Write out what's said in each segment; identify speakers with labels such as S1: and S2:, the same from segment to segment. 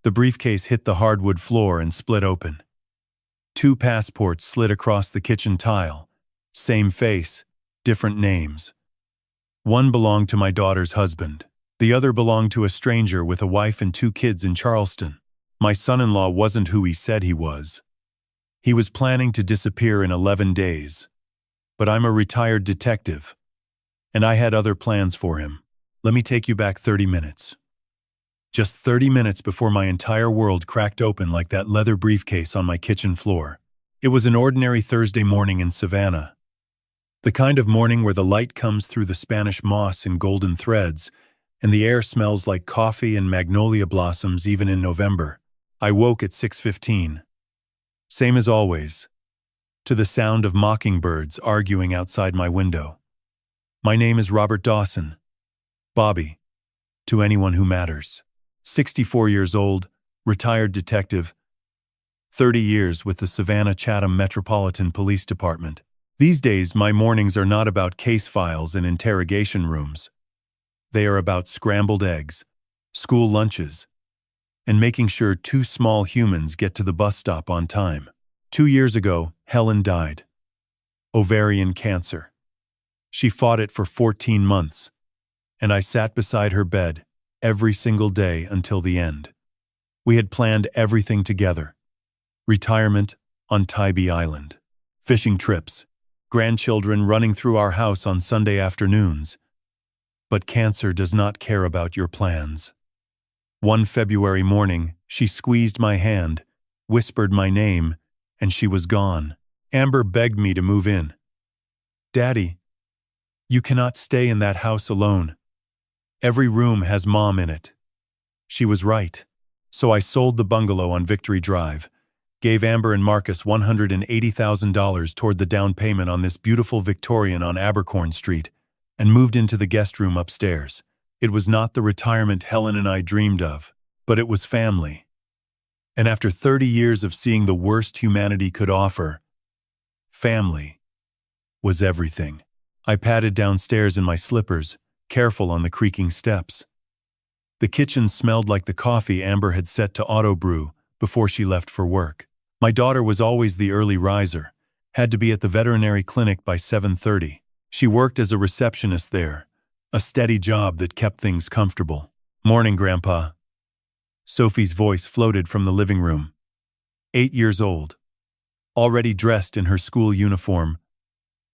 S1: The briefcase hit the hardwood floor and split open. 2 passports slid across the kitchen tile. Same face, different names. One belonged to my daughter's husband. The other belonged to a stranger with a wife and 2 kids in Charleston. My son-in-law wasn't who he said he was. He was planning to disappear in 11 days. But I'm a retired detective, and I had other plans for him. Let me take you back 30 minutes. Just 30 minutes before my entire world cracked open like that leather briefcase on my kitchen floor. It was an ordinary Thursday morning in Savannah. The kind of morning where the light comes through the Spanish moss in golden threads, and the air smells like coffee and magnolia blossoms even in November. I woke at 6:15. Same as always, to the sound of mockingbirds arguing outside my window. My name is Robert Dawson. Bobby, to anyone who matters. 64 years old, retired detective, 30 years with the Savannah-Chatham Metropolitan Police Department. These days, my mornings are not about case files and interrogation rooms. They are about scrambled eggs, school lunches, and making sure 2 small humans get to the bus stop on time. 2 years ago, Helen died. Ovarian cancer. She fought it for 14 months, and I sat beside her bed every single day until the end. We had planned everything together. Retirement on Tybee Island. Fishing trips. Grandchildren running through our house on Sunday afternoons. But cancer does not care about your plans. One February morning, she squeezed my hand, whispered my name, and she was gone. Amber begged me to move in. "Daddy, you cannot stay in that house alone. Every room has Mom in it." She was right. So I sold the bungalow on Victory Drive, gave Amber and Marcus $180,000 toward the down payment on this beautiful Victorian on Abercorn Street, and moved into the guest room upstairs. It was not the retirement Helen and I dreamed of, but it was family. And after 30 years of seeing the worst humanity could offer, family was everything. I padded downstairs in my slippers, careful on the creaking steps. The kitchen smelled like the coffee Amber had set to auto-brew before she left for work. My daughter was always the early riser, had to be at the veterinary clinic by 7:30. She worked as a receptionist there, a steady job that kept things comfortable. "Morning, Grandpa." Sophie's voice floated from the living room. 8 years old, already dressed in her school uniform,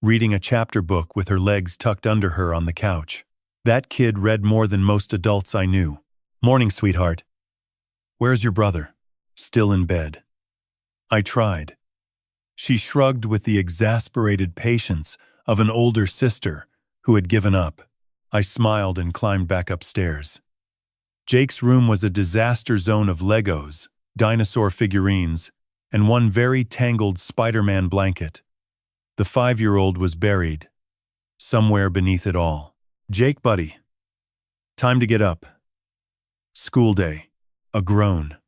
S1: reading a chapter book with her legs tucked under her on the couch. That kid read more than most adults I knew. "Morning, sweetheart. Where's your brother?" "Still in bed." I tried. She shrugged with the exasperated patience of an older sister who had given up. I smiled and climbed back upstairs. Jake's room was a disaster zone of Legos, dinosaur figurines, and one very tangled Spider-Man blanket. The 5-year-old was buried, somewhere beneath it all. "Jake, buddy. Time to get up." "School day." A groan.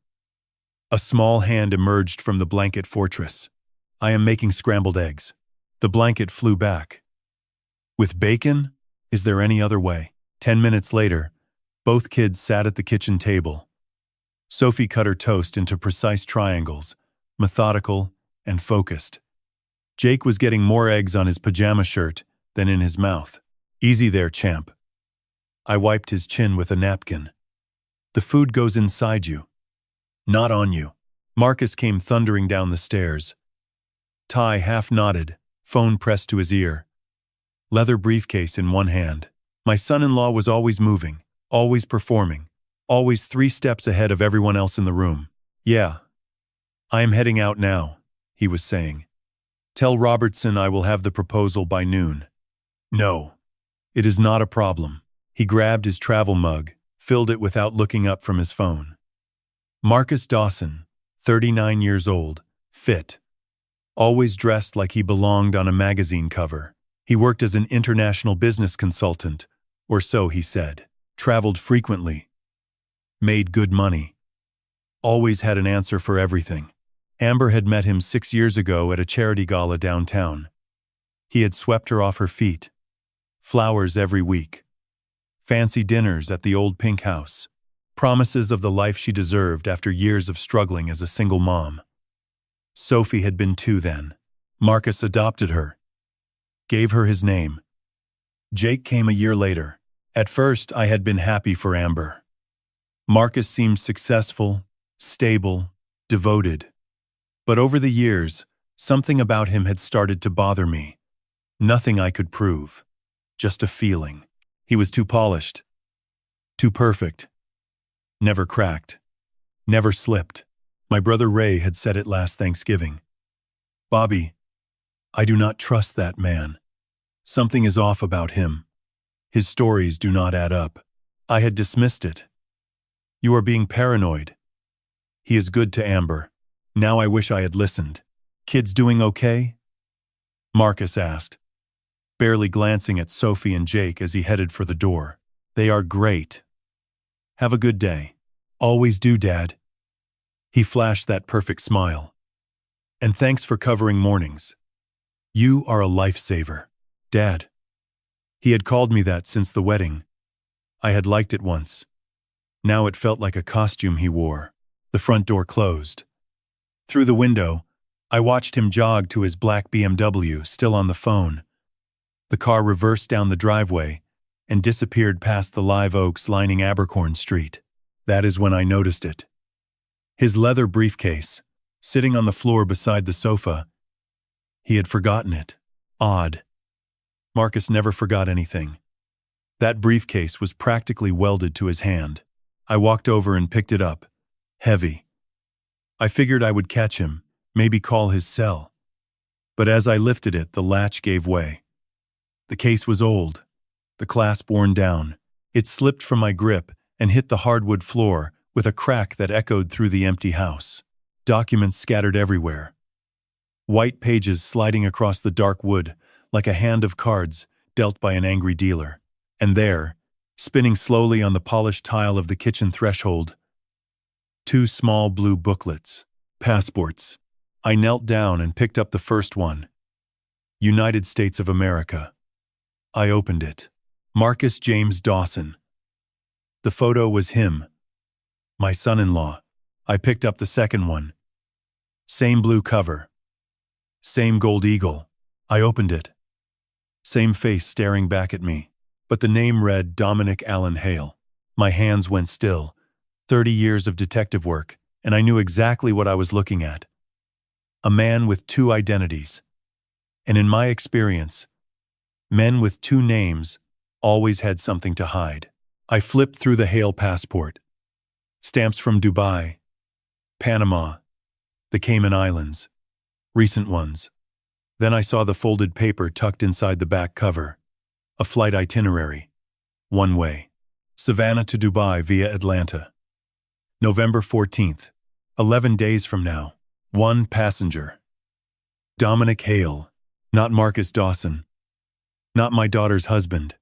S1: A small hand emerged from the blanket fortress. "I am making scrambled eggs." The blanket flew back. "With bacon? Is there any other way?" 10 minutes later, both kids sat at the kitchen table. Sophie cut her toast into precise triangles, methodical and focused. Jake was getting more eggs on his pajama shirt than in his mouth. "Easy there, champ." I wiped his chin with a napkin. "The food goes inside you, not on you." Marcus came thundering down the stairs. Ty half nodded, phone pressed to his ear. Leather briefcase in one hand. My son-in-law was always moving, always performing, always 3 steps ahead of everyone else in the room. "Yeah, I am heading out now," he was saying. "Tell Robertson I will have the proposal by noon." "No, it is not a problem." He grabbed his travel mug, filled it without looking up from his phone. Marcus Dawson, 39 years old, fit, always dressed like he belonged on a magazine cover. He worked as an international business consultant, or so he said. Traveled frequently. Made good money. Always had an answer for everything. Amber had met him 6 years ago at a charity gala downtown. He had swept her off her feet. Flowers every week. Fancy dinners at the old pink house. Promises of the life she deserved after years of struggling as a single mom. Sophie had been 2 then. Marcus adopted her, gave her his name. Jake came a year later. At first, I had been happy for Amber. Marcus seemed successful, stable, devoted. But over the years, something about him had started to bother me. Nothing I could prove. Just a feeling. He was too polished. Too perfect. Never cracked. Never slipped. My brother Ray had said it last Thanksgiving. "Bobby, I do not trust that man. Something is off about him. His stories do not add up." I had dismissed it. "You are being paranoid. He is good to Amber." Now I wish I had listened. "Kids doing okay?" Marcus asked, barely glancing at Sophie and Jake as he headed for the door. "They are great. Have a good day." "Always do, Dad." He flashed that perfect smile. "And thanks for covering mornings. You are a lifesaver, Dad." He had called me that since the wedding. I had liked it once. Now it felt like a costume he wore. The front door closed. Through the window, I watched him jog to his black BMW, still on the phone. The car reversed down the driveway and disappeared past the live oaks lining Abercorn Street. That is when I noticed it. His leather briefcase, sitting on the floor beside the sofa. He had forgotten it. Odd. Marcus never forgot anything. That briefcase was practically welded to his hand. I walked over and picked it up. Heavy. I figured I would catch him, maybe call his cell. But as I lifted it, the latch gave way. The case was old, the clasp worn down. It slipped from my grip and hit the hardwood floor with a crack that echoed through the empty house. Documents scattered everywhere. White pages sliding across the dark wood like a hand of cards dealt by an angry dealer. And there, spinning slowly on the polished tile of the kitchen threshold, 2 small blue booklets, passports. I knelt down and picked up the first one. United States of America. I opened it. Marcus James Dawson. The photo was him. My son-in-law. I picked up the second one. Same blue cover. Same gold eagle. I opened it. Same face staring back at me. But the name read Dominic Allen Hale. My hands went still. 30 years of detective work, and I knew exactly what I was looking at. A man with 2 identities. And in my experience, men with 2 names always had something to hide. I flipped through the Hale passport. Stamps from Dubai, Panama, the Cayman Islands, recent ones. Then I saw the folded paper tucked inside the back cover. A flight itinerary. One way. Savannah to Dubai via Atlanta. November 14th. 11 days from now. 1 passenger. Dominic Hale. Not Marcus Dawson. Not my daughter's husband.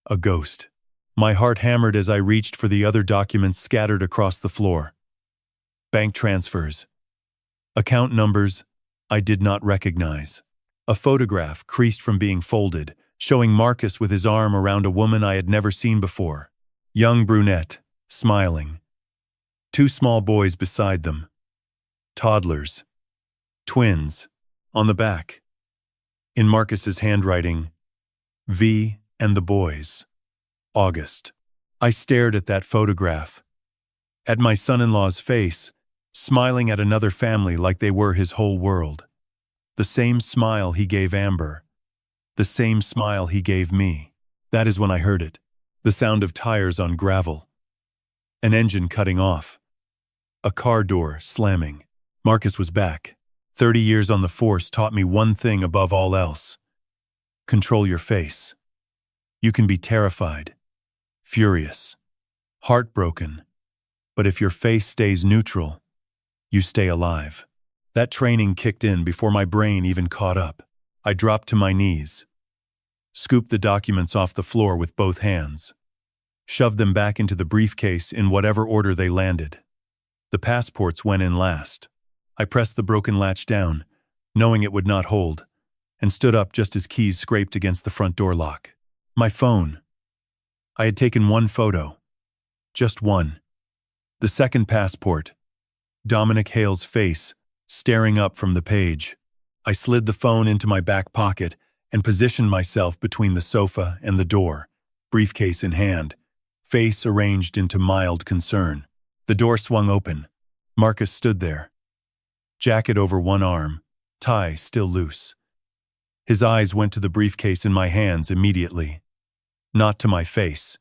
S1: A ghost. My heart hammered as I reached for the other documents scattered across the floor. Bank transfers. Account numbers I did not recognize. A photograph creased from being folded, showing Marcus with his arm around a woman I had never seen before. Young brunette, smiling. 2 small boys beside them. Toddlers. Twins. On the back. In Marcus's handwriting, V and the boys. August. I stared at that photograph. At my son-in-law's face, smiling at another family like they were his whole world. The same smile he gave Amber. The same smile he gave me. That is when I heard it. The sound of tires on gravel. An engine cutting off. A car door slamming. Marcus was back. 30 years on the force taught me one thing above all else. Control your face. You can be terrified, furious, heartbroken, but if your face stays neutral, you stay alive. That training kicked in before my brain even caught up. I dropped to my knees, scooped the documents off the floor with both hands, shoved them back into the briefcase in whatever order they landed. The passports went in last. I pressed the broken latch down, knowing it would not hold, and stood up just as keys scraped against the front door lock. My phone. I had taken one photo. Just one. The second passport. Dominic Hale's face, staring up from the page. I slid the phone into my back pocket and positioned myself between the sofa and the door, briefcase in hand, face arranged into mild concern. The door swung open. Marcus stood there, jacket over one arm, tie still loose. His eyes went to the briefcase in my hands immediately. Not to my face.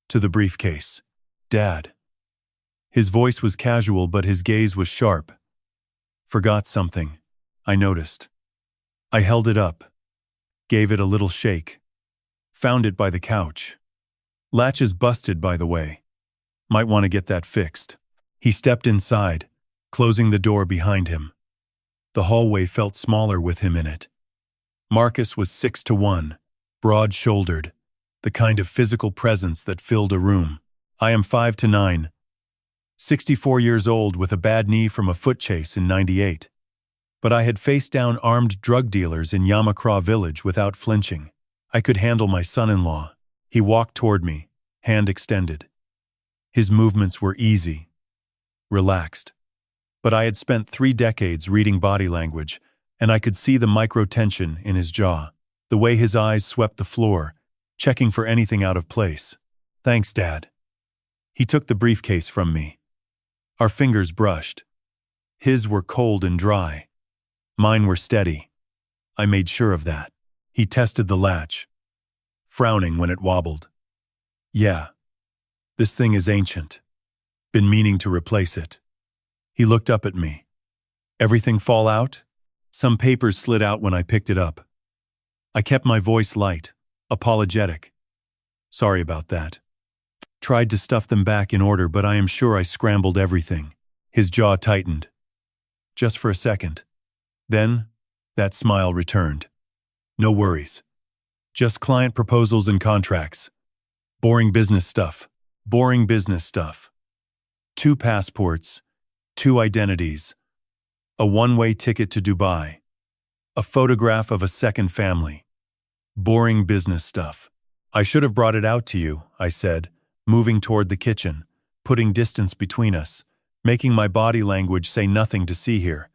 S1: To the briefcase. Dad. His voice was casual, but his gaze was sharp. Forgot something, I noticed. I held it up, gave it a little shake. Found it by the couch. Latch is busted, by the way. Might want to get that fixed. He stepped inside, closing the door behind him. The hallway felt smaller with him in it. Marcus was 6'1", broad-shouldered, the kind of physical presence that filled a room. I am 5'9", 64 years old with a bad knee from a foot chase in '98. But I had faced down armed drug dealers in Yamakra village without flinching. I could handle my son-in-law. He walked toward me, hand extended. His movements were easy, relaxed. But I had spent 3 decades reading body language, and I could see the micro-tension in his jaw, the way his eyes swept the floor, checking for anything out of place. Thanks, Dad. He took the briefcase from me. Our fingers brushed. His were cold and dry. Mine were steady. I made sure of that. He tested the latch, frowning when it wobbled. Yeah, this thing is ancient. Been meaning to replace it. He looked up at me. Everything fall out? Some papers slid out when I picked it up. I kept my voice light, apologetic. Sorry about that. Tried to stuff them back in order, but I am sure I scrambled everything. His jaw tightened. Just for a second. Then, that smile returned. No worries. Just client proposals and contracts. Boring business stuff. Boring business stuff. 2 passports, 2 identities, a one-way ticket to Dubai, a photograph of a second family. Boring business stuff. I should have brought it out to you, I said, moving toward the kitchen, putting distance between us, making my body language say nothing to see here.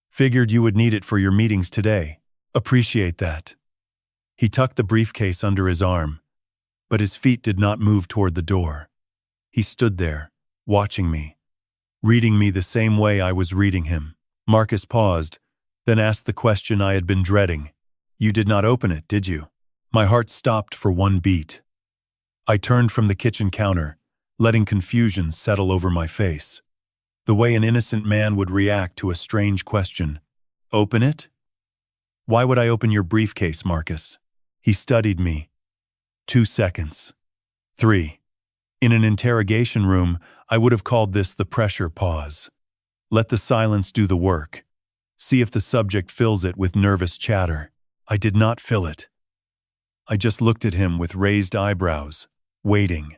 S1: Figured you would need it for your meetings today. Appreciate that. He tucked the briefcase under his arm, but his feet did not move toward the door. He stood there, watching me, reading me the same way I was reading him. Marcus paused, then asked the question I had been dreading. You did not open it, did you? My heart stopped for one beat. I turned from the kitchen counter, letting confusion settle over my face. The way an innocent man would react to a strange question. Open it? Why would I open your briefcase, Marcus? He studied me. 2 seconds. 3. In an interrogation room, I would have called this the pressure pause. Let the silence do the work. See if the subject fills it with nervous chatter. I did not fill it. I just looked at him with raised eyebrows, waiting.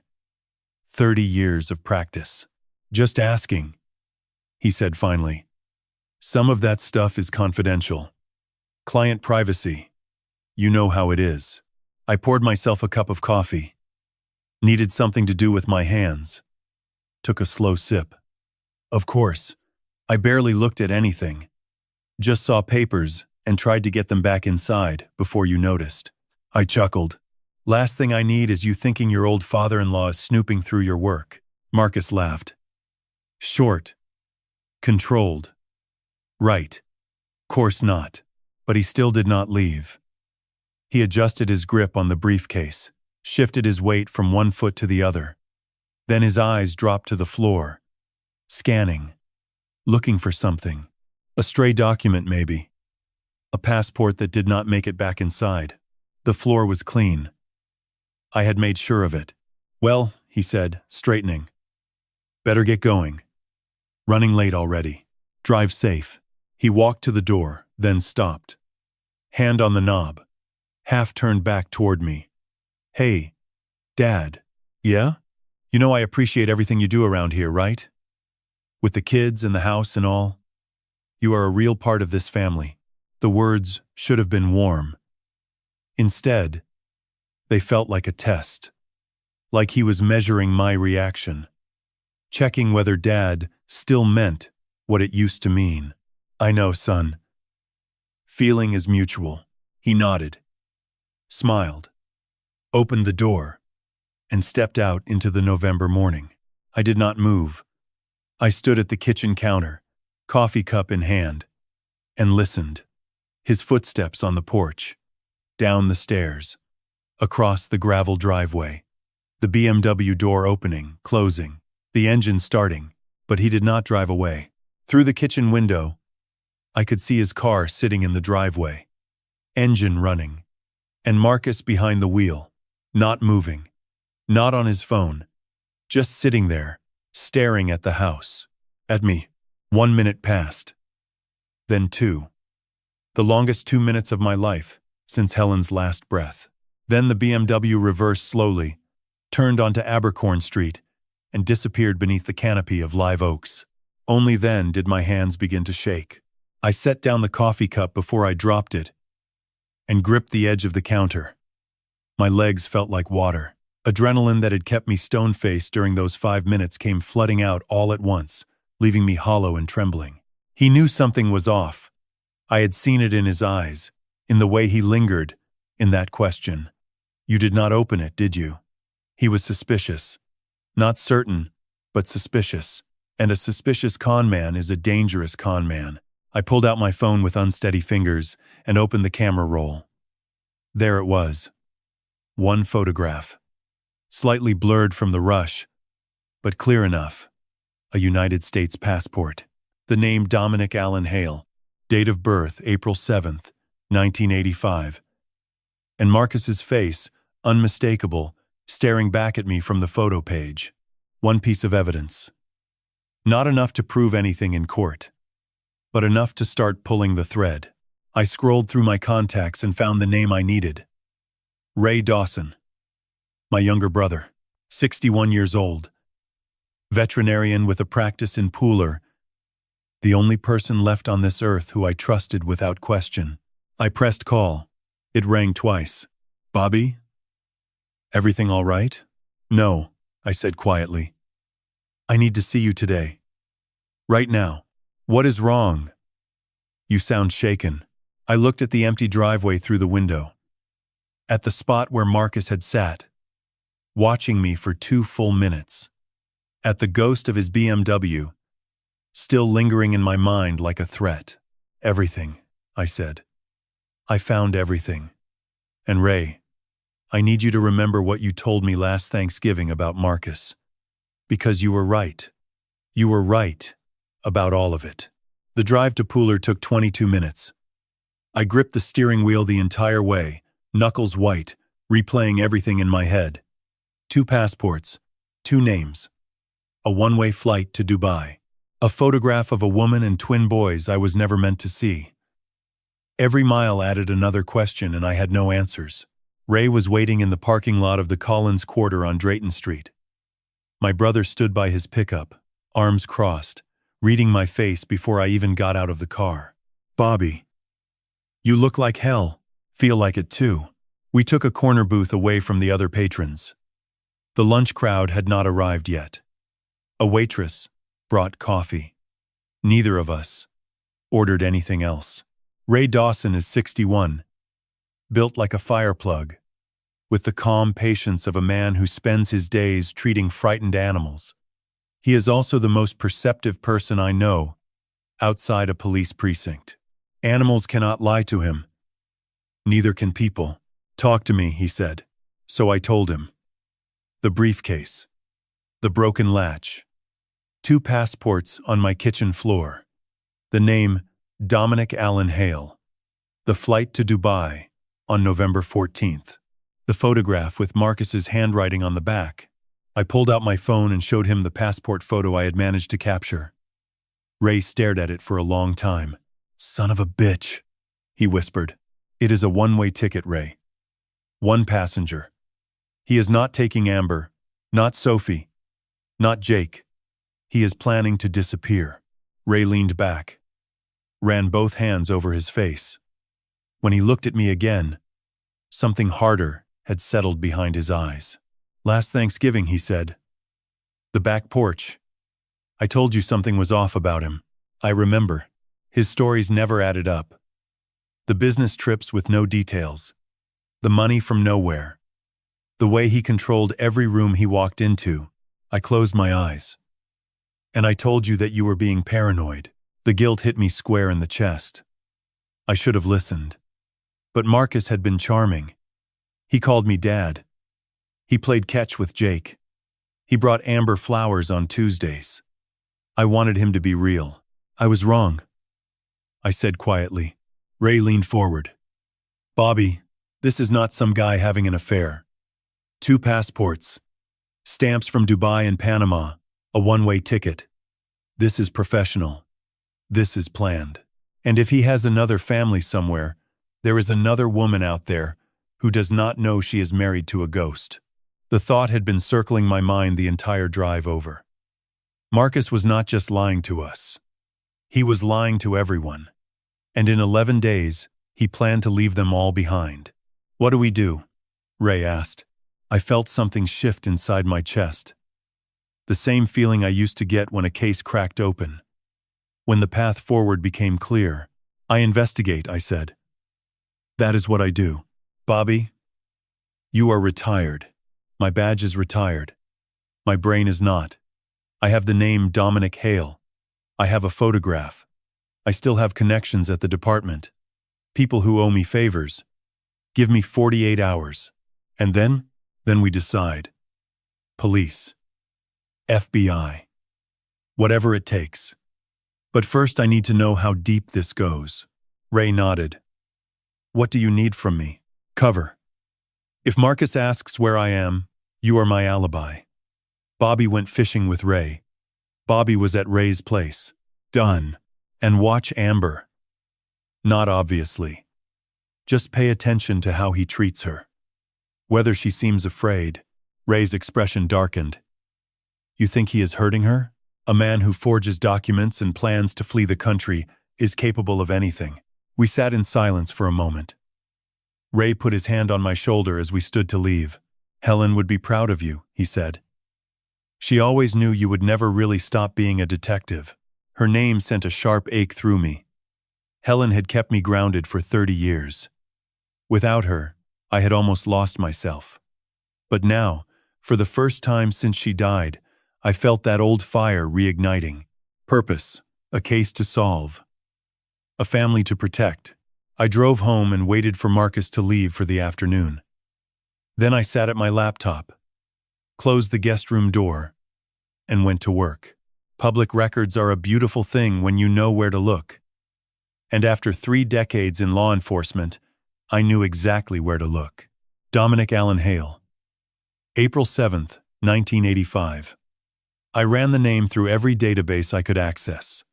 S1: 30 years of practice. Just asking, he said finally. Some of that stuff is confidential. Client privacy. You know how it is. I poured myself a cup of coffee. Needed something to do with my hands. Took a slow sip. Of course, I barely looked at anything. Just saw papers and tried to get them back inside before you noticed. I chuckled. Last thing I need is you thinking your old father-in-law is snooping through your work. Marcus laughed. Short. Controlled. Right. Course not. But he still did not leave. He adjusted his grip on the briefcase, shifted his weight from one foot to the other. Then his eyes dropped to the floor, scanning, looking for something. A stray document, maybe. A passport that did not make it back inside. The floor was clean. I had made sure of it. Well, he said, straightening. Better get going. Running late already. Drive safe. He walked to the door, then stopped. Hand on the knob. Half turned back toward me. Hey, Dad. Yeah? You know I appreciate everything you do around here, right? With the kids and the house and all. You are a real part of this family. The words should have been warm. Instead, they felt like a test. Like he was measuring my reaction. checking whether Dad still meant what it used to mean. I know, son. Feeling is mutual. He nodded, smiled, opened the door, and stepped out into the November morning. I did not move. I stood at the kitchen counter, coffee cup in hand, and listened. His footsteps on the porch, down the stairs, across the gravel driveway, the BMW door opening, closing, the engine starting, but he did not drive away. Through the kitchen window, I could see his car sitting in the driveway, engine running, and Marcus behind the wheel, not moving, not on his phone, just sitting there, staring at the house, at me. 1 minute passed. Then 2. The longest 2 minutes of my life, since Helen's last breath. Then the BMW reversed slowly, turned onto Abercorn Street, and disappeared beneath the canopy of live oaks. Only then did my hands begin to shake. I set down the coffee cup before I dropped it, and gripped the edge of the counter. My legs felt like water. Adrenaline that had kept me stone-faced during those 5 minutes came flooding out all at once, leaving me hollow and trembling. He knew something was off. I had seen it in his eyes, in the way he lingered, in that question. You did not open it, did you? He was suspicious. Not certain, but suspicious. And a suspicious con man is a dangerous con man. I pulled out my phone with unsteady fingers and opened the camera roll. There it was. One photograph. Slightly blurred from the rush, but clear enough. A United States passport. The name Dominic Allen Hale. Date of birth, April 7th, 1985. And Marcus's face, unmistakable, staring back at me from the photo page. One piece of evidence. Not enough to prove anything in court, but enough to start pulling the thread. I scrolled through my contacts and found the name I needed. Ray Dawson. My younger brother, 61 years old. Veterinarian with a practice in Pooler. The only person left on this earth who I trusted without question. I pressed call. It rang twice. Bobby? Everything all right? No, I said quietly. I need to see you today. Right now. What is wrong? You sound shaken. I looked at the empty driveway through the window. At the spot where Marcus had sat, watching me for 2 full minutes. At the ghost of his BMW, still lingering in my mind like a threat. Everything, I said. I found everything. And Ray, I need you to remember what you told me last Thanksgiving about Marcus. Because you were right. You were right about all of it. The drive to Pooler took 22 minutes. I gripped the steering wheel the entire way, knuckles white, replaying everything in my head. 2 passports, 2 names. A one-way flight to Dubai. A photograph of a woman and twin boys I was never meant to see. Every mile added another question and I had no answers. Ray was waiting in the parking lot of the Collins Quarter on Drayton Street. My brother stood by his pickup, arms crossed, reading my face before I even got out of the car. Bobby, you look like hell. Feel like it too. We took a corner booth away from the other patrons. The lunch crowd had not arrived yet. A waitress brought coffee. Neither of us ordered anything else. Ray Dawson is 61, built like a fire plug, with the calm patience of a man who spends his days treating frightened animals. He is also the most perceptive person I know outside a police precinct. Animals cannot lie to him. Neither can people. Talk to me, he said. So I told him. The briefcase. The broken latch. 2 passports on my kitchen floor. The name Dominic Allen Hale. The flight to Dubai on November 14th. The photograph with Marcus's handwriting on the back. I pulled out my phone and showed him the passport photo I had managed to capture. Ray stared at it for a long time. Son of a bitch, he whispered. It is a one-way ticket, Ray. 1 passenger. He is not taking Amber, not Sophie, not Jake. He is planning to disappear. Ray leaned back, ran both hands over his face. When he looked at me again, something harder had settled behind his eyes. Last Thanksgiving, he said. The back porch, I told you something was off about him. I remember. His stories never added up. The business trips with no details. The money from nowhere. The way he controlled every room he walked into. I closed my eyes. And I told you that you were being paranoid. The guilt hit me square in the chest. I should have listened. But Marcus had been charming. He called me Dad. He played catch with Jake. He brought Amber flowers on Tuesdays. I wanted him to be real. I was wrong. I said quietly. Ray leaned forward. Bobby, this is not some guy having an affair. 2 passports. Stamps from Dubai and Panama. A one-way ticket. This is professional. This is planned. And if he has another family somewhere, there is another woman out there who does not know she is married to a ghost. The thought had been circling my mind the entire drive over. Marcus was not just lying to us. He was lying to everyone. And in 11 days, he planned to leave them all behind. What do we do? Ray asked. I felt something shift inside my chest. The same feeling I used to get when a case cracked open. When the path forward became clear, I investigate, I said. That is what I do. Bobby, you are retired. My badge is retired. My brain is not. I have the name Dominic Hale. I have a photograph. I still have connections at the department. People who owe me favors. Give me 48 hours. And then we decide. Police. FBI. Whatever it takes. But first I need to know how deep this goes. Ray nodded. What do you need from me? Cover. If Marcus asks where I am, you are my alibi. Bobby went fishing with Ray. Bobby was at Ray's place. Done. And watch Amber. Not obviously. Just pay attention to how he treats her. Whether she seems afraid. Ray's expression darkened. You think he is hurting her? A man who forges documents and plans to flee the country is capable of anything. We sat in silence for a moment. Ray put his hand on my shoulder as we stood to leave. Helen would be proud of you, he said. She always knew you would never really stop being a detective. Her name sent a sharp ache through me. Helen had kept me grounded for 30 years. Without her, I had almost lost myself. But now, for the first time since she died, I felt that old fire reigniting. Purpose, a case to solve. A family to protect. I drove home and waited for Marcus to leave for the afternoon. Then I sat at my laptop, closed the guest room door, and went to work. Public records are a beautiful thing when you know where to look. And after 3 decades in law enforcement, I knew exactly where to look. Dominic Allen Hale. April 7th, 1985. I ran the name through every database I could access.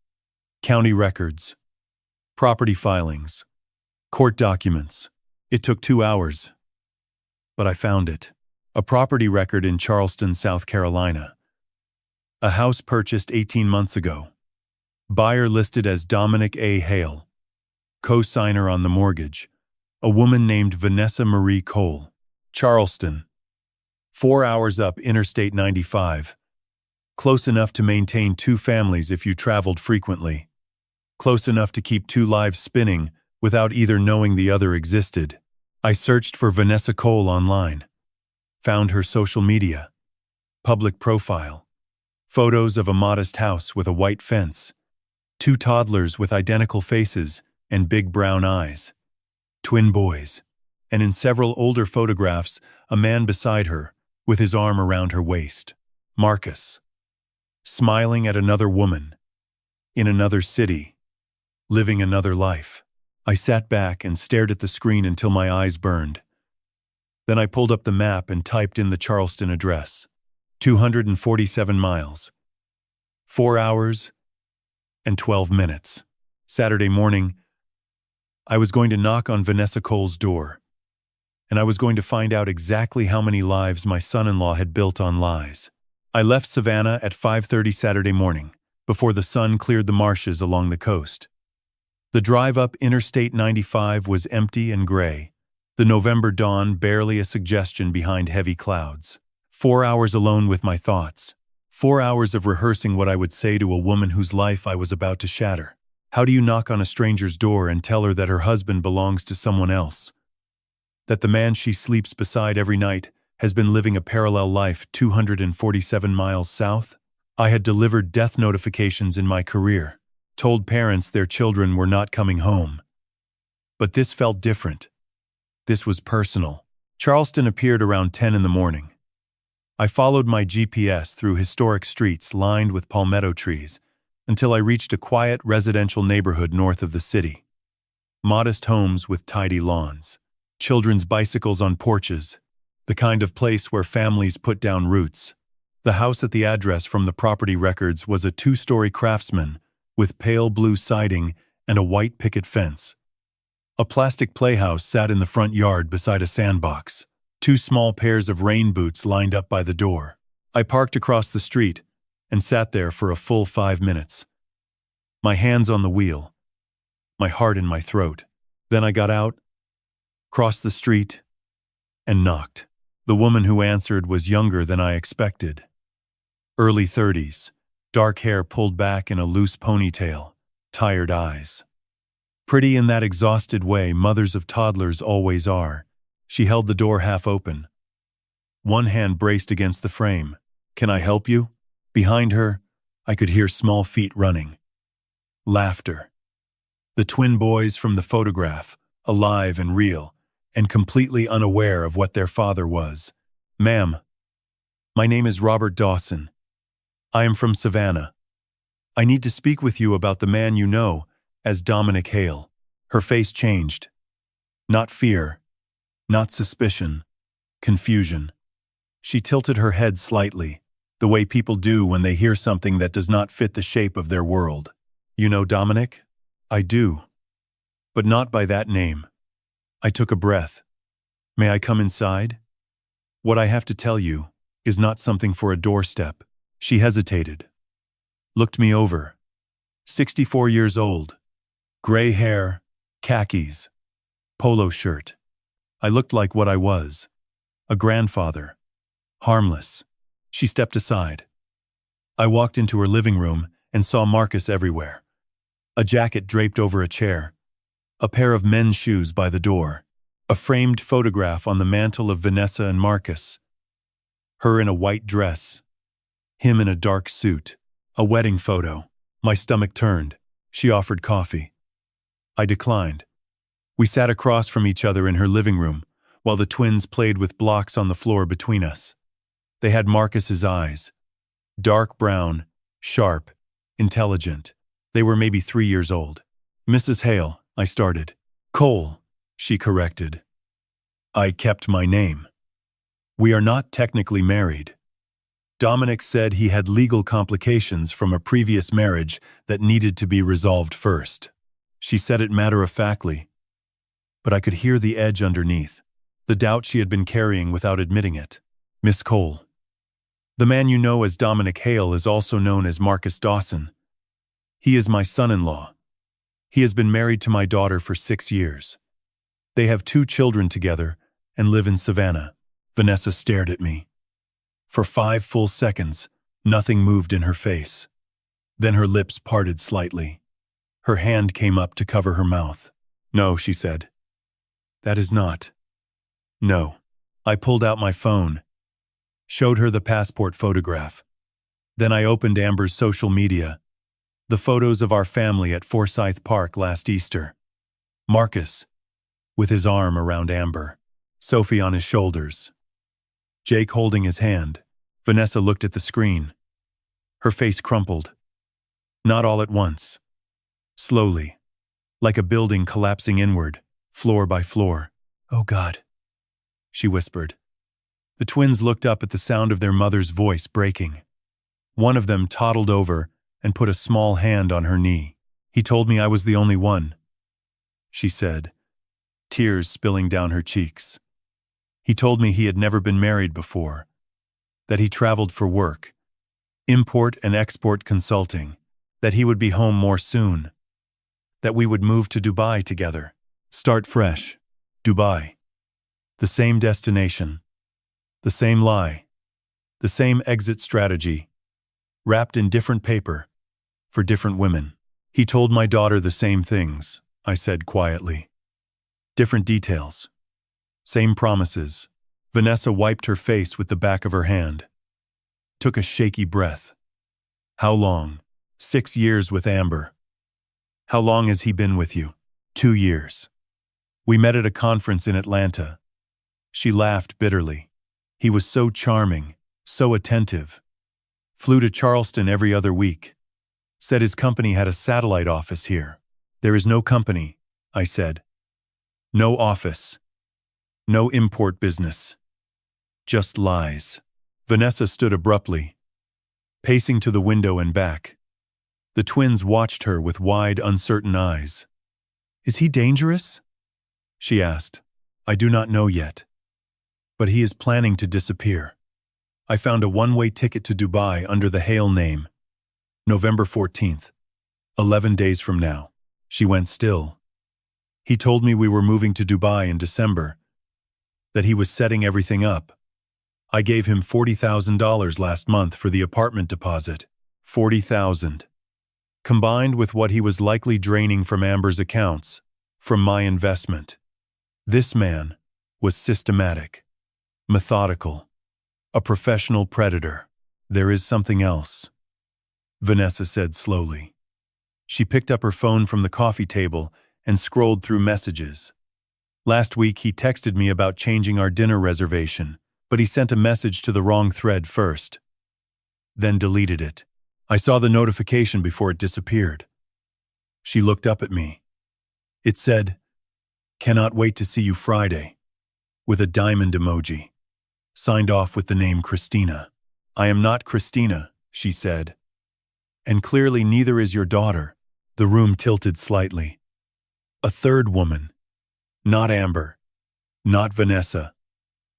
S1: County records, property filings, court documents. It took 2 hours. But I found it. A property record in Charleston, South Carolina. A house purchased 18 months ago. Buyer listed as Dominic A. Hale. Co-signer on the mortgage. A woman named Vanessa Marie Cole. Charleston. 4 hours up Interstate 95. Close enough to maintain 2 families if you traveled frequently. Close enough to keep 2 lives spinning without either knowing the other existed. I searched for Vanessa Cole online. Found her social media. Public profile. Photos of a modest house with a white fence. 2 toddlers with identical faces and big brown eyes. Twin boys. And in several older photographs, a man beside her, with his arm around her waist. Marcus. Smiling at another woman. In another city. Living another life. I sat back and stared at the screen until my eyes burned. Then I pulled up the map and typed in the Charleston address. 247 miles. 4 hours and 12 minutes. Saturday morning, I was going to knock on Vanessa Cole's door, and I was going to find out exactly how many lives my son-in-law had built on lies. I left Savannah at 5:30 Saturday morning, before the sun cleared the marshes along the coast. The drive up Interstate 95 was empty and gray, the November dawn barely a suggestion behind heavy clouds. 4 hours alone with my thoughts. 4 hours of rehearsing what I would say to a woman whose life I was about to shatter. How do you knock on a stranger's door and tell her that her husband belongs to someone else? That the man she sleeps beside every night has been living a parallel life 247 miles south? I had delivered death notifications in my career, told parents their children were not coming home. But this felt different. This was personal. Charleston appeared around 10 in the morning. I followed my GPS through historic streets lined with palmetto trees until I reached a quiet residential neighborhood north of the city. Modest homes with tidy lawns, children's bicycles on porches, the kind of place where families put down roots. The house at the address from the property records was a 2-story craftsman with pale blue siding and a white picket fence. A plastic playhouse sat in the front yard beside a sandbox. 2 small pairs of rain boots lined up by the door. I parked across the street and sat there for a full 5 minutes. My hands on the wheel, my heart in my throat. Then I got out, crossed the street, and knocked. The woman who answered was younger than I expected. Early 30s, dark hair pulled back in a loose ponytail, tired eyes. Pretty in that exhausted way mothers of toddlers always are. She held the door half open. One hand braced against the frame. "Can I help you?" Behind her, I could hear small feet running. Laughter. The twin boys from the photograph, alive and real, and completely unaware of what their father was. "Ma'am, my name is Robert Dawson. I am from Savannah. I need to speak with you about the man you know as Dominic Hale." Her face changed. Not fear, not suspicion, confusion. She tilted her head slightly, the way people do when they hear something that does not fit the shape of their world. "You know Dominic?" "I do. But not by that name." I took a breath. "May I come inside? What I have to tell you is not something for a doorstep." She hesitated, looked me over. 64 years old, gray hair, khakis, polo shirt. I looked like what I was, a grandfather, harmless. She stepped aside. I walked into her living room and saw Marcus everywhere. A jacket draped over a chair, a pair of men's shoes by the door, a framed photograph on the mantle of Vanessa and Marcus. Her in a white dress, him in a dark suit, a wedding photo. My stomach turned. She offered coffee. I declined. We sat across from each other in her living room, while the twins played with blocks on the floor between us. They had Marcus's eyes. Dark brown, sharp, intelligent. They were maybe 3 years old. "Mrs. Hale," I started. "Cole," she corrected. I kept my name. "We are not technically married. Dominic said he had legal complications from a previous marriage that needed to be resolved first." She said it matter-of-factly, but I could hear the edge underneath, the doubt she had been carrying without admitting it. "Miss Cole, the man you know as Dominic Hale is also known as Marcus Dawson. He is my son-in-law. He has been married to my daughter for 6 years. They have 2 children together and live in Savannah." Vanessa stared at me. For 5 full seconds, nothing moved in her face. Then her lips parted slightly. Her hand came up to cover her mouth. "No," she said. "That is not." "No." I pulled out my phone, showed her the passport photograph. Then I opened Amber's social media, the photos of our family at Forsyth Park last Easter. Marcus, with his arm around Amber, Sophie on his shoulders, Jake holding his hand. Vanessa looked at the screen. Her face crumpled. Not all at once. Slowly, like a building collapsing inward, floor by floor. "Oh God," she whispered. The twins looked up at the sound of their mother's voice breaking. One of them toddled over and put a small hand on her knee. "He told me I was the only one," she said, tears spilling down her cheeks. "He told me he had never been married before, that he traveled for work, import and export consulting, that he would be home more soon, that we would move to Dubai together, start fresh. Dubai. The same destination, the same lie, the same exit strategy, wrapped in different paper, for different women. He told my daughter the same things, I said quietly. Different details. Same promises. Vanessa wiped her face with the back of her hand. Took a shaky breath. How long? 6 years with Amber. How long has he been with you? 2 years. We met at a conference in Atlanta. She laughed bitterly. He was so charming, so attentive. Flew to Charleston every other week. Said his company had a satellite office here. There is no company, I said. No office. No import business. Just lies. Vanessa stood abruptly, pacing to the window and back. The twins watched her with wide, uncertain eyes. Is he dangerous? She asked. I do not know yet. But he is planning to disappear. I found a one-way ticket to Dubai under the Hale name. November 14th. 11 days from now. She went still. He told me we were moving to Dubai in December, that he was setting everything up. I gave him $40,000 last month for the apartment deposit. $40,000. Combined with what he was likely draining from Amber's accounts, from my investment. This man was systematic, methodical, a professional predator. There is something else, Vanessa said slowly. She picked up her phone from the coffee table and scrolled through messages. Last week he texted me about changing our dinner reservation, but he sent a message to the wrong thread first, then deleted it. I saw the notification before it disappeared. She looked up at me. It said, "Cannot wait to see you Friday," with a diamond emoji. Signed off with the name Christina. I am not Christina, she said. And clearly neither is your daughter. The room tilted slightly. A third woman. Not Amber. Not Vanessa.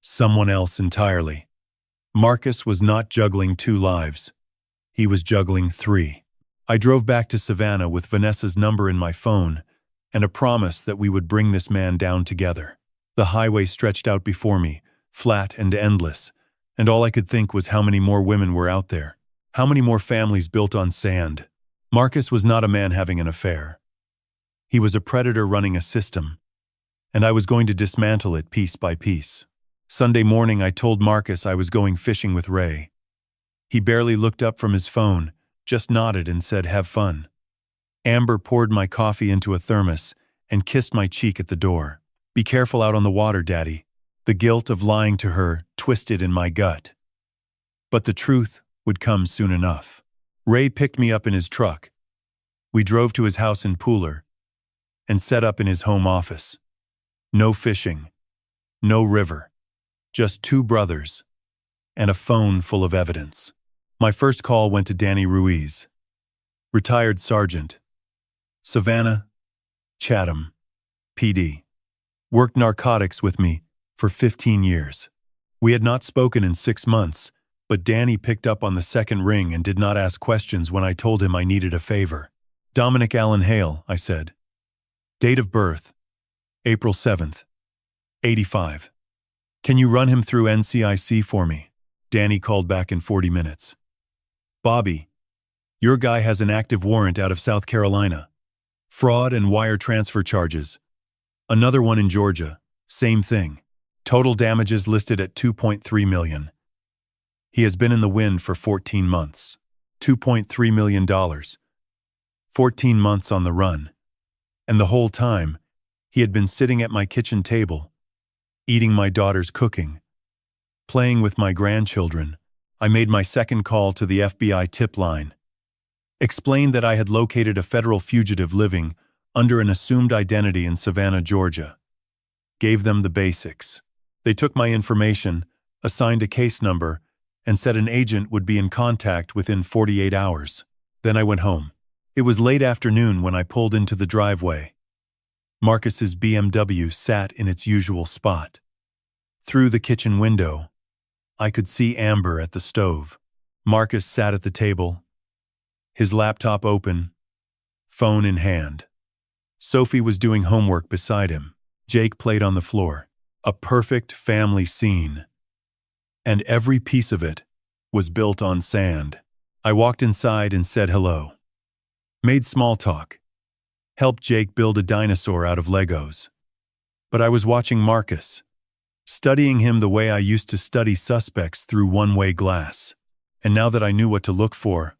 S1: Someone else entirely. Marcus was not juggling 2 lives. He was juggling 3. I drove back to Savannah with Vanessa's number in my phone and a promise that we would bring this man down together. The highway stretched out before me, flat and endless, and all I could think was how many more women were out there. How many more families built on sand. Marcus was not a man having an affair. He was a predator running a system, and I was going to dismantle it piece by piece. Sunday morning I told Marcus I was going fishing with Ray. He barely looked up from his phone, just nodded and said, "Have fun." Amber poured my coffee into a thermos and kissed my cheek at the door. "Be careful out on the water, Daddy." The guilt of lying to her twisted in my gut. But the truth would come soon enough. Ray picked me up in his truck. We drove to his house in Pooler and set up in his home office. No fishing, no river, just 2 brothers and a phone full of evidence. My first call went to Danny Ruiz, retired sergeant, Savannah, Chatham, PD. Worked narcotics with me for 15 years. We had not spoken in 6 months, but Danny picked up on the second ring and did not ask questions when I told him I needed a favor. Dominic Allen Hale, I said. Date of birth, April 7th, 85. Can you run him through NCIC for me? Danny called back in 40 minutes. Bobby, your guy has an active warrant out of South Carolina. Fraud and wire transfer charges. Another one in Georgia. Same thing. Total damages listed at $2.3 million. He has been in the wind for 14 months. $2.3 million. 14 months on the run. And the whole time, he had been sitting at my kitchen table, eating my daughter's cooking, playing with my grandchildren. I made my second call to the FBI tip line. Explained that I had located a federal fugitive living under an assumed identity in Savannah, Georgia. Gave them the basics. They took my information, assigned a case number, and said an agent would be in contact within 48 hours. Then I went home. It was late afternoon when I pulled into the driveway. Marcus's BMW sat in its usual spot. Through the kitchen window, I could see Amber at the stove. Marcus sat at the table, his laptop open, phone in hand. Sophie was doing homework beside him. Jake played on the floor. A perfect family scene. And every piece of it was built on sand. I walked inside and said hello. Made small talk. Helped Jake build a dinosaur out of Legos. But I was watching Marcus, studying him the way I used to study suspects through one-way glass. And now that I knew what to look for,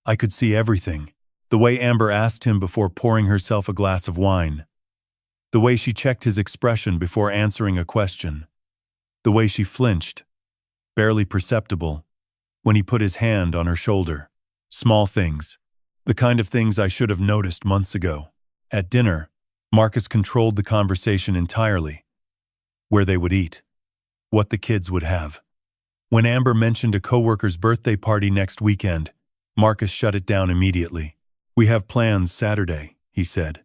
S1: I could see everything. The way Amber asked him before pouring herself a glass of wine. The way she checked his expression before answering a question. The way she flinched, barely perceptible, when he put his hand on her shoulder. Small things. The kind of things I should have noticed months ago. At dinner, Marcus controlled the conversation entirely. Where they would eat. What the kids would have. When Amber mentioned a coworker's birthday party next weekend, Marcus shut it down immediately. "We have plans Saturday," he said.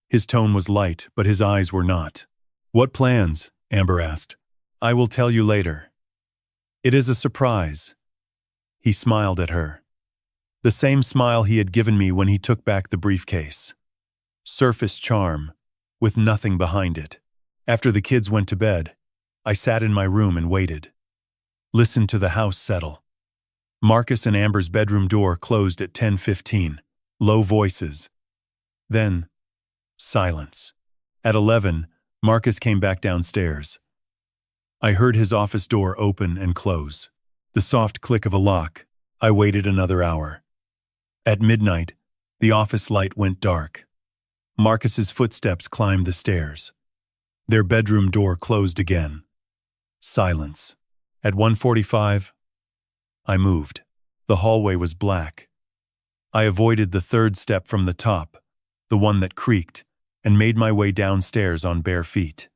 S1: His tone was light, but his eyes were not. "What plans?" Amber asked. "I will tell you later." "It is a surprise." He smiled at her. The same smile he had given me when he took back the briefcase. Surface charm, with nothing behind it. After the kids went to bed, I sat in my room and waited. Listened to the house settle. Marcus and Amber's bedroom door closed at 10:15. Low voices. Then, silence. At 11, Marcus came back downstairs. I heard his office door open and close. The soft click of a lock. I waited another hour. At midnight, the office light went dark. Marcus's footsteps climbed the stairs. Their bedroom door closed again. Silence. At 1:45, I moved. The hallway was black. I avoided the third step from the top, the one that creaked, and made my way downstairs on bare feet.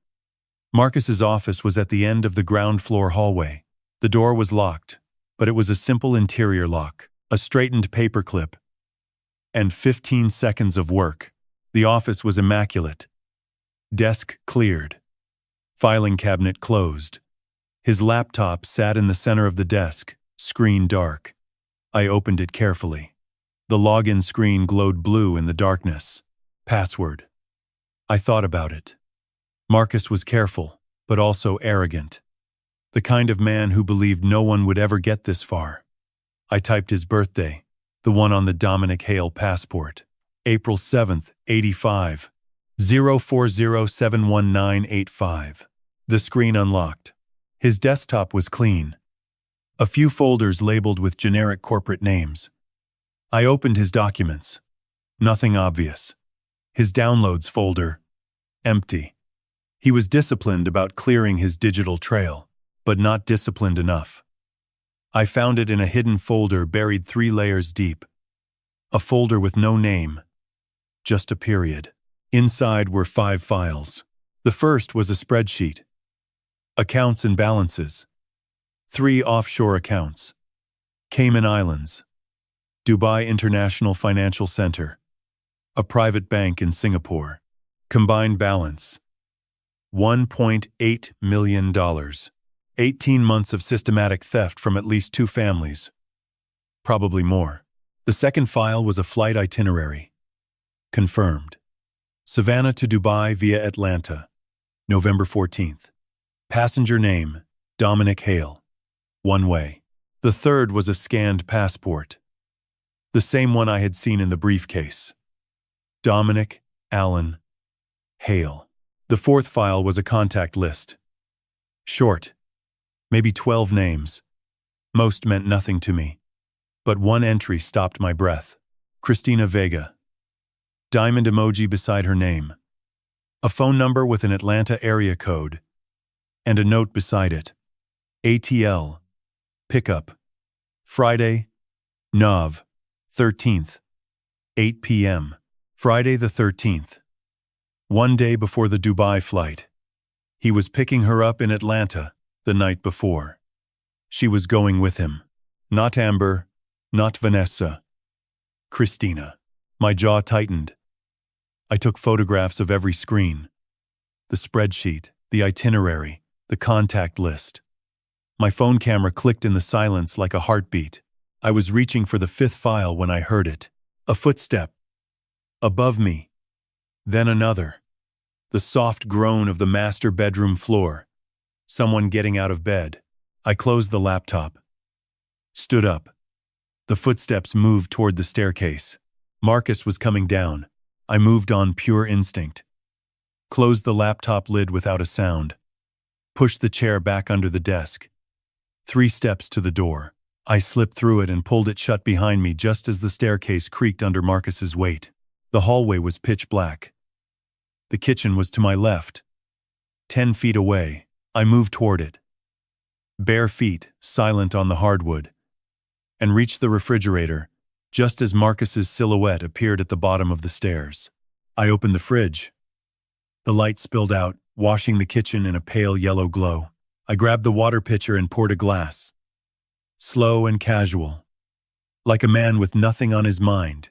S1: Marcus's office was at the end of the ground floor hallway. The door was locked, but it was a simple interior lock, a straightened paperclip, and 15 seconds of work. The office was immaculate. Desk cleared. Filing cabinet closed. His laptop sat in the center of the desk, screen dark. I opened it carefully. The login screen glowed blue in the darkness. Password. I thought about it. Marcus was careful, but also arrogant. The kind of man who believed no one would ever get this far. I typed his birthday, the one on the Dominic Hale passport. April 7th, 85. 040-71985. The screen unlocked. His desktop was clean. A few folders labeled with generic corporate names. I opened his documents. Nothing obvious. His downloads folder. Empty. He was disciplined about clearing his digital trail, but not disciplined enough. I found it in a hidden folder buried 3 layers deep. A folder with no name. Just a period. Inside were 5 files. The first was a spreadsheet. Accounts and balances. 3 offshore accounts. Cayman Islands. Dubai International Financial Center. A private bank in Singapore. Combined balance. $1.8 million. 18 months of systematic theft from at least 2 families. Probably more. The second file was a flight itinerary. Confirmed. Savannah to Dubai via Atlanta. November 14th. Passenger name, Dominic Hale. One way. The third was a scanned passport. The same one I had seen in the briefcase. Dominic Allen Hale. The fourth file was a contact list. Short. Maybe 12 names. Most meant nothing to me. But one entry stopped my breath. Christina Vega. Diamond emoji beside her name. A phone number with an Atlanta area code. And a note beside it. ATL. Pickup. Friday. Nov. 13th. 8 p.m. Friday the 13th. One day before the Dubai flight. He was picking her up in Atlanta the night before. She was going with him. Not Amber, not Vanessa. Christina. My jaw tightened. I took photographs of every screen. The spreadsheet, the itinerary, the contact list. My phone camera clicked in the silence like a heartbeat. I was reaching for the 5th file when I heard it. A footstep. Above me. Then another. The soft groan of the master bedroom floor. Someone getting out of bed. I closed the laptop. Stood up. The footsteps moved toward the staircase. Marcus was coming down. I moved on pure instinct. Closed the laptop lid without a sound. Pushed the chair back under the desk. 3 steps to the door. I slipped through it and pulled it shut behind me just as the staircase creaked under Marcus's weight. The hallway was pitch black. The kitchen was to my left. 10 feet away, I moved toward it. Bare feet, silent on the hardwood, and reached the refrigerator just as Marcus's silhouette appeared at the bottom of the stairs. I opened the fridge. The light spilled out, washing the kitchen in a pale yellow glow. I grabbed the water pitcher and poured a glass. Slow and casual, like a man with nothing on his mind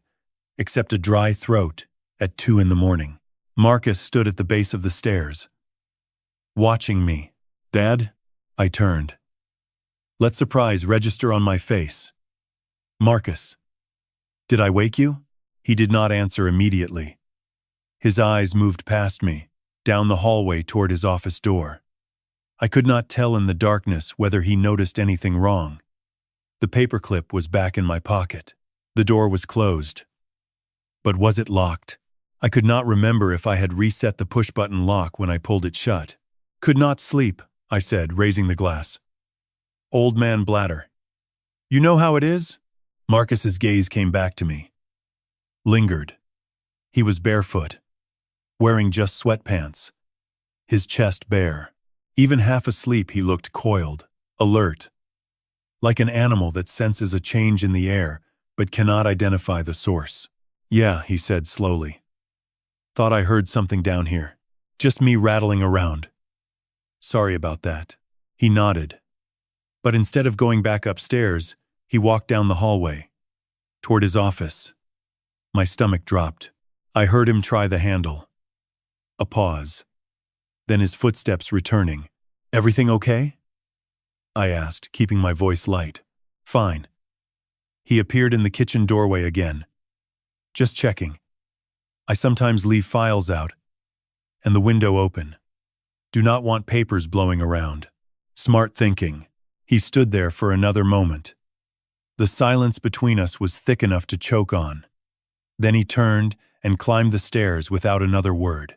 S1: except a dry throat at 2 in the morning. Marcus stood at the base of the stairs, watching me. "Dad?" I turned. Let surprise register on my face. "Marcus, did I wake you?" He did not answer immediately. His eyes moved past me, down the hallway toward his office door. I could not tell in the darkness whether he noticed anything wrong. The paperclip was back in my pocket. The door was closed. But was it locked? I could not remember if I had reset the push-button lock when I pulled it shut. "Could not sleep," I said, raising the glass. "Old man bladder. You know how it is?" Marcus's gaze came back to me. Lingered. He was barefoot, wearing just sweatpants, his chest bare. Even half asleep, he looked coiled, alert, like an animal that senses a change in the air but cannot identify the source. "Yeah," he said slowly. "Thought I heard something down here. Just me rattling around. Sorry about that." He nodded. But instead of going back upstairs, he walked down the hallway, toward his office. My stomach dropped. I heard him try the handle. A pause. Then his footsteps returning. "Everything okay?" I asked, keeping my voice light. "Fine." He appeared in the kitchen doorway again. "Just checking. I sometimes leave files out, and the window open. Do not want papers blowing around." Smart thinking. He stood there for another moment. The silence between us was thick enough to choke on. Then he turned and climbed the stairs without another word.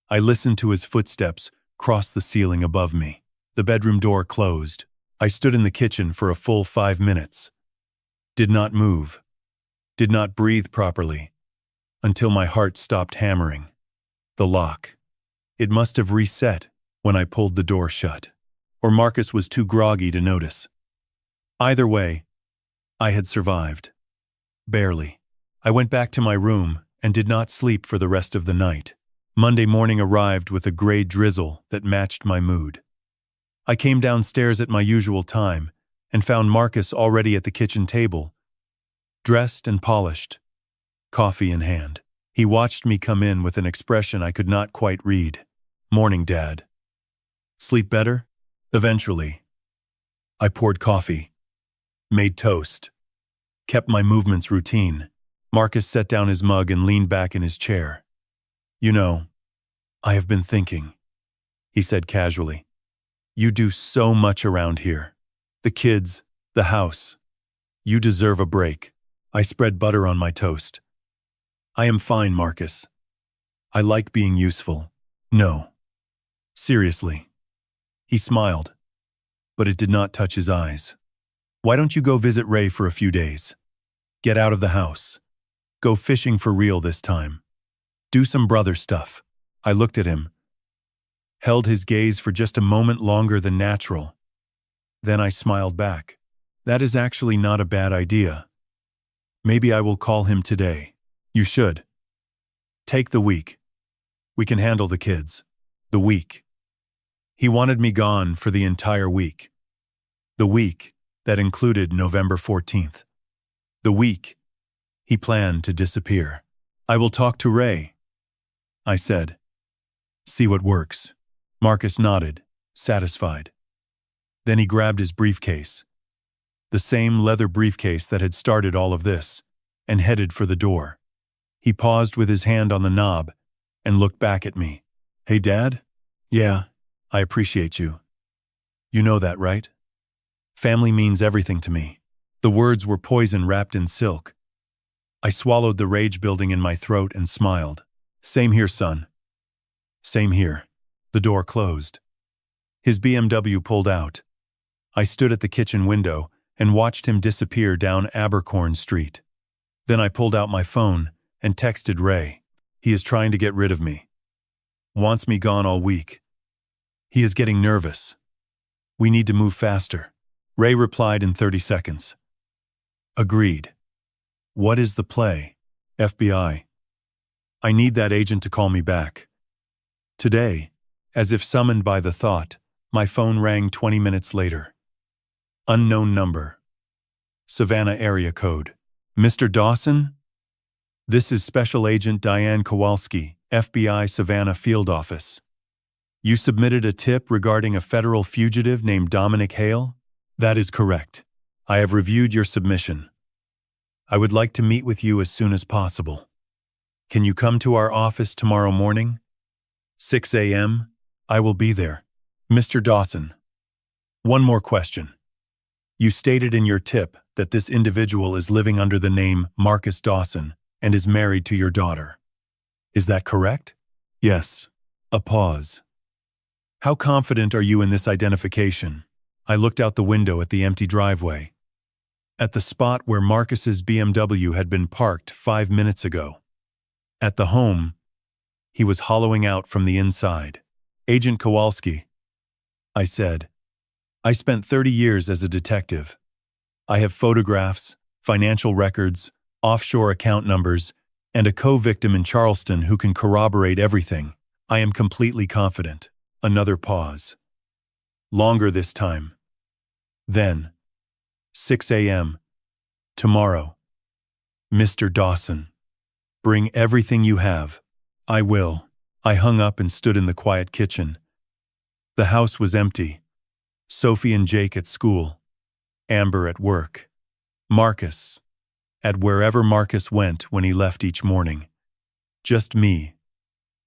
S1: I listened to his footsteps cross the ceiling above me. The bedroom door closed. I stood in the kitchen for a full 5 minutes. Did not move. Did not breathe properly, until my heart stopped hammering. The lock. It must have reset when I pulled the door shut. Or Marcus was too groggy to notice. Either way, I had survived. Barely. I went back to my room and did not sleep for the rest of the night. Monday morning arrived with a gray drizzle that matched my mood. I came downstairs at my usual time and found Marcus already at the kitchen table, dressed and polished, coffee in hand. He watched me come in with an expression I could not quite read. "Morning, Dad. Sleep better?" Eventually. I poured coffee, made toast, kept my movements routine. Marcus set down his mug and leaned back in his chair. "You know, I have been thinking," he said casually. "You do so much around here. The kids, the house. You deserve a break." I spread butter on my toast. "I am fine, Marcus. I like being useful." "No. Seriously." He smiled, but it did not touch his eyes. "Why don't you go visit Ray for a few days? Get out of the house. Go fishing for real this time. Do some brother stuff." I looked at him, held his gaze for just a moment longer than natural. Then I smiled back. "That is actually not a bad idea. Maybe I will call him today." "You should. Take the week. We can handle the kids." The week. He wanted me gone for the entire week. The week that included November 14th. The week he planned to disappear. "I will talk to Ray," I said. "See what works." Marcus nodded, satisfied. Then he grabbed his briefcase, the same leather briefcase that had started all of this, and headed for the door. He paused with his hand on the knob and looked back at me. "Hey, Dad? Yeah, I appreciate you. You know that, right? Family means everything to me." The words were poison wrapped in silk. I swallowed the rage building in my throat and smiled. Same here, son. Same here. The door closed. His BMW pulled out. I stood at the kitchen window and watched him disappear down Abercorn Street. Then I pulled out my phone and texted Ray. He is trying to get rid of me. Wants me gone all week. He is getting nervous. We need to move faster. Ray replied in 30 seconds. Agreed. What is the play? FBI. I need that agent to call me back. Today, as if summoned by the thought, my phone rang 20 minutes later. Unknown number. Savannah area code. Mr. Dawson? This is Special Agent Diane Kowalski, FBI Savannah Field Office. You submitted a tip regarding a federal fugitive named Dominic Hale? That is correct. I have reviewed your submission. I would like to meet with you as soon as possible. Can you come to our office tomorrow morning? 6 a.m. I will be there. Mr. Dawson. One more question. You stated in your tip that this individual is living under the name Marcus Dawson and is married to your daughter. Is that correct? Yes. A pause. How confident are you in this identification? I looked out the window at the empty driveway. At the spot where Marcus's BMW had been parked 5 minutes ago. At the home, he was hollowing out from the inside. Agent Kowalski, I said. I spent 30 years as a detective. I have photographs, financial records, offshore account numbers, and a co-victim in Charleston who can corroborate everything. I am completely confident. Another pause. Longer this time. Then, 6 a.m. Tomorrow. Mr. Dawson. Bring everything you have. I will. I hung up and stood in the quiet kitchen. The house was empty. Sophie and Jake at school. Amber at work. Marcus. At wherever Marcus went when he left each morning. Just me.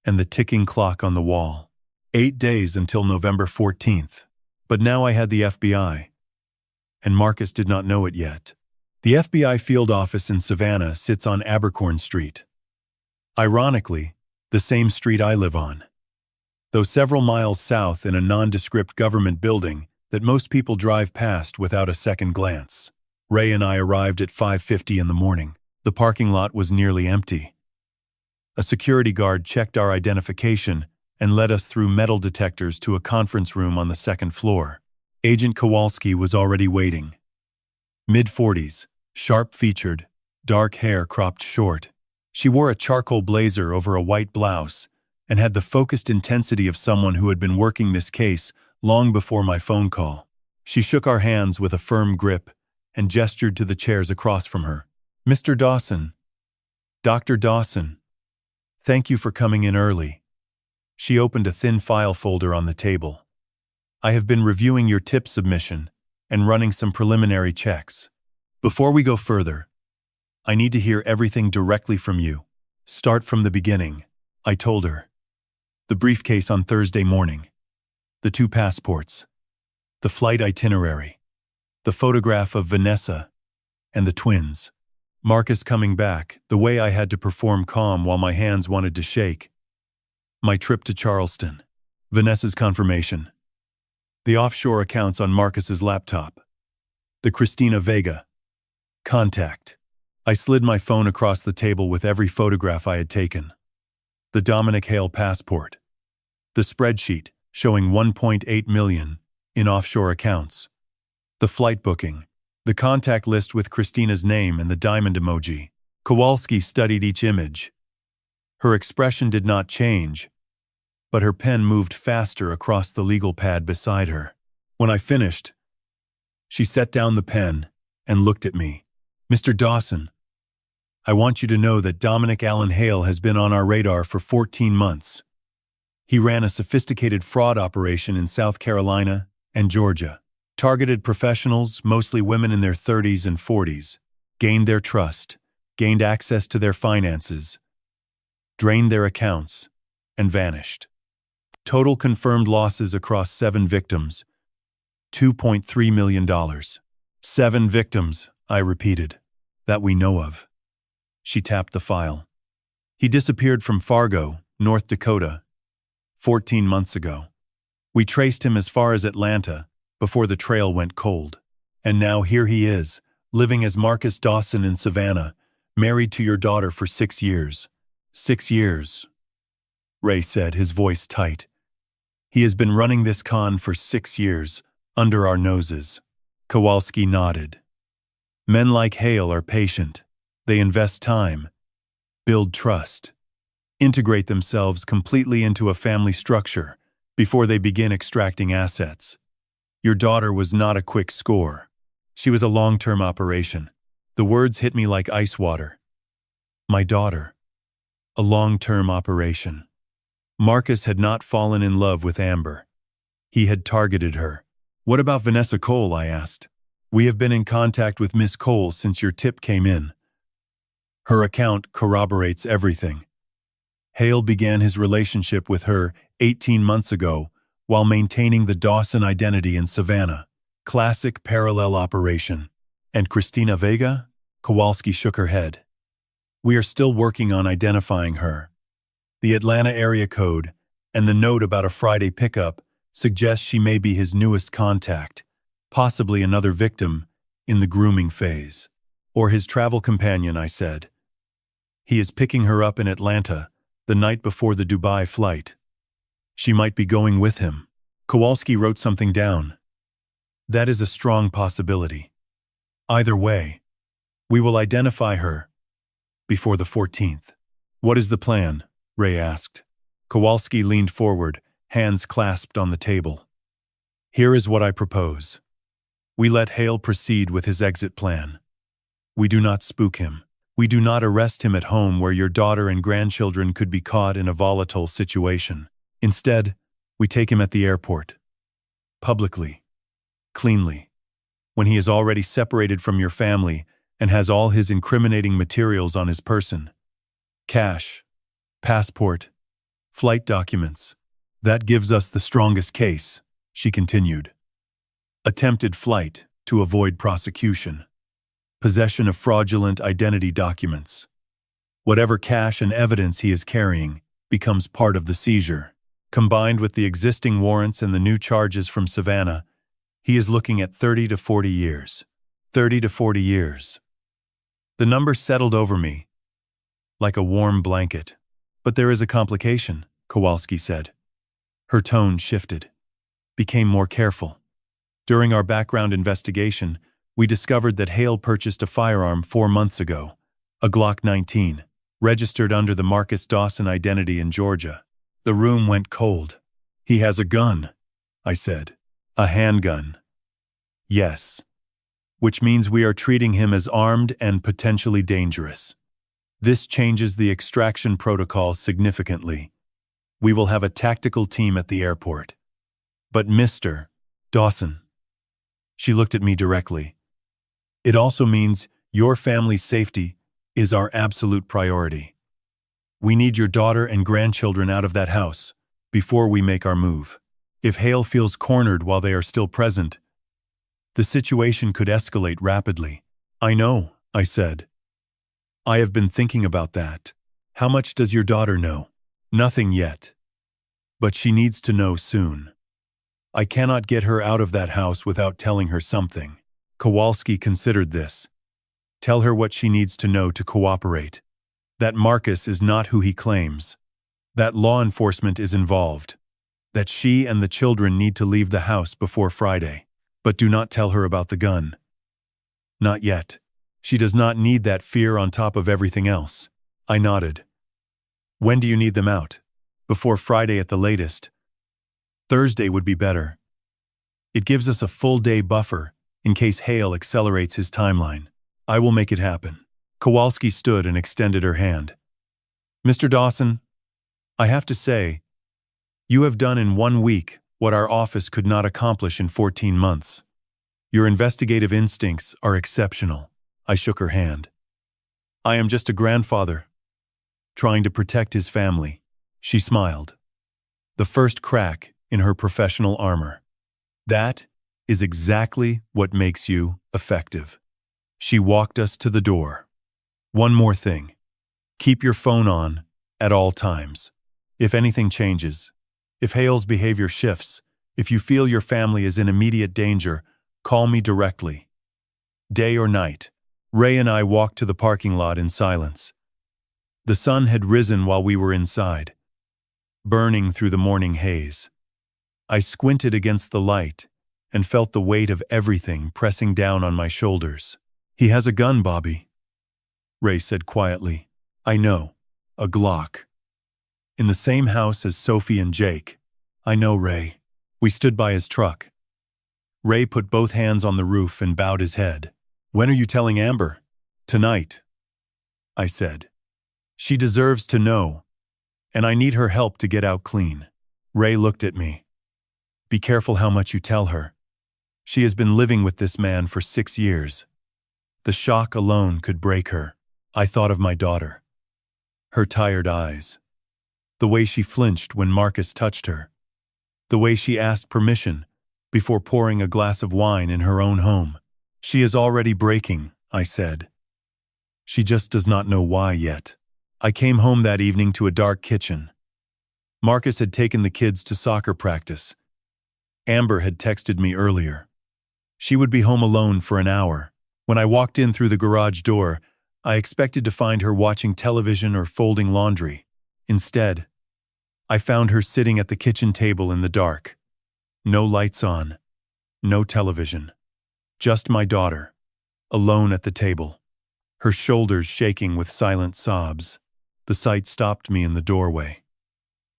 S1: And the ticking clock on the wall. 8 days until November 14th. But now I had the FBI. And Marcus did not know it yet. The FBI field office in Savannah sits on Abercorn Street. Ironically, the same street I live on. Though several miles south in a nondescript government building that most people drive past without a second glance. Ray and I arrived at 5:50 in the morning. The parking lot was nearly empty. A security guard checked our identification and led us through metal detectors to a conference room on the second floor. Agent Kowalski was already waiting. Mid-40s, sharp-featured, dark hair cropped short. She wore a charcoal blazer over a white blouse and had the focused intensity of someone who had been working this case long before my phone call. She shook our hands with a firm grip and gestured to the chairs across from her. Mr. Dawson. Dr. Dawson. Thank you for coming in early. She opened a thin file folder on the table. I have been reviewing your tip submission and running some preliminary checks. Before we go further, I need to hear everything directly from you. Start from the beginning, I told her. The briefcase on Thursday morning. The 2 passports. The flight itinerary. The photograph of Vanessa and the twins. Marcus coming back, the way I had to perform calm while my hands wanted to shake. My trip to Charleston. Vanessa's confirmation. The offshore accounts on Marcus's laptop. The Christina Vega. Contact. I slid my phone across the table with every photograph I had taken. The Dominic Hale passport. The spreadsheet showing 1.8 million in offshore accounts. The flight booking. The contact list with Christina's name and the diamond emoji. Kowalski studied each image. Her expression did not change, but her pen moved faster across the legal pad beside her. When I finished, she set down the pen and looked at me. Mr. Dawson, I want you to know that Dominic Allen Hale has been on our radar for 14 months. He ran a sophisticated fraud operation in South Carolina and Georgia. Targeted professionals, mostly women in their 30s and 40s, gained their trust, gained access to their finances, drained their accounts, and vanished. Total confirmed losses across 7 victims, $2.3 million. 7 victims, I repeated. That we know of. She tapped the file. He disappeared from Fargo, North Dakota, 14 months ago. We traced him as far as Atlanta before the trail went cold. And now here he is, living as Marcus Dawson in Savannah, married to your daughter for 6 years. 6 years, Ray said, his voice tight. He has been running this con for 6 years, under our noses. Kowalski nodded. Men like Hale are patient. They invest time, build trust, integrate themselves completely into a family structure before they begin extracting assets. Your daughter was not a quick score. She was a long-term operation. The words hit me like ice water. My daughter. A long-term operation. Marcus had not fallen in love with Amber. He had targeted her. What about Vanessa Cole? I asked. We have been in contact with Miss Cole since your tip came in. Her account corroborates everything. Hale began his relationship with her 18 months ago while maintaining the Dawson identity in Savannah. Classic parallel operation. And Christina Vega? Kowalski shook her head. We are still working on identifying her. The Atlanta area code and the note about a Friday pickup suggest she may be his newest contact, possibly another victim in the grooming phase. Or his travel companion, I said. He is picking her up in Atlanta the night before the Dubai flight. She might be going with him. Kowalski wrote something down. That is a strong possibility. Either way, we will identify her before the 14th. What is the plan? Ray asked. Kowalski leaned forward, hands clasped on the table. Here is what I propose. We let Hale proceed with his exit plan. We do not spook him. We do not arrest him at home where your daughter and grandchildren could be caught in a volatile situation. Instead, we take him at the airport. Publicly. Cleanly. When he is already separated from your family and has all his incriminating materials on his person. Cash. Passport. Flight documents. That gives us the strongest case, she continued. Attempted flight to avoid prosecution. Possession of fraudulent identity documents. Whatever cash and evidence he is carrying becomes part of the seizure. Combined with the existing warrants and the new charges from Savannah, he is looking at 30 to 40 years. 30 to 40 years. The number settled over me like a warm blanket. But there is a complication, Kowalski said. Her tone shifted, became more careful. During our background investigation, we discovered that Hale purchased a firearm 4 months ago, a Glock 19, registered under the Marcus Dawson identity in Georgia. The room went cold. He has a gun, I said. A handgun. Yes. Which means we are treating him as armed and potentially dangerous. This changes the extraction protocol significantly. We will have a tactical team at the airport. But Mr. Dawson. She looked at me directly. It also means your family's safety is our absolute priority. We need your daughter and grandchildren out of that house before we make our move. If Hale feels cornered while they are still present, the situation could escalate rapidly. I know, I said. I have been thinking about that. How much does your daughter know? Nothing yet. But she needs to know soon. I cannot get her out of that house without telling her something. Kowalski considered this. Tell her what she needs to know to cooperate. That Marcus is not who he claims. That law enforcement is involved. That she and the children need to leave the house before Friday. But do not tell her about the gun. Not yet. She does not need that fear on top of everything else. I nodded. When do you need them out? Before Friday at the latest. Thursday would be better. It gives us a full day buffer in case Hale accelerates his timeline. I will make it happen. Kowalski stood and extended her hand. Mr. Dawson, I have to say, you have done in 1 week what our office could not accomplish in 14 months. Your investigative instincts are exceptional. I shook her hand. I am just a grandfather, trying to protect his family. She smiled. The first crack in her professional armor. That is exactly what makes you effective. She walked us to the door. One more thing. Keep your phone on at all times. If anything changes, if Hale's behavior shifts, if you feel your family is in immediate danger, call me directly. Day or night, Ray and I walked to the parking lot in silence. The sun had risen while we were inside, burning through the morning haze. I squinted against the light and felt the weight of everything pressing down on my shoulders. "He has a gun, Bobby," Ray said quietly. "I know. A Glock. In the same house as Sophie and Jake." "I know, Ray." We stood by his truck. Ray put both hands on the roof and bowed his head. "When are you telling Amber?" "Tonight," I said. "She deserves to know, and I need her help to get out clean." Ray looked at me. "Be careful how much you tell her. She has been living with this man for 6 years. The shock alone could break her." I thought of my daughter. Her tired eyes. The way she flinched when Marcus touched her. The way she asked permission before pouring a glass of wine in her own home. "She is already breaking," I said. "She just does not know why yet." I came home that evening to a dark kitchen. Marcus had taken the kids to soccer practice. Amber had texted me earlier. She would be home alone for an hour. When I walked in through the garage door, I expected to find her watching television or folding laundry. Instead, I found her sitting at the kitchen table in the dark. No lights on, no television. Just my daughter, alone at the table, her shoulders shaking with silent sobs. The sight stopped me in the doorway.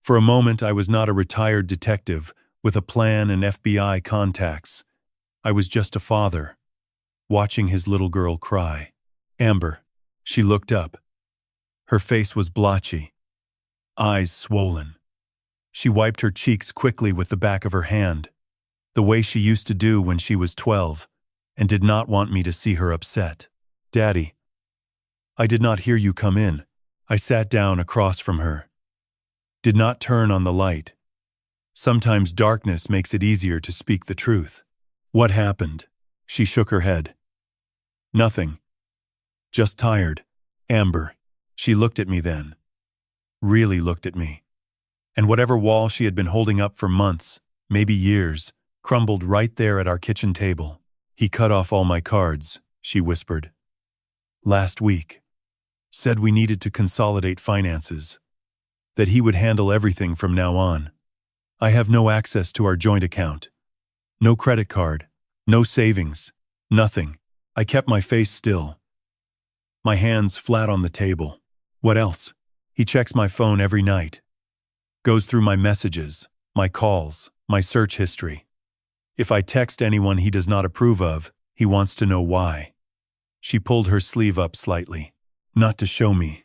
S1: For a moment, I was not a retired detective with a plan and FBI contacts. I was just a father, watching his little girl cry. "Amber." She looked up. Her face was blotchy, eyes swollen. She wiped her cheeks quickly with the back of her hand, the way she used to do when she was 12, and did not want me to see her upset. "Daddy." "I did not hear you come in." I sat down across from her. Did not turn on the light. Sometimes darkness makes it easier to speak the truth. "What happened?" She shook her head. "Nothing. Just tired." "Amber." She looked at me then. Really looked at me. And whatever wall she had been holding up for months, maybe years, crumbled right there at our kitchen table. "He cut off all my cards," she whispered. "Last week. Said we needed to consolidate finances. That he would handle everything from now on. I have no access to our joint account. No credit card. No savings. Nothing." I kept my face still, my hands flat on the table. "What else?" "He checks my phone every night. Goes through my messages, my calls, my search history. If I text anyone he does not approve of, he wants to know why." She pulled her sleeve up slightly. "Not to show me.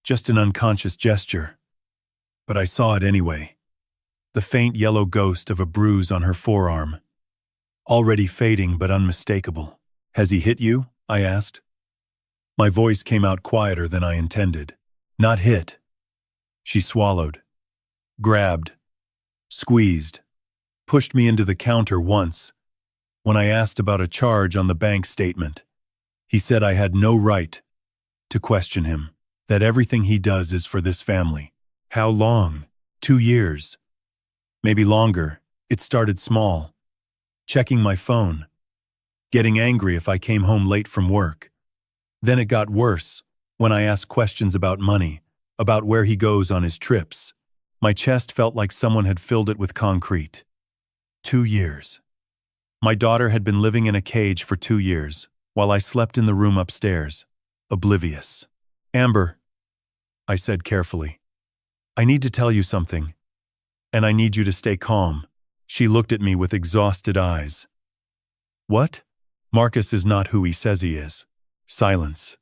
S1: Just an unconscious gesture. But I saw it anyway. The faint yellow ghost of a bruise on her forearm. Already fading but unmistakable." "Has he hit you?" I asked. My voice came out quieter than I intended. "Not hit." She swallowed. Grabbed. Squeezed. Pushed me into the counter once. When I asked about a charge on the bank statement, he said I had no right to question him. That everything he does is for this family. How long? 2 years. Maybe longer. It started small. Checking my phone. Getting angry if I came home late from work. Then it got worse when I asked questions about money, about where he goes on his trips. My chest felt like someone had filled it with concrete. 2 years. My daughter had been living in a cage for 2 years, while I slept in the room upstairs, oblivious. "Amber," I said carefully, "I need to tell you something, and I need you to stay calm." She looked at me with exhausted eyes. "What?" "Marcus is not who he says he is." Silence.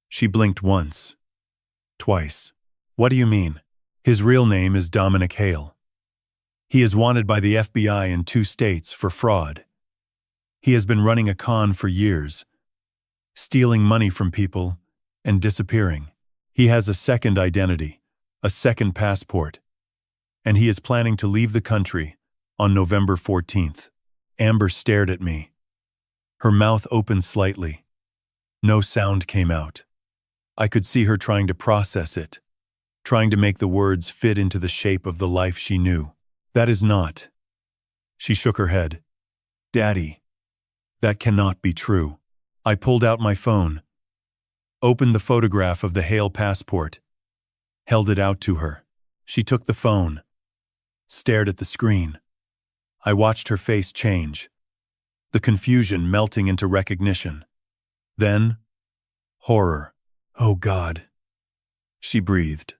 S1: She blinked once. Twice. "What do you mean?" "His real name is Dominic Hale. He is wanted by the FBI in 2 states for fraud. He has been running a con for years, stealing money from people and disappearing. He has a second identity, a second passport, and he is planning to leave the country on November 14th. Amber stared at me. Her mouth opened slightly. No sound came out. I could see her trying to process it, trying to make the words fit into the shape of the life she knew. That is not. She shook her head. Daddy, that cannot be true. I pulled out my phone, opened the photograph of the Hale passport, held it out to her. She took the phone, stared at the screen. I watched her face change, the confusion melting into recognition. Then, horror. Oh God. She breathed.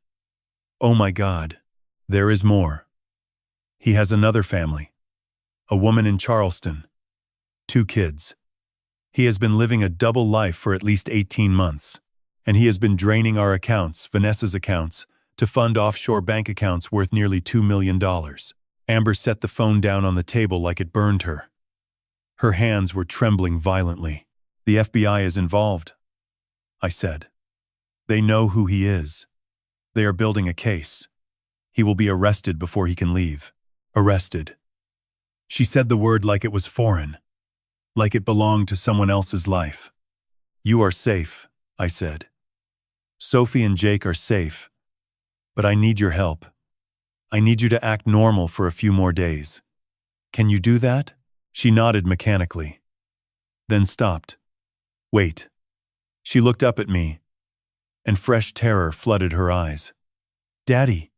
S1: Oh my God. There is more. He has another family. A woman in Charleston. 2 kids. He has been living a double life for at least 18 months, and he has been draining our accounts, Vanessa's accounts, to fund offshore bank accounts worth nearly $2 million. Amber set the phone down on the table like it burned her. Her hands were trembling violently. The FBI is involved, I said. They know who he is. They are building a case. He will be arrested before he can leave. Arrested. She said the word like it was foreign, like it belonged to someone else's life. You are safe, I said. Sophie and Jake are safe, but I need your help. I need you to act normal for a few more days. Can you do that? She nodded mechanically, then stopped. Wait. She looked up at me, and fresh terror flooded her eyes. Daddy,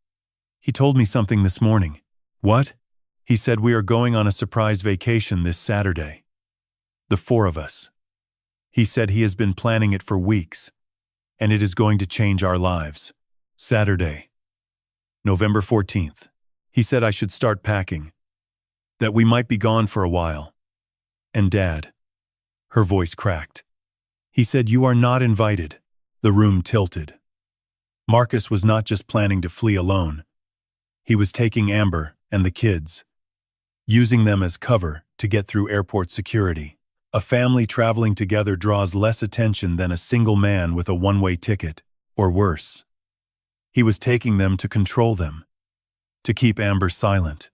S1: he told me something this morning. What? He said we are going on a surprise vacation this Saturday. The 4 of us. He said he has been planning it for weeks, and it is going to change our lives. Saturday, November 14th. He said I should start packing, that we might be gone for a while. And Dad. Her voice cracked. He said you are not invited. The room tilted. Marcus was not just planning to flee alone. He was taking Amber and the kids, using them as cover to get through airport security. A family traveling together draws less attention than a single man with a one-way ticket, or worse. He was taking them to control them, to keep Amber silent,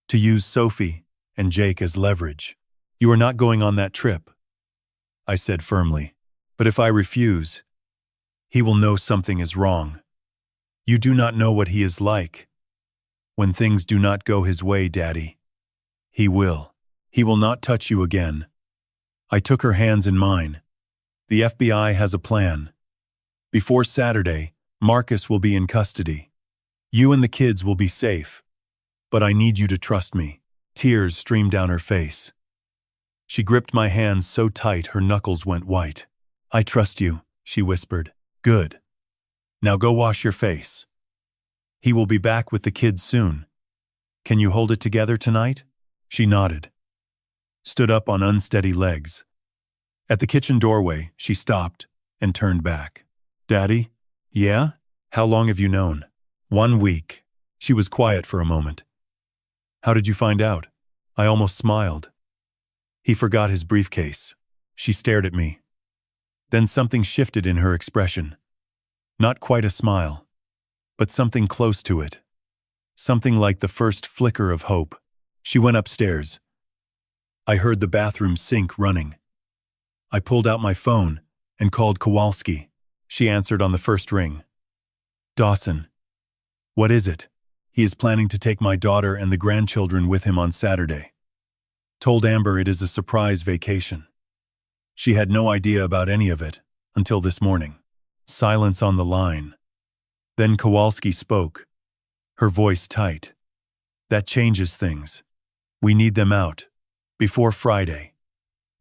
S1: to use Sophie and Jake as leverage. You are not going on that trip, I said firmly. But if I refuse, he will know something is wrong. You do not know what he is like. When things do not go his way, Daddy, he will. He will not touch you again. I took her hands in mine. The FBI has a plan. Before Saturday, Marcus will be in custody. You and the kids will be safe. But I need you to trust me. Tears streamed down her face. She gripped my hands so tight her knuckles went white. I trust you, she whispered. Good. Now go wash your face. He will be back with the kids soon. Can you hold it together tonight? She nodded, stood up on unsteady legs. At the kitchen doorway, she stopped and turned back. Daddy? Yeah? How long have you known? 1 week. She was quiet for a moment. How did you find out? I almost smiled. He forgot his briefcase. She stared at me. Then something shifted in her expression. Not quite a smile, but something close to it. Something like the first flicker of hope. She went upstairs. I heard the bathroom sink running. I pulled out my phone and called Kowalski. She answered on the first ring. Dawson. What is it? He is planning to take my daughter and the grandchildren with him on Saturday. Told Amber it is a surprise vacation. She had no idea about any of it until this morning. Silence on the line. Then Kowalski spoke, her voice tight. That changes things. We need them out. Before Friday.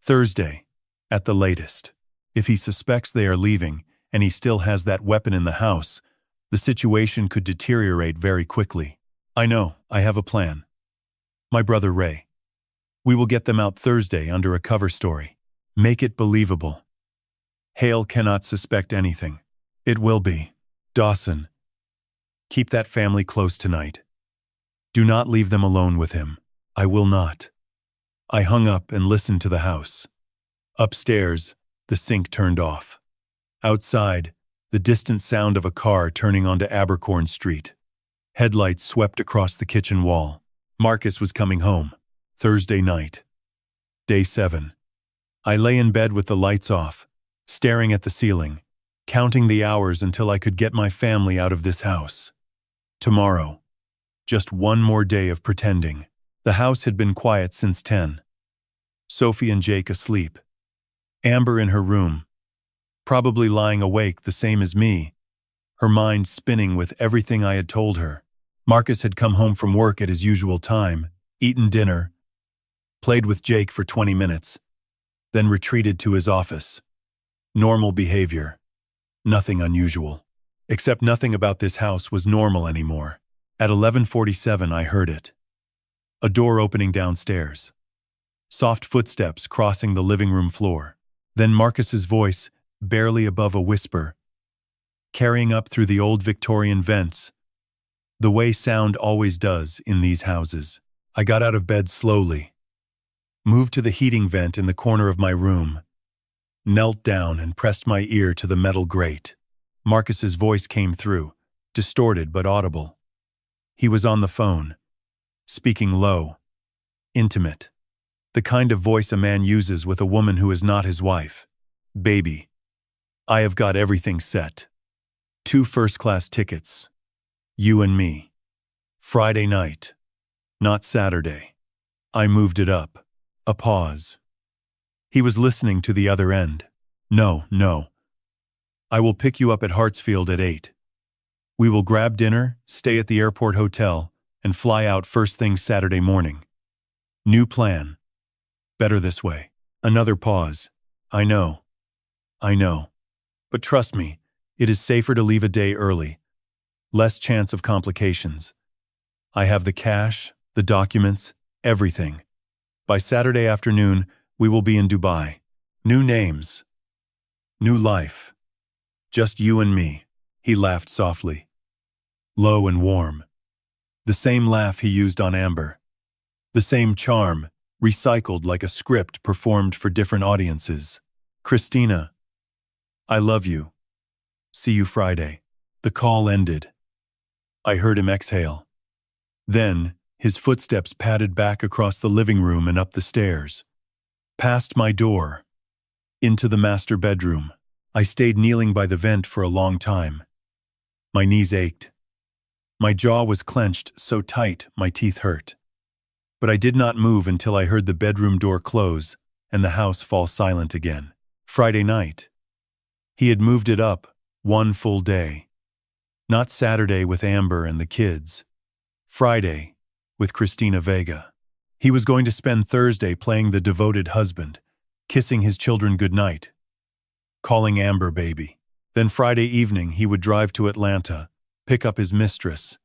S1: Thursday, at the latest. If he suspects they are leaving and he still has that weapon in the house, the situation could deteriorate very quickly. I know, I have a plan. My brother Ray. We will get them out Thursday under a cover story. Make it believable. Hale cannot suspect anything. It will be. Dawson. Keep that family close tonight. Do not leave them alone with him. I will not. I hung up and listened to the house. Upstairs, the sink turned off. Outside, the distant sound of a car turning onto Abercorn Street. Headlights swept across the kitchen wall. Marcus was coming home. Thursday night. Day 7. I lay in bed with the lights off, staring at the ceiling, counting the hours until I could get my family out of this house. Tomorrow. Just one more day of pretending. The house had been quiet since 10. Sophie and Jake asleep. Amber in her room, probably lying awake the same as me, her mind spinning with everything I had told her. Marcus had come home from work at his usual time, eaten dinner, played with Jake for 20 minutes, then retreated to his office. Normal behavior. Nothing unusual. Except nothing about this house was normal anymore. At 11:47 I heard it. A door opening downstairs. Soft footsteps crossing the living room floor. Then Marcus's voice, barely above a whisper, carrying up through the old Victorian vents, the way sound always does in these houses. I got out of bed slowly, moved to the heating vent in the corner of my room, knelt down and pressed my ear to the metal grate. Marcus's voice came through, distorted but audible. He was on the phone, speaking low, intimate, the kind of voice a man uses with a woman who is not his wife. Baby, I have got everything set. 2 first-class tickets. You and me. Friday night. Not Saturday. I moved it up. A pause. He was listening to the other end. No. I will pick you up at Hartsfield at 8. We will grab dinner, stay at the airport hotel, and fly out first thing Saturday morning. New plan. Better this way. Another pause. I know. But trust me, it is safer to leave a day early. Less chance of complications. I have the cash, the documents, everything. By Saturday afternoon, we will be in Dubai. New names. New life. Just you and me. He laughed softly. Low and warm. The same laugh he used on Amber. The same charm, recycled like a script performed for different audiences. Christina, I love you. See you Friday. The call ended. I heard him exhale. Then, his footsteps padded back across the living room and up the stairs. Past my door. Into the master bedroom. I stayed kneeling by the vent for a long time. My knees ached. My jaw was clenched so tight my teeth hurt. But I did not move until I heard the bedroom door close and the house fall silent again. Friday night. He had moved it up 1 full day. Not Saturday with Amber and the kids. Friday with Christina Vega. He was going to spend Thursday playing the devoted husband, kissing his children goodnight, calling Amber baby. Then Friday evening he would drive to Atlanta, pick up his mistress.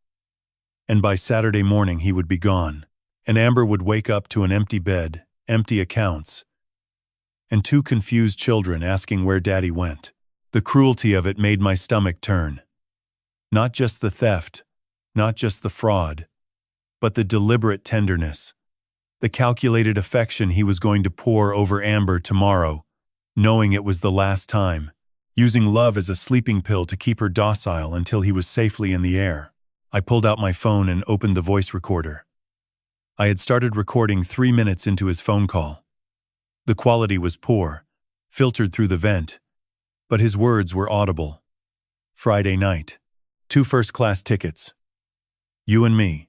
S1: And by Saturday morning he would be gone. And Amber would wake up to an empty bed, empty accounts, and 2 confused children asking where Daddy went. The cruelty of it made my stomach turn. Not just the theft, not just the fraud, but the deliberate tenderness, the calculated affection he was going to pour over Amber tomorrow, knowing it was the last time, using love as a sleeping pill to keep her docile until he was safely in the air. I pulled out my phone and opened the voice recorder. I had started recording 3 minutes into his phone call. The quality was poor, filtered through the vent, but his words were audible. Friday night. 2 first-class tickets. You and me.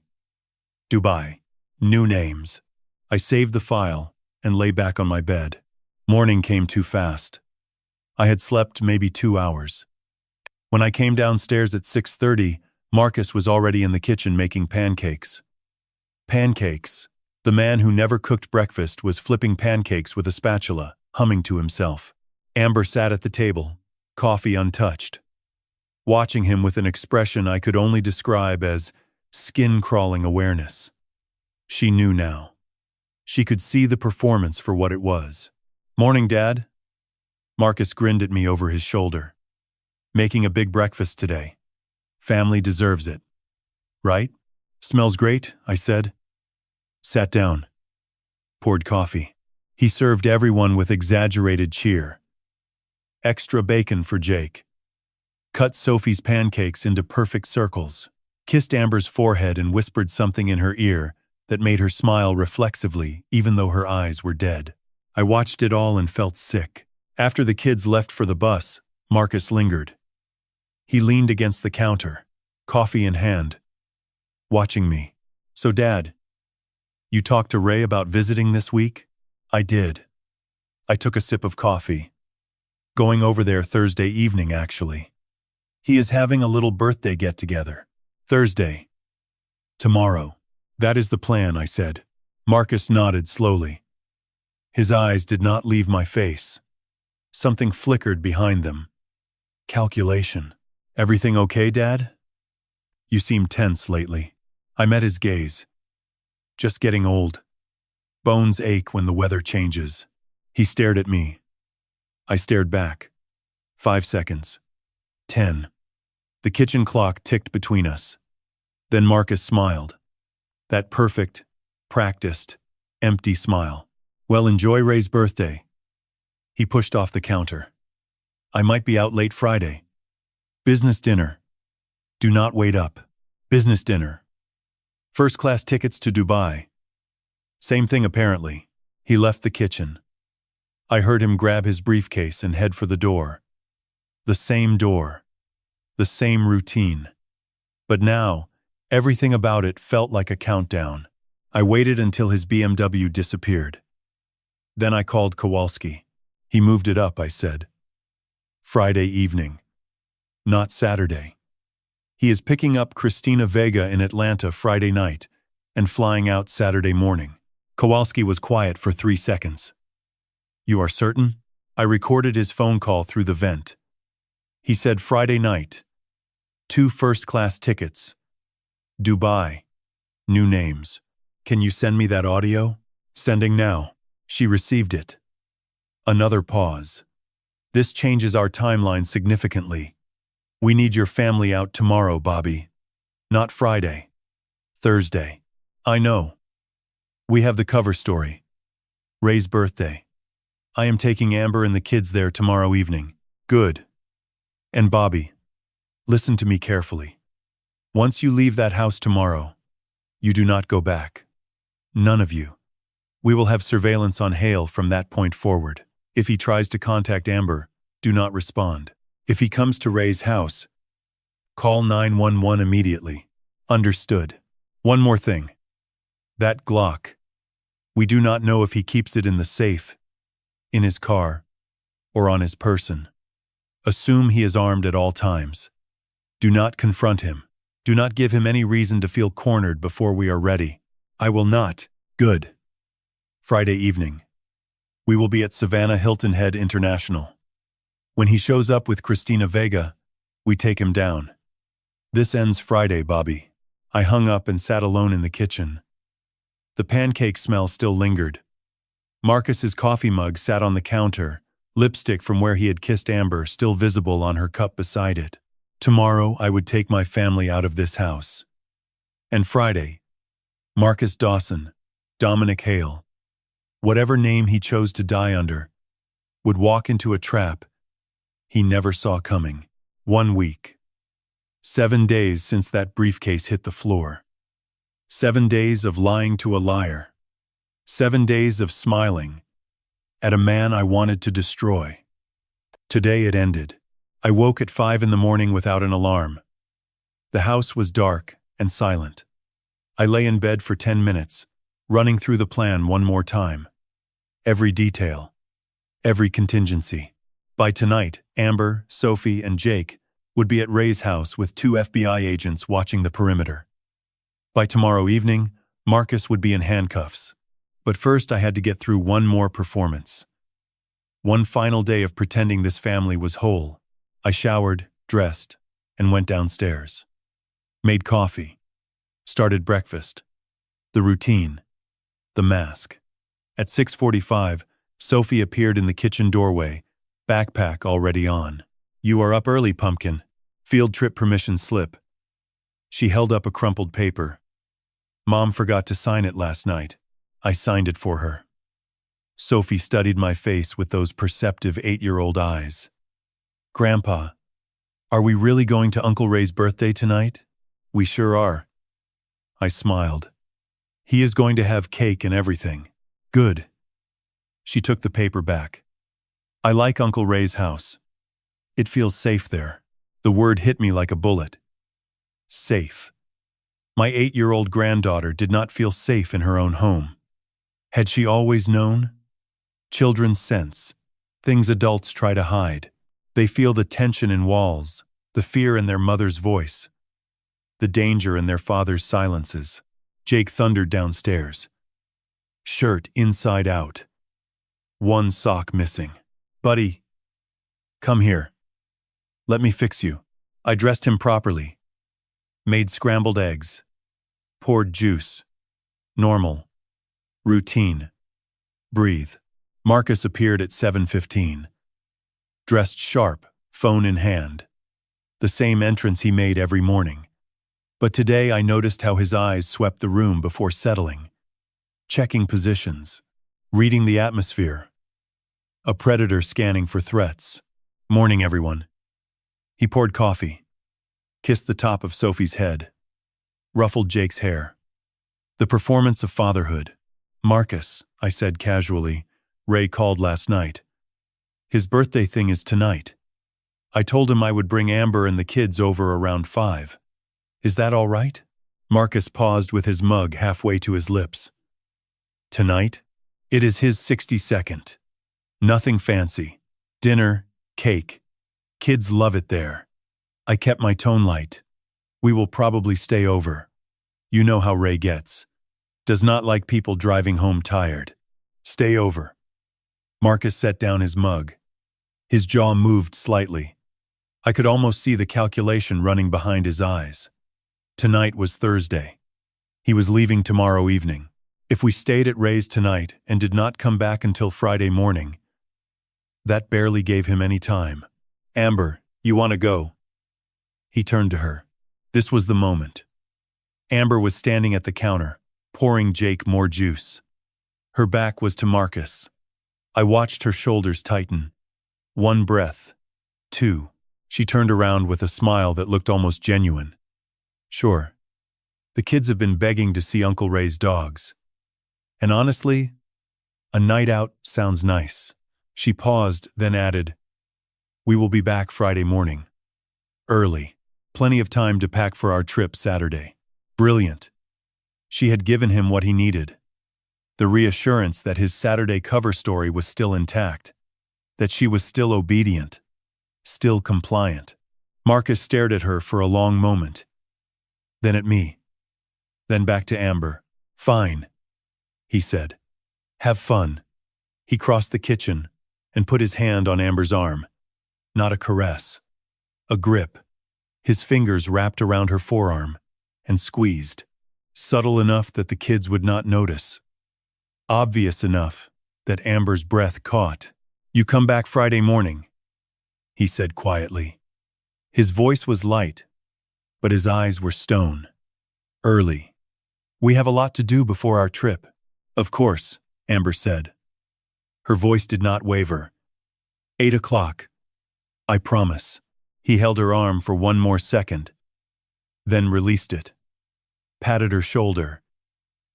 S1: Dubai. New names. I saved the file and lay back on my bed. Morning came too fast. I had slept maybe 2 hours. When I came downstairs at 6:30, Marcus was already in the kitchen making pancakes. Pancakes. The man who never cooked breakfast was flipping pancakes with a spatula, humming to himself. Amber sat at the table, coffee untouched, watching him with an expression I could only describe as skin-crawling awareness. She knew now. She could see the performance for what it was. Morning, Dad. Marcus grinned at me over his shoulder. Making a big breakfast today. Family deserves it. Right? Smells great, I said. Sat down. Poured coffee. He served everyone with exaggerated cheer. Extra bacon for Jake. Cut Sophie's pancakes into perfect circles. Kissed Amber's forehead and whispered something in her ear that made her smile reflexively even though her eyes were dead. I watched it all and felt sick. After the kids left for the bus, Marcus lingered. He leaned against the counter, coffee in hand, watching me. "So, Dad, you talked to Ray about visiting this week?" "I did." I took a sip of coffee. "Going over there Thursday evening, actually. He is having a little birthday get-together. Thursday. Tomorrow." "That is the plan," I said. Marcus nodded slowly. His eyes did not leave my face. Something flickered behind them. Calculation. "Everything okay, Dad? You seem tense lately." I met his gaze. "Just getting old. Bones ache when the weather changes." He stared at me. I stared back. 5 seconds. 10. The kitchen clock ticked between us. Then Marcus smiled. That perfect, practiced, empty smile. "Well, enjoy Ray's birthday." He pushed off the counter. "I might be out late Friday. Business dinner. Do not wait up. Business dinner. First-class tickets to Dubai." Same thing apparently. He left the kitchen. I heard him grab his briefcase and head for the door. The same door. The same routine. But now, everything about it felt like a countdown. I waited until his BMW disappeared. Then I called Kowalski. "He moved it up," I said. "Friday evening. Not Saturday. He is picking up Christina Vega in Atlanta Friday night and flying out Saturday morning." Kowalski was quiet for 3 seconds. "You are certain?" I recorded his phone call through the vent. He said Friday night. 2 first-class tickets. Dubai. New names. "Can you send me that audio?" "Sending now." She received it. Another pause. "This changes our timeline significantly. We need your family out tomorrow, Bobby. Not Friday. Thursday." "I know. We have the cover story. Ray's birthday. I am taking Amber and the kids there tomorrow evening." "Good. And Bobby, listen to me carefully. Once you leave that house tomorrow, you do not go back. None of you. We will have surveillance on Hale from that point forward. If he tries to contact Amber, do not respond. If he comes to Ray's house, call 911 immediately." "Understood. One more thing. That Glock. We do not know if he keeps it in the safe, in his car, or on his person. Assume he is armed at all times. Do not confront him. Do not give him any reason to feel cornered before we are ready." "I will not." "Good. Friday evening. We will be at Savannah Hilton Head International. When he shows up with Christina Vega, we take him down. This ends Friday, Bobby." I hung up and sat alone in the kitchen. The pancake smell still lingered. Marcus's coffee mug sat on the counter, lipstick from where he had kissed Amber still visible on her cup beside it. Tomorrow I would take my family out of this house. And Friday, Marcus Dawson, Dominic Hale, whatever name he chose to die under, would walk into a trap he never saw coming. 1 week. 7 days since that briefcase hit the floor. 7 days of lying to a liar. 7 days of smiling at a man I wanted to destroy. Today it ended. I woke at 5 in the morning without an alarm. The house was dark and silent. I lay in bed for 10 minutes, running through the plan one more time. Every detail. Every contingency. By tonight, Amber, Sophie, and Jake would be at Ray's house with 2 FBI agents watching the perimeter. By tomorrow evening, Marcus would be in handcuffs. But first I had to get through one more performance. One final day of pretending this family was whole. I showered, dressed, and went downstairs. Made coffee. Started breakfast. The routine. The mask. At 6:45, Sophie appeared in the kitchen doorway, backpack already on. "You are up early, pumpkin. Field trip permission slip." She held up a crumpled paper. "Mom forgot to sign it last night. I signed it for her." Sophie studied my face with those perceptive 8-year-old eyes. "Grandpa, are we really going to Uncle Ray's birthday tonight?" "We sure are." I smiled. "He is going to have cake and everything." "Good." She took the paper back. I like Uncle Ray's house. It feels safe there. The word hit me like a bullet. Safe. My 8-year-old granddaughter did not feel safe in her own home. Had she always known? Children sense. Things adults try to hide. They feel the tension in walls, the fear in their mother's voice, the danger in their father's silences. Jake thundered downstairs. Shirt inside out. One sock missing. Buddy, come here. Let me fix you. I dressed him properly. Made scrambled eggs. Poured juice. Normal. Routine. Breathe. Marcus appeared at 7:15. Dressed sharp, phone in hand. The same entrance he made every morning. But today I noticed how his eyes swept the room before settling. Checking positions. Reading the atmosphere. A predator scanning for threats. Morning, everyone. He poured coffee. Kissed the top of Sophie's head. Ruffled Jake's hair. The performance of fatherhood. Marcus, I said casually, Ray called last night. His birthday thing is tonight. I told him I would bring Amber and the kids over around 5. Is that all right? Marcus paused with his mug halfway to his lips. Tonight? It is his 62nd. Nothing fancy. Dinner, cake. Kids love it there. I kept my tone light. We will probably stay over. You know how Ray gets. Does not like people driving home tired. Stay over. Marcus set down his mug. His jaw moved slightly. I could almost see the calculation running behind his eyes. Tonight was Thursday. He was leaving tomorrow evening. If we stayed at Ray's tonight and did not come back until Friday morning, that barely gave him any time. Amber, you want to go? He turned to her. This was the moment. Amber was standing at the counter, pouring Jake more juice. Her back was to Marcus. I watched her shoulders tighten. 1 breath. 2. She turned around with a smile that looked almost genuine. Sure. The kids have been begging to see Uncle Ray's dogs. And honestly, a night out sounds nice. She paused, then added, we will be back Friday morning. Early. Plenty of time to pack for our trip Saturday. Brilliant. She had given him what he needed. The reassurance that his Saturday cover story was still intact. That she was still obedient. Still compliant. Marcus stared at her for a long moment. Then at me. Then back to Amber. Fine, he said. Have fun. He crossed the kitchen and put his hand on Amber's arm. Not a caress. A grip. His fingers wrapped around her forearm and squeezed. Subtle enough that the kids would not notice. Obvious enough that Amber's breath caught. You come back Friday morning, he said quietly. His voice was light, but his eyes were stone. Early. We have a lot to do before our trip. Of course, Amber said. Her voice did not waver. 8 o'clock. I promise. He held her arm for 1 more second, then released it, patted her shoulder,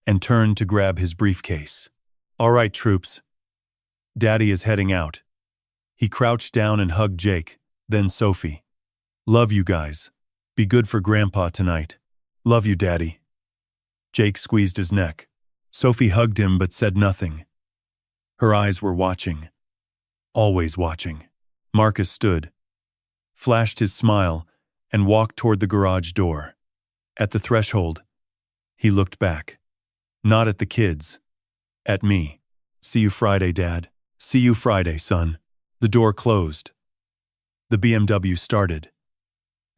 S1: and turned to grab his briefcase. All right, troops. Daddy is heading out. He crouched down and hugged Jake, then Sophie. Love you guys. Be good for Grandpa tonight. Love you, Daddy. Jake squeezed his neck. Sophie hugged him but said nothing. Her eyes were watching. Always watching. Marcus stood, flashed his smile, and walked toward the garage door. At the threshold, he looked back. Not at the kids. At me. See you Friday, Dad. See you Friday, son. The door closed. The BMW started.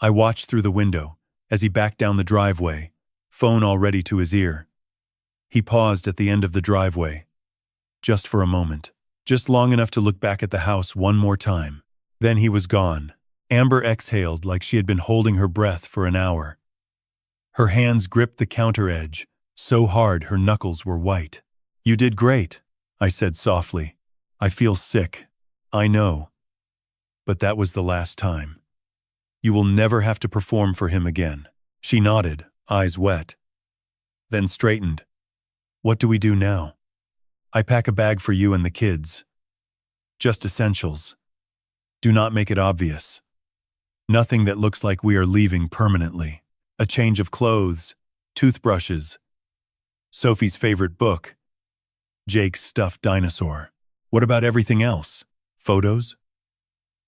S1: I watched through the window as he backed down the driveway, phone already to his ear. He paused at the end of the driveway. Just for a moment. Just long enough to look back at the house one more time. Then he was gone. Amber exhaled like she had been holding her breath for an hour. Her hands gripped the counter edge, so hard her knuckles were white. You did great, I said softly. I feel sick. I know. But that was the last time. You will never have to perform for him again. She nodded, eyes wet. Then straightened. What do we do now? I pack a bag for you and the kids. Just essentials. Do not make it obvious. Nothing that looks like we are leaving permanently. A change of clothes, toothbrushes, Sophie's favorite book, Jake's stuffed dinosaur. What about everything else? Photos?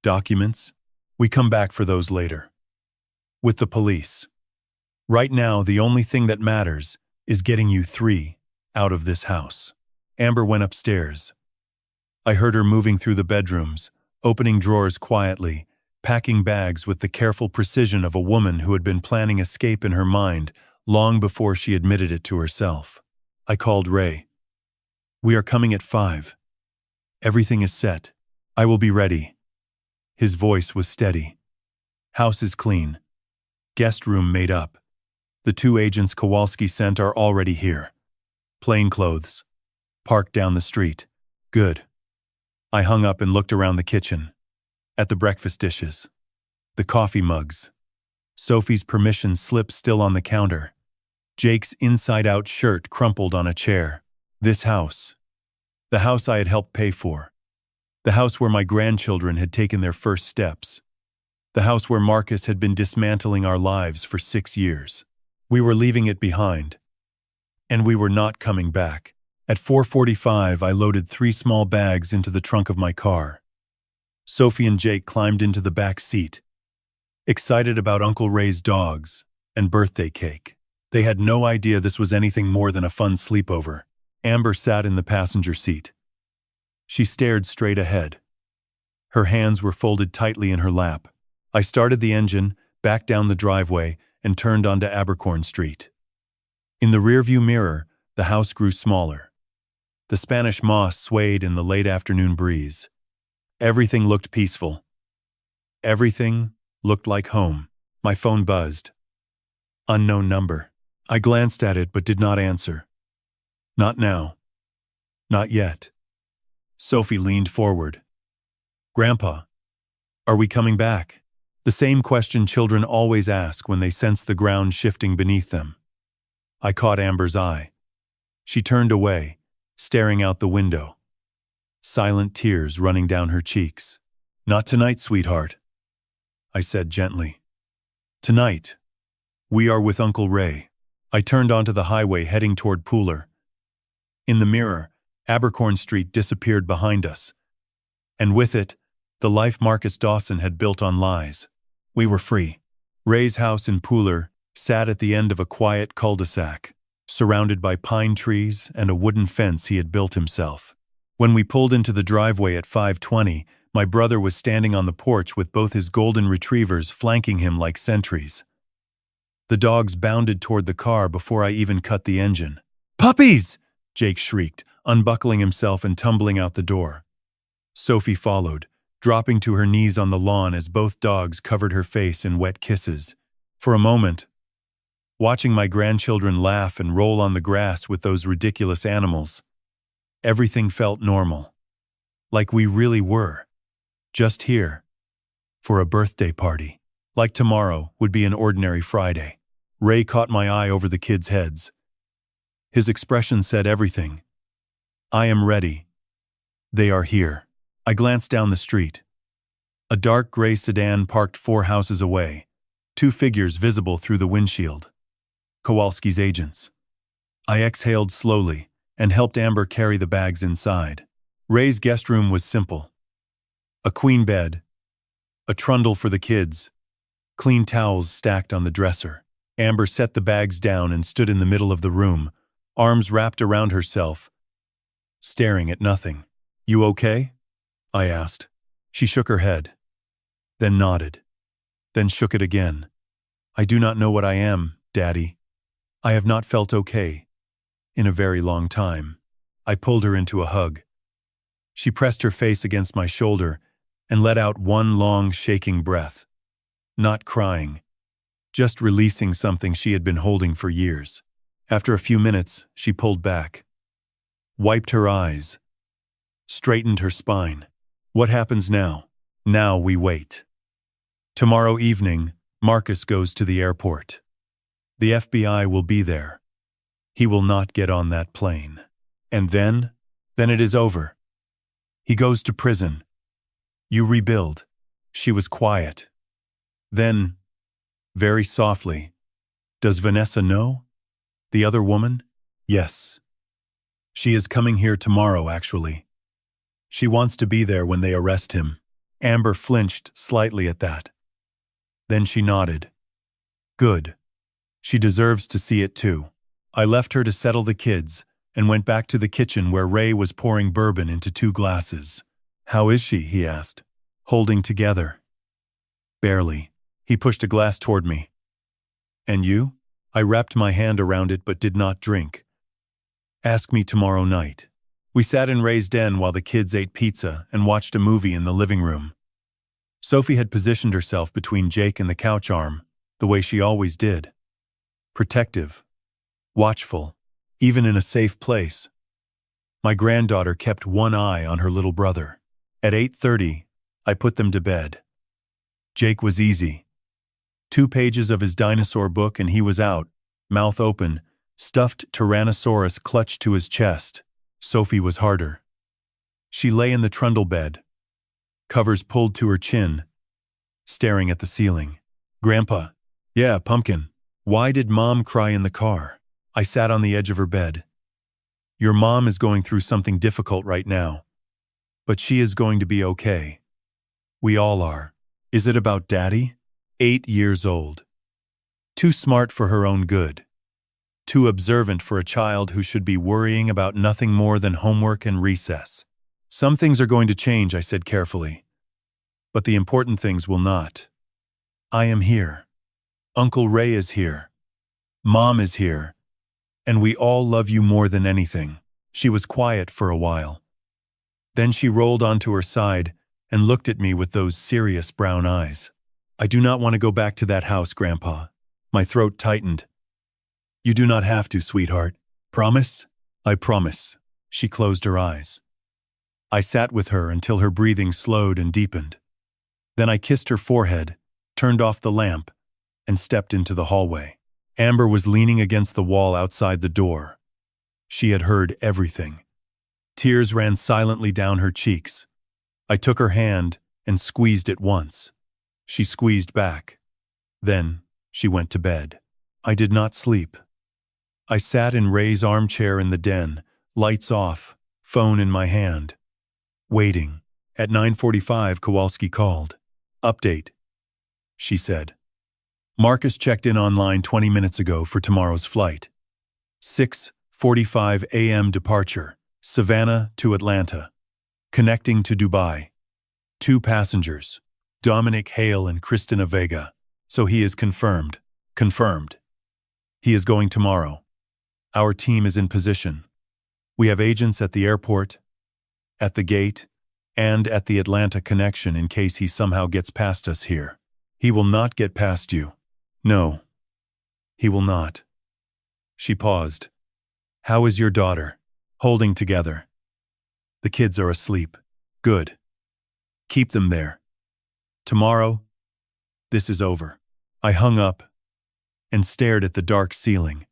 S1: Documents? We come back for those later. With the police. Right now, the only thing that matters is getting you three out of this house. Amber went upstairs. I heard her moving through the bedrooms, opening drawers quietly, packing bags with the careful precision of a woman who had been planning escape in her mind long before she admitted it to herself. I called Ray. We are coming at 5. Everything is set. I will be ready. His voice was steady. House is clean. Guest room made up. The 2 agents Kowalski sent are already here. Plain clothes. Parked down the street. Good. I hung up and looked around the kitchen. At the breakfast dishes. The coffee mugs. Sophie's permission slip still on the counter. Jake's inside-out shirt crumpled on a chair. This house. The house I had helped pay for. The house where my grandchildren had taken their first steps. The house where Marcus had been dismantling our lives for 6 years. We were leaving it behind. And we were not coming back. At 4:45, I loaded 3 small bags into the trunk of my car. Sophie and Jake climbed into the back seat, excited about Uncle Ray's dogs and birthday cake. They had no idea this was anything more than a fun sleepover. Amber sat in the passenger seat. She stared straight ahead. Her hands were folded tightly in her lap. I started the engine, backed down the driveway, and turned onto Abercorn Street. In the rearview mirror, the house grew smaller. The Spanish moss swayed in the late afternoon breeze. Everything looked peaceful. Everything looked like home. My phone buzzed. Unknown number. I glanced at it but did not answer. Not now. Not yet. Sophie leaned forward. Grandpa, are we coming back? The same question children always ask when they sense the ground shifting beneath them. I caught Amber's eye. She turned away, staring out the window. Silent tears running down her cheeks. Not tonight, sweetheart, I said gently. Tonight, we are with Uncle Ray. I turned onto the highway heading toward Pooler. In the mirror, Abercorn Street disappeared behind us. And with it, the life Marcus Dawson had built on lies. We were free. Ray's house in Pooler sat at the end of a quiet cul-de-sac, surrounded by pine trees and a wooden fence he had built himself. When we pulled into the driveway at 5:20, my brother was standing on the porch with both his golden retrievers flanking him like sentries. The dogs bounded toward the car before I even cut the engine. Puppies! Jake shrieked, unbuckling himself and tumbling out the door. Sophie followed, dropping to her knees on the lawn as both dogs covered her face in wet kisses. For a moment, watching my grandchildren laugh and roll on the grass with those ridiculous animals, everything felt normal. Like we really were. Just here. For a birthday party. Like tomorrow would be an ordinary Friday. Ray caught my eye over the kids' heads. His expression said everything. I am ready. They are here. I glanced down the street. A dark gray sedan parked 4 houses away, 2 figures visible through the windshield. Kowalski's agents. I exhaled slowly and helped Amber carry the bags inside. Ray's guest room was simple. A queen bed, a trundle for the kids, clean towels stacked on the dresser. Amber set the bags down and stood in the middle of the room, arms wrapped around herself, staring at nothing. You okay? I asked. She shook her head, then nodded, then shook it again. I do not know what I am, Daddy. I have not felt okay in a very long time. I pulled her into a hug. She pressed her face against my shoulder and let out one long, shaking breath. Not crying, just releasing something she had been holding for years. After a few minutes, she pulled back, wiped her eyes, straightened her spine. What happens now? Now we wait. Tomorrow evening, Marcus goes to the airport. The FBI will be there. He will not get on that plane. And then, Then it is over. He goes to prison. You rebuild. She was quiet. Then, very softly, does Vanessa know? The other woman? Yes. She is coming here tomorrow, actually. She wants to be there when they arrest him. Amber flinched slightly at that. Then she nodded. Good. She deserves to see it too. I left her to settle the kids and went back to the kitchen where Ray was pouring bourbon into 2 glasses. How is she? He asked, holding together. Barely. He pushed a glass toward me. And you? I wrapped my hand around it but did not drink. Ask me tomorrow night. We sat in Ray's den while the kids ate pizza and watched a movie in the living room. Sophie had positioned herself between Jake and the couch arm, the way she always did. Protective. Watchful. Even in a safe place. My granddaughter kept one eye on her little brother. At 8:30, I put them to bed. Jake was easy. 2 pages of his dinosaur book and he was out, mouth open, stuffed Tyrannosaurus clutched to his chest. Sophie was harder. She lay in the trundle bed, covers pulled to her chin, staring at the ceiling. Grandpa. Yeah, Pumpkin. Why did Mom cry in the car? I sat on the edge of her bed. Your mom is going through something difficult right now. But she is going to be okay. We all are. Is it about Daddy? 8 years old. Too smart for her own good. Too observant for a child who should be worrying about nothing more than homework and recess. Some things are going to change, I said carefully. But the important things will not. I am here. Uncle Ray is here. Mom is here. And we all love you more than anything. She was quiet for a while. Then she rolled onto her side and looked at me with those serious brown eyes. I do not want to go back to that house, Grandpa. My throat tightened. You do not have to, sweetheart. Promise? I promise. She closed her eyes. I sat with her until her breathing slowed and deepened. Then I kissed her forehead, turned off the lamp, and stepped into the hallway. Amber was leaning against the wall outside the door. She had heard everything. Tears ran silently down her cheeks. I took her hand and squeezed it once. She squeezed back. Then she went to bed. I did not sleep. I sat in Ray's armchair in the den, lights off, phone in my hand. Waiting. At 9:45, Kowalski called. Update, she said. Marcus checked in online 20 minutes ago for tomorrow's flight. 6:45 a.m. departure, Savannah to Atlanta. Connecting to Dubai. 2 passengers, Dominic Hale and Christina Vega. So he is confirmed. Confirmed. He is going tomorrow. Our team is in position. We have agents at the airport, at the gate, and at the Atlanta connection in case he somehow gets past us here. He will not get past you. No, he will not. She paused. How is your daughter? Holding together. The kids are asleep. Good. Keep them there. Tomorrow, this is over. I hung up and stared at the dark ceiling.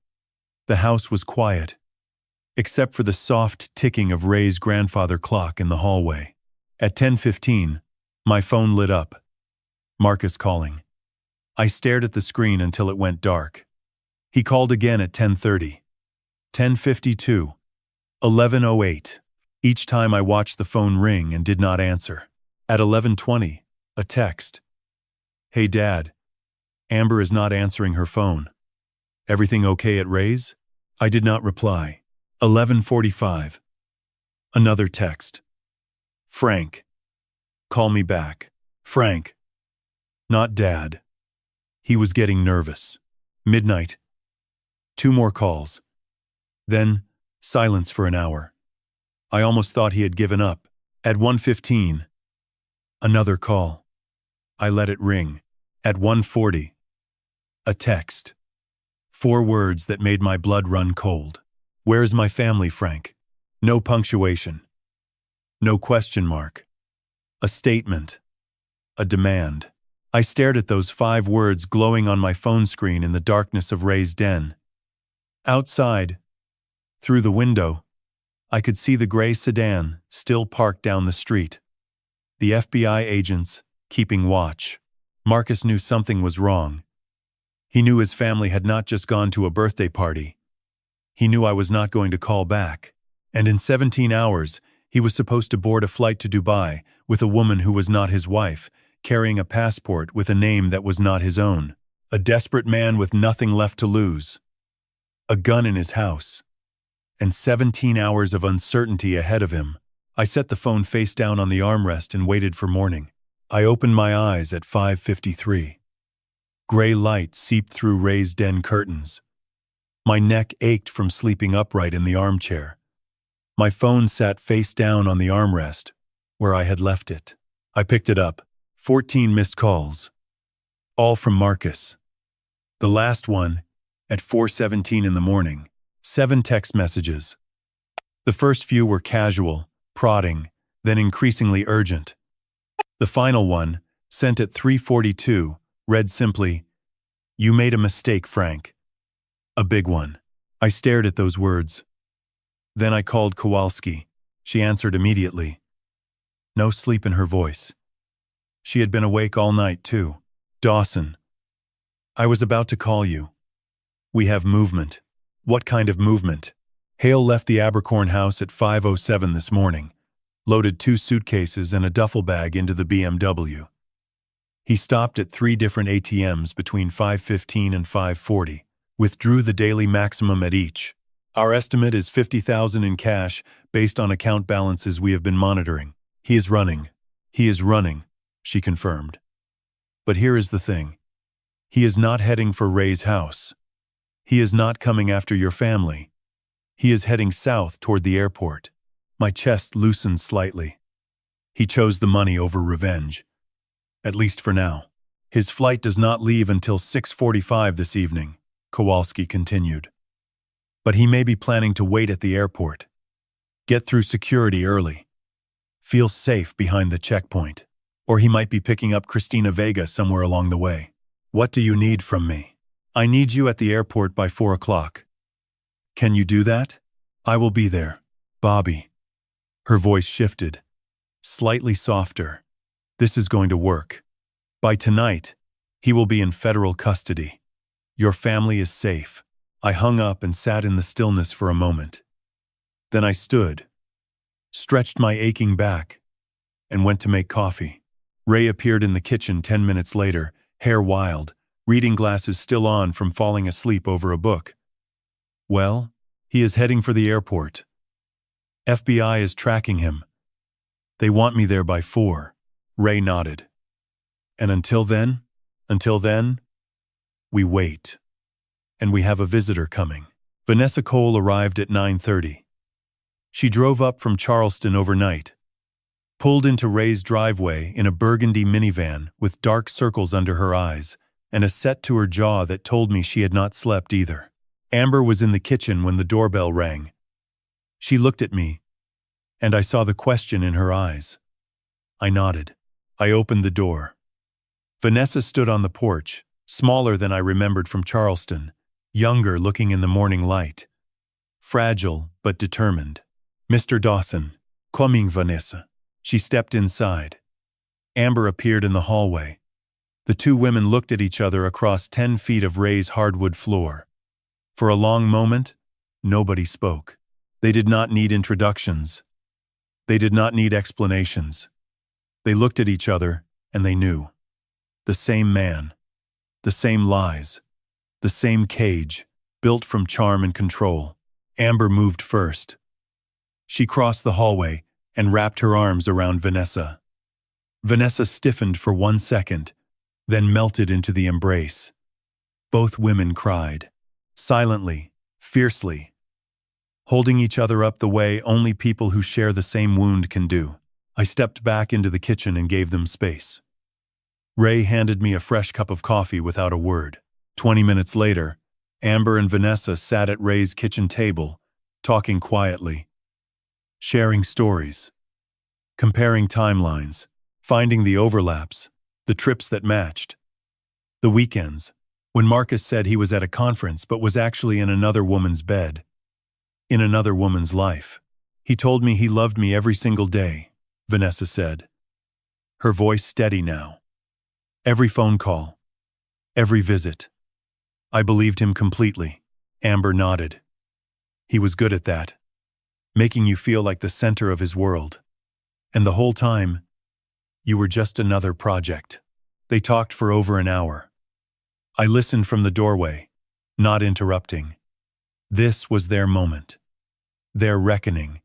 S1: The house was quiet, except for the soft ticking of Ray's grandfather clock in the hallway. At 10:15, my phone lit up. Marcus calling. I stared at the screen until it went dark. He called again at 10:30, 10:52, 11:08. Each time I watched the phone ring and did not answer. At 11:20, a text. Hey Dad, Amber is not answering her phone. Everything okay at Ray's? I did not reply. 11:45. Another text. Frank. Call me back. Frank. Not Dad. He was getting nervous. Midnight. 2 more calls. Then, silence for an hour. I almost thought he had given up. At 1:15. Another call. I let it ring. At 1:40. A text. 4 words that made my blood run cold. Where's my family, Frank? No punctuation. No question mark. A statement. A demand. I stared at those 5 words glowing on my phone screen in the darkness of Ray's den. Outside, through the window, I could see the gray sedan still parked down the street. The FBI agents keeping watch. Marcus knew something was wrong. He knew his family had not just gone to a birthday party. He knew I was not going to call back. And in 17 hours, he was supposed to board a flight to Dubai with a woman who was not his wife, carrying a passport with a name that was not his own. A desperate man with nothing left to lose. A gun in his house. And 17 hours of uncertainty ahead of him. I set the phone face down on the armrest and waited for morning. I opened my eyes at 5:53. Gray light seeped through raised den curtains. My neck ached from sleeping upright in the armchair. My phone sat face down on the armrest, where I had left it. I picked it up. 14 missed calls. All from Marcus. The last one, at 4:17 in the morning. 7 text messages. The first few were casual, prodding, then increasingly urgent. The final one, sent at 3:42, read simply, "You made a mistake, Frank." A big one. I stared at those words. Then I called Kowalski. She answered immediately. No sleep in her voice. She had been awake all night, too. "Dawson. I was about to call you. We have movement." "What kind of movement?" Hale left the Abercorn house at 5:07 this morning, loaded 2 suitcases and a duffel bag into the BMW. He stopped at 3 different ATMs between 5:15 and 5:40, withdrew the daily maximum at each. Our estimate is $50,000 in cash based on account balances we have been monitoring. He is running, she confirmed. But here is the thing. He is not heading for Ray's house. He is not coming after your family. He is heading south toward the airport. My chest loosened slightly. He chose the money over revenge. At least for now. His flight does not leave until 6:45 this evening, Kowalski continued. But he may be planning to wait at the airport. Get through security early. Feel safe behind the checkpoint. Or he might be picking up Christina Vega somewhere along the way. What do you need from me? I need you at the airport by 4 o'clock. Can you do that? I will be there. Bobby. Her voice shifted. Slightly softer. This is going to work. By tonight, he will be in federal custody. Your family is safe. I hung up and sat in the stillness for a moment. Then I stood, stretched my aching back, and went to make coffee. Ray appeared in the kitchen 10 minutes later, hair wild, reading glasses still on from falling asleep over a book. Well, he is heading for the airport. FBI is tracking him. They want me there by 4. Ray nodded. And until then, we wait. And we have a visitor coming. Vanessa Cole arrived at 9:30. She drove up from Charleston overnight, pulled into Ray's driveway in a burgundy minivan with dark circles under her eyes and a set to her jaw that told me she had not slept either. Amber was in the kitchen when the doorbell rang. She looked at me, and I saw the question in her eyes. I nodded. I opened the door. Vanessa stood on the porch, smaller than I remembered from Charleston, younger looking in the morning light. Fragile but determined. Mr. Dawson, coming, Vanessa. She stepped inside. Amber appeared in the hallway. The 2 women looked at each other across 10 feet of Ray's hardwood floor. For a long moment, nobody spoke. They did not need introductions. They did not need explanations. They looked at each other, and they knew. The same man. The same lies. The same cage, built from charm and control. Amber moved first. She crossed the hallway and wrapped her arms around Vanessa. Vanessa stiffened for 1 second, then melted into the embrace. Both women cried, silently, fiercely, holding each other up the way only people who share the same wound can do. I stepped back into the kitchen and gave them space. Ray handed me a fresh cup of coffee without a word. 20 minutes later, Amber and Vanessa sat at Ray's kitchen table, talking quietly, sharing stories, comparing timelines, finding the overlaps, the trips that matched, the weekends, when Marcus said he was at a conference but was actually in another woman's bed, in another woman's life. He told me he loved me every single day, Vanessa said, her voice steady now. Every phone call, every visit. I believed him completely. Amber nodded. He was good at that, making you feel like the center of his world. And the whole time, you were just another project. They talked for over an hour. I listened from the doorway, not interrupting. This was their moment. Their reckoning.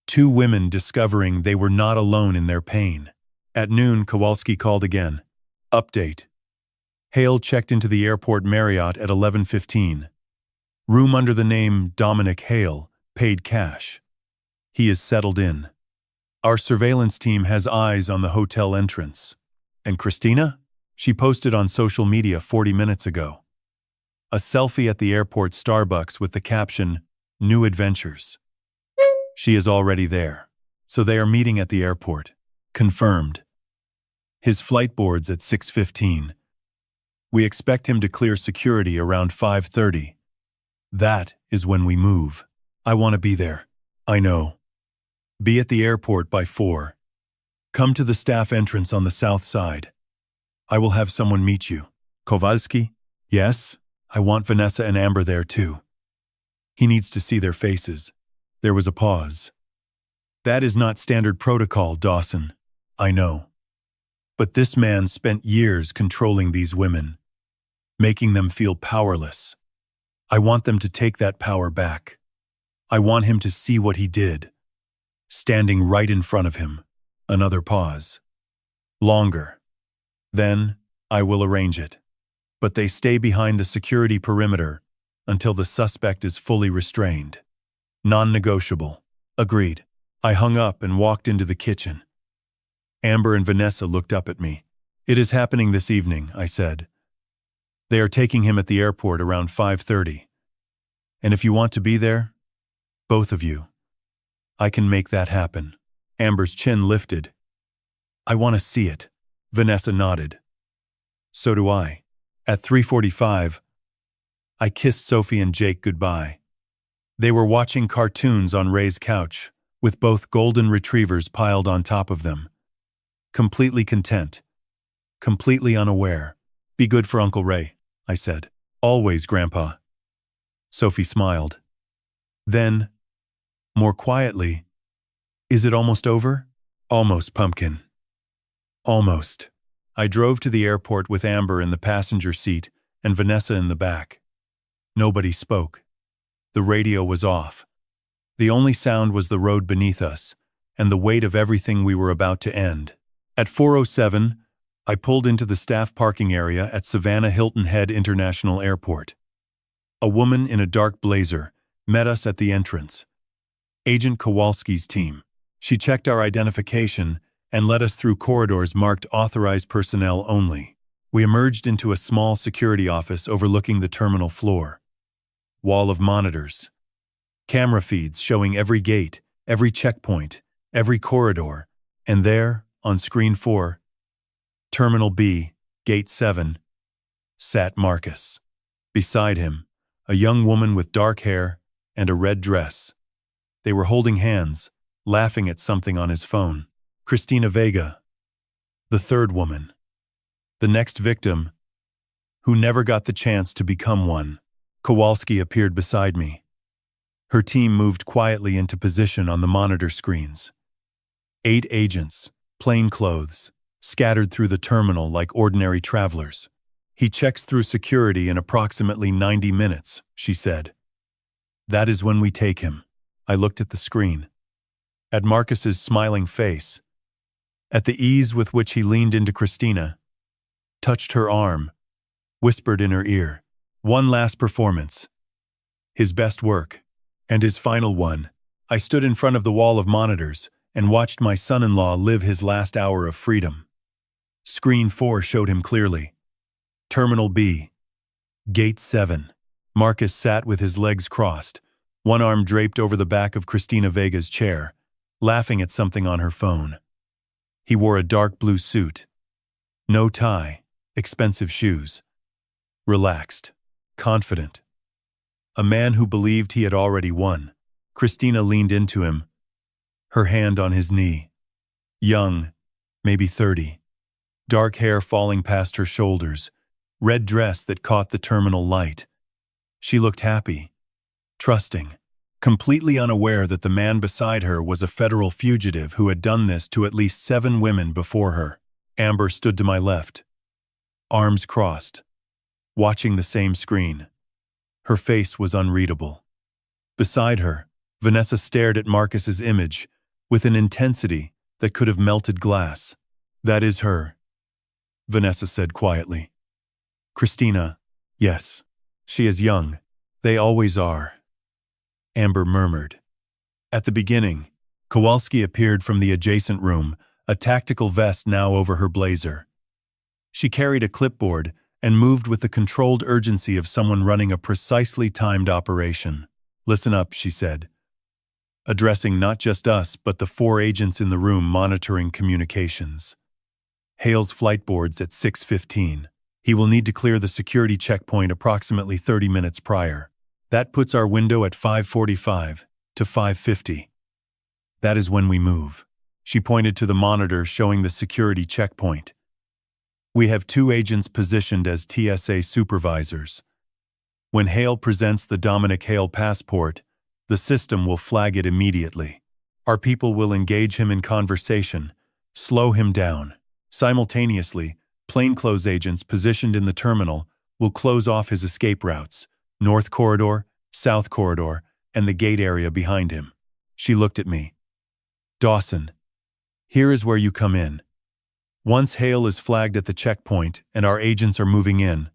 S1: Two women discovering they were not alone in their pain. At noon, Kowalski called again. Update. Hale checked into the airport Marriott at 11:15. Room under the name Dominic Hale, paid cash. He is settled in. Our surveillance team has eyes on the hotel entrance. And Christina? She posted on social media 40 minutes ago. A selfie at the airport Starbucks with the caption, New Adventures. She is already there. So they are meeting at the airport. Confirmed. His flight boards at 6:15. We expect him to clear security around 5:30. That is when we move. I want to be there. I know. Be at the airport by 4. Come to the staff entrance on the south side. I will have someone meet you. Kowalski? Yes, I want Vanessa and Amber there too. He needs to see their faces. There was a pause. That is not standard protocol, Dawson. I know. But this man spent years controlling these women, making them feel powerless. I want them to take that power back. I want him to see what he did. Standing right in front of him. Another pause. Longer. Then, I will arrange it. But they stay behind the security perimeter until the suspect is fully restrained. Non-negotiable. Agreed. I hung up and walked into the kitchen. Amber and Vanessa looked up at me. It is happening this evening, I said. They are taking him at the airport around 5:30. And if you want to be there, both of you, I can make that happen. Amber's chin lifted. I want to see it. Vanessa nodded. So do I. At 3:45, I kissed Sophie and Jake goodbye. They were watching cartoons on Ray's couch, with both golden retrievers piled on top of them. Completely content. Completely unaware. Be good for Uncle Ray, I said. Always, Grandpa. Sophie smiled. Then, more quietly, is it almost over? Almost, Pumpkin. Almost. I drove to the airport with Amber in the passenger seat and Vanessa in the back. Nobody spoke. The radio was off. The only sound was the road beneath us and the weight of everything we were about to end. At 4:07, I pulled into the staff parking area at Savannah Hilton Head International Airport. A woman in a dark blazer met us at the entrance. Agent Kowalski's team. She checked our identification and led us through corridors marked authorized personnel only. We emerged into a small security office overlooking the terminal floor. Wall of monitors. Camera feeds showing every gate, every checkpoint, every corridor, and there, on screen 4, Terminal B, Gate 7, sat Marcus. Beside him, a young woman with dark hair and a red dress. They were holding hands, laughing at something on his phone. Christina Vega, the third woman. The next victim, who never got the chance to become one. Kowalski appeared beside me. Her team moved quietly into position on the monitor screens. 8 agents, plain clothes, scattered through the terminal like ordinary travelers. He checks through security in approximately 90 minutes, she said. That is when we take him. I looked at the screen. At Marcus's smiling face. At the ease with which he leaned into Christina, touched her arm, whispered in her ear. One last performance. His best work. And his final one. I stood in front of the wall of monitors and watched my son-in-law live his last hour of freedom. Screen 4 showed him clearly. Terminal B. Gate 7. Marcus sat with his legs crossed, one arm draped over the back of Christina Vega's chair, laughing at something on her phone. He wore a dark blue suit. No tie, expensive shoes. Relaxed, confident. A man who believed he had already won. Christina leaned into him, her hand on his knee. Young, maybe 30. Dark hair falling past her shoulders, red dress that caught the terminal light. She looked happy, trusting, completely unaware that the man beside her was a federal fugitive who had done this to at least 7 women before her. Amber stood to my left, arms crossed, watching the same screen. Her face was unreadable. Beside her, Vanessa stared at Marcus's image with an intensity that could have melted glass. "That is her," Vanessa said quietly. "Christina, yes. She is young. They always are," Amber murmured. At the beginning, Kowalski appeared from the adjacent room, a tactical vest now over her blazer. She carried a clipboard and moved with the controlled urgency of someone running a precisely timed operation. "Listen up," she said, addressing not just us but the 4 agents in the room monitoring communications. "Hale's flight board's at 6:15. He will need to clear the security checkpoint approximately 30 minutes prior. That puts our window at 5:45 to 5:50. That is when we move." She pointed to the monitor showing the security checkpoint. "We have 2 agents positioned as TSA supervisors. When Hale presents the Dominic Hale passport, the system will flag it immediately. Our people will engage him in conversation, slow him down. Simultaneously, plainclothes agents positioned in the terminal will close off his escape routes, North Corridor, South Corridor, and the gate area behind him." She looked at me. "Dawson, here is where you come in. Once Hale is flagged at the checkpoint and our agents are moving in,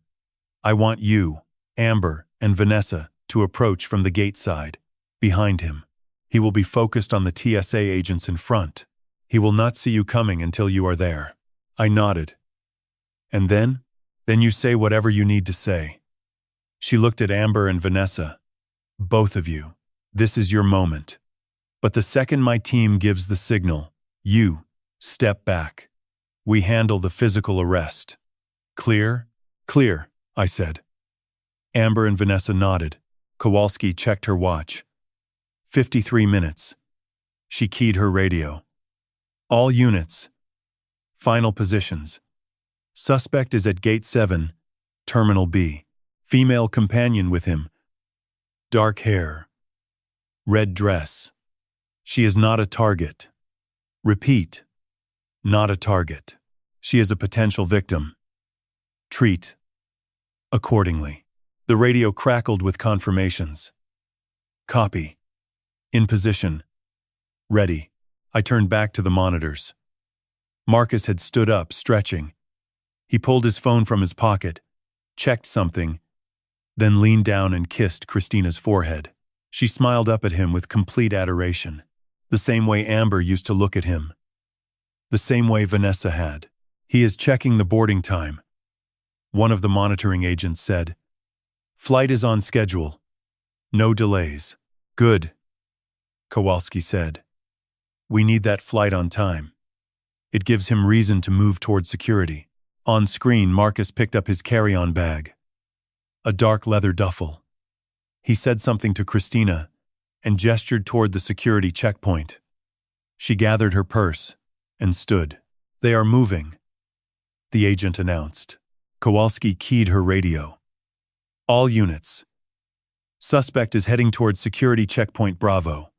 S1: I want you, Amber, and Vanessa to approach from the gate side, behind him. He will be focused on the TSA agents in front. He will not see you coming until you are there." I nodded. "And then you say whatever you need to say." She looked at Amber and Vanessa. "Both of you, this is your moment. But the second my team gives the signal, you step back. We handle the physical arrest. Clear?" "Clear," I said. Amber and Vanessa nodded. Kowalski checked her watch. 53 minutes. She keyed her radio. "All units. Final positions. Suspect is at Gate 7, Terminal B. Female companion with him. Dark hair. Red dress. She is not a target. Repeat. Not a target. She is a potential victim. Treat accordingly." The radio crackled with confirmations. "Copy. In position. Ready." I turned back to the monitors. Marcus had stood up, stretching. He pulled his phone from his pocket, checked something, then leaned down and kissed Christina's forehead. She smiled up at him with complete adoration, the same way Amber used to look at him, the same way Vanessa had. "He is checking the boarding time," one of the monitoring agents said. "Flight is on schedule. No delays." "Good," Kowalski said. "We need that flight on time. It gives him reason to move toward security." On screen, Marcus picked up his carry-on bag, a dark leather duffel. He said something to Christina and gestured toward the security checkpoint. She gathered her purse and stood. "They are moving," the agent announced. Kowalski keyed her radio. "All units. Suspect is heading toward security checkpoint Bravo,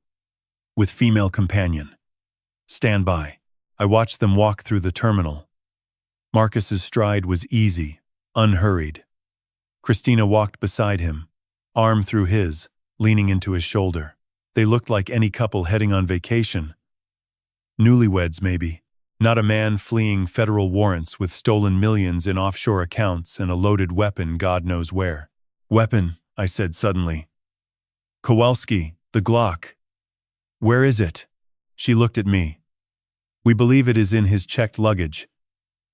S1: with female companion. Stand by." I watched them walk through the terminal. Marcus's stride was easy, unhurried. Christina walked beside him, arm through his, leaning into his shoulder. They looked like any couple heading on vacation. Newlyweds, maybe. Not a man fleeing federal warrants with stolen millions in offshore accounts and a loaded weapon God knows where. "Weapon," I said suddenly. "Kowalski, the Glock." "Where is it?" She looked at me. "We believe it is in his checked luggage."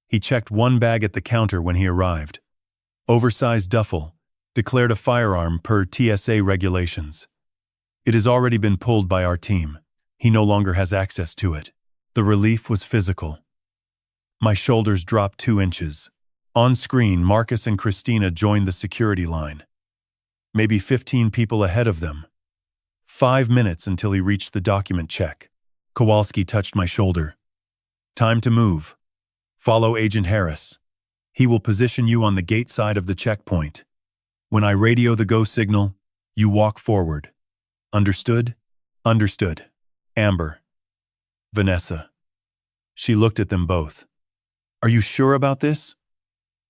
S1: He checked one bag at the counter when he arrived. Oversized duffel, declared a firearm per TSA regulations. "It has already been pulled by our team. He no longer has access to it." The relief was physical. My shoulders dropped 2 inches. On screen, Marcus and Christina joined the security line. Maybe 15 people ahead of them. 5 minutes until he reached the document check. Kowalski touched my shoulder. Time to move. Follow Agent Harris. He will position you on the gate side of the checkpoint. When I radio the go signal, you walk forward. Understood? Understood. Amber. Vanessa. She looked at them both. Are you sure about this?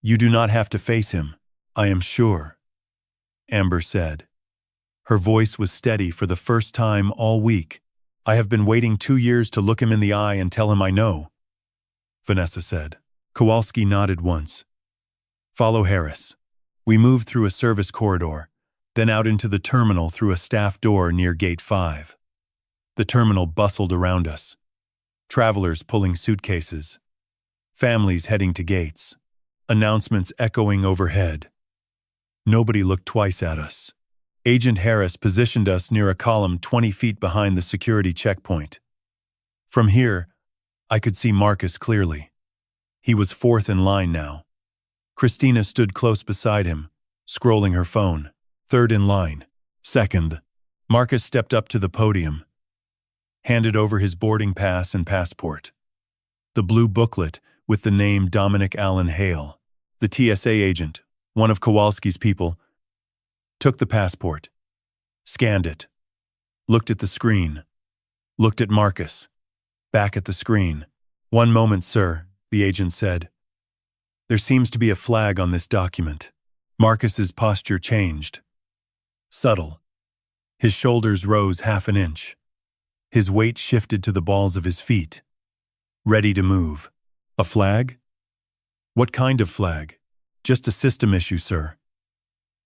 S1: You do not have to face him. I am sure. Amber said. Her voice was steady for the first time all week. I have been waiting 2 years to look him in the eye and tell him I know. Vanessa said. Kowalski nodded once. Follow Harris. We moved through a service corridor, then out into the terminal through a staff door near Gate 5. The terminal bustled around us. Travelers pulling suitcases. Families heading to gates. Announcements echoing overhead. Nobody looked twice at us. Agent Harris positioned us near a column 20 feet behind the security checkpoint. From here, I could see Marcus clearly. He was fourth in line now. Christina stood close beside him, scrolling her phone. Third in line. Second. Marcus stepped up to the podium, handed over his boarding pass and passport. The blue booklet with the name Dominic Allen Hale, the TSA agent, one of Kowalski's people, took the passport, scanned it, looked at the screen, looked at Marcus, back at the screen. One moment, sir, the agent said. There seems to be a flag on this document. Marcus's posture changed. Subtle. His shoulders rose half an inch. His weight shifted to the balls of his feet. Ready to move. A flag? What kind of flag? Just a system issue, sir.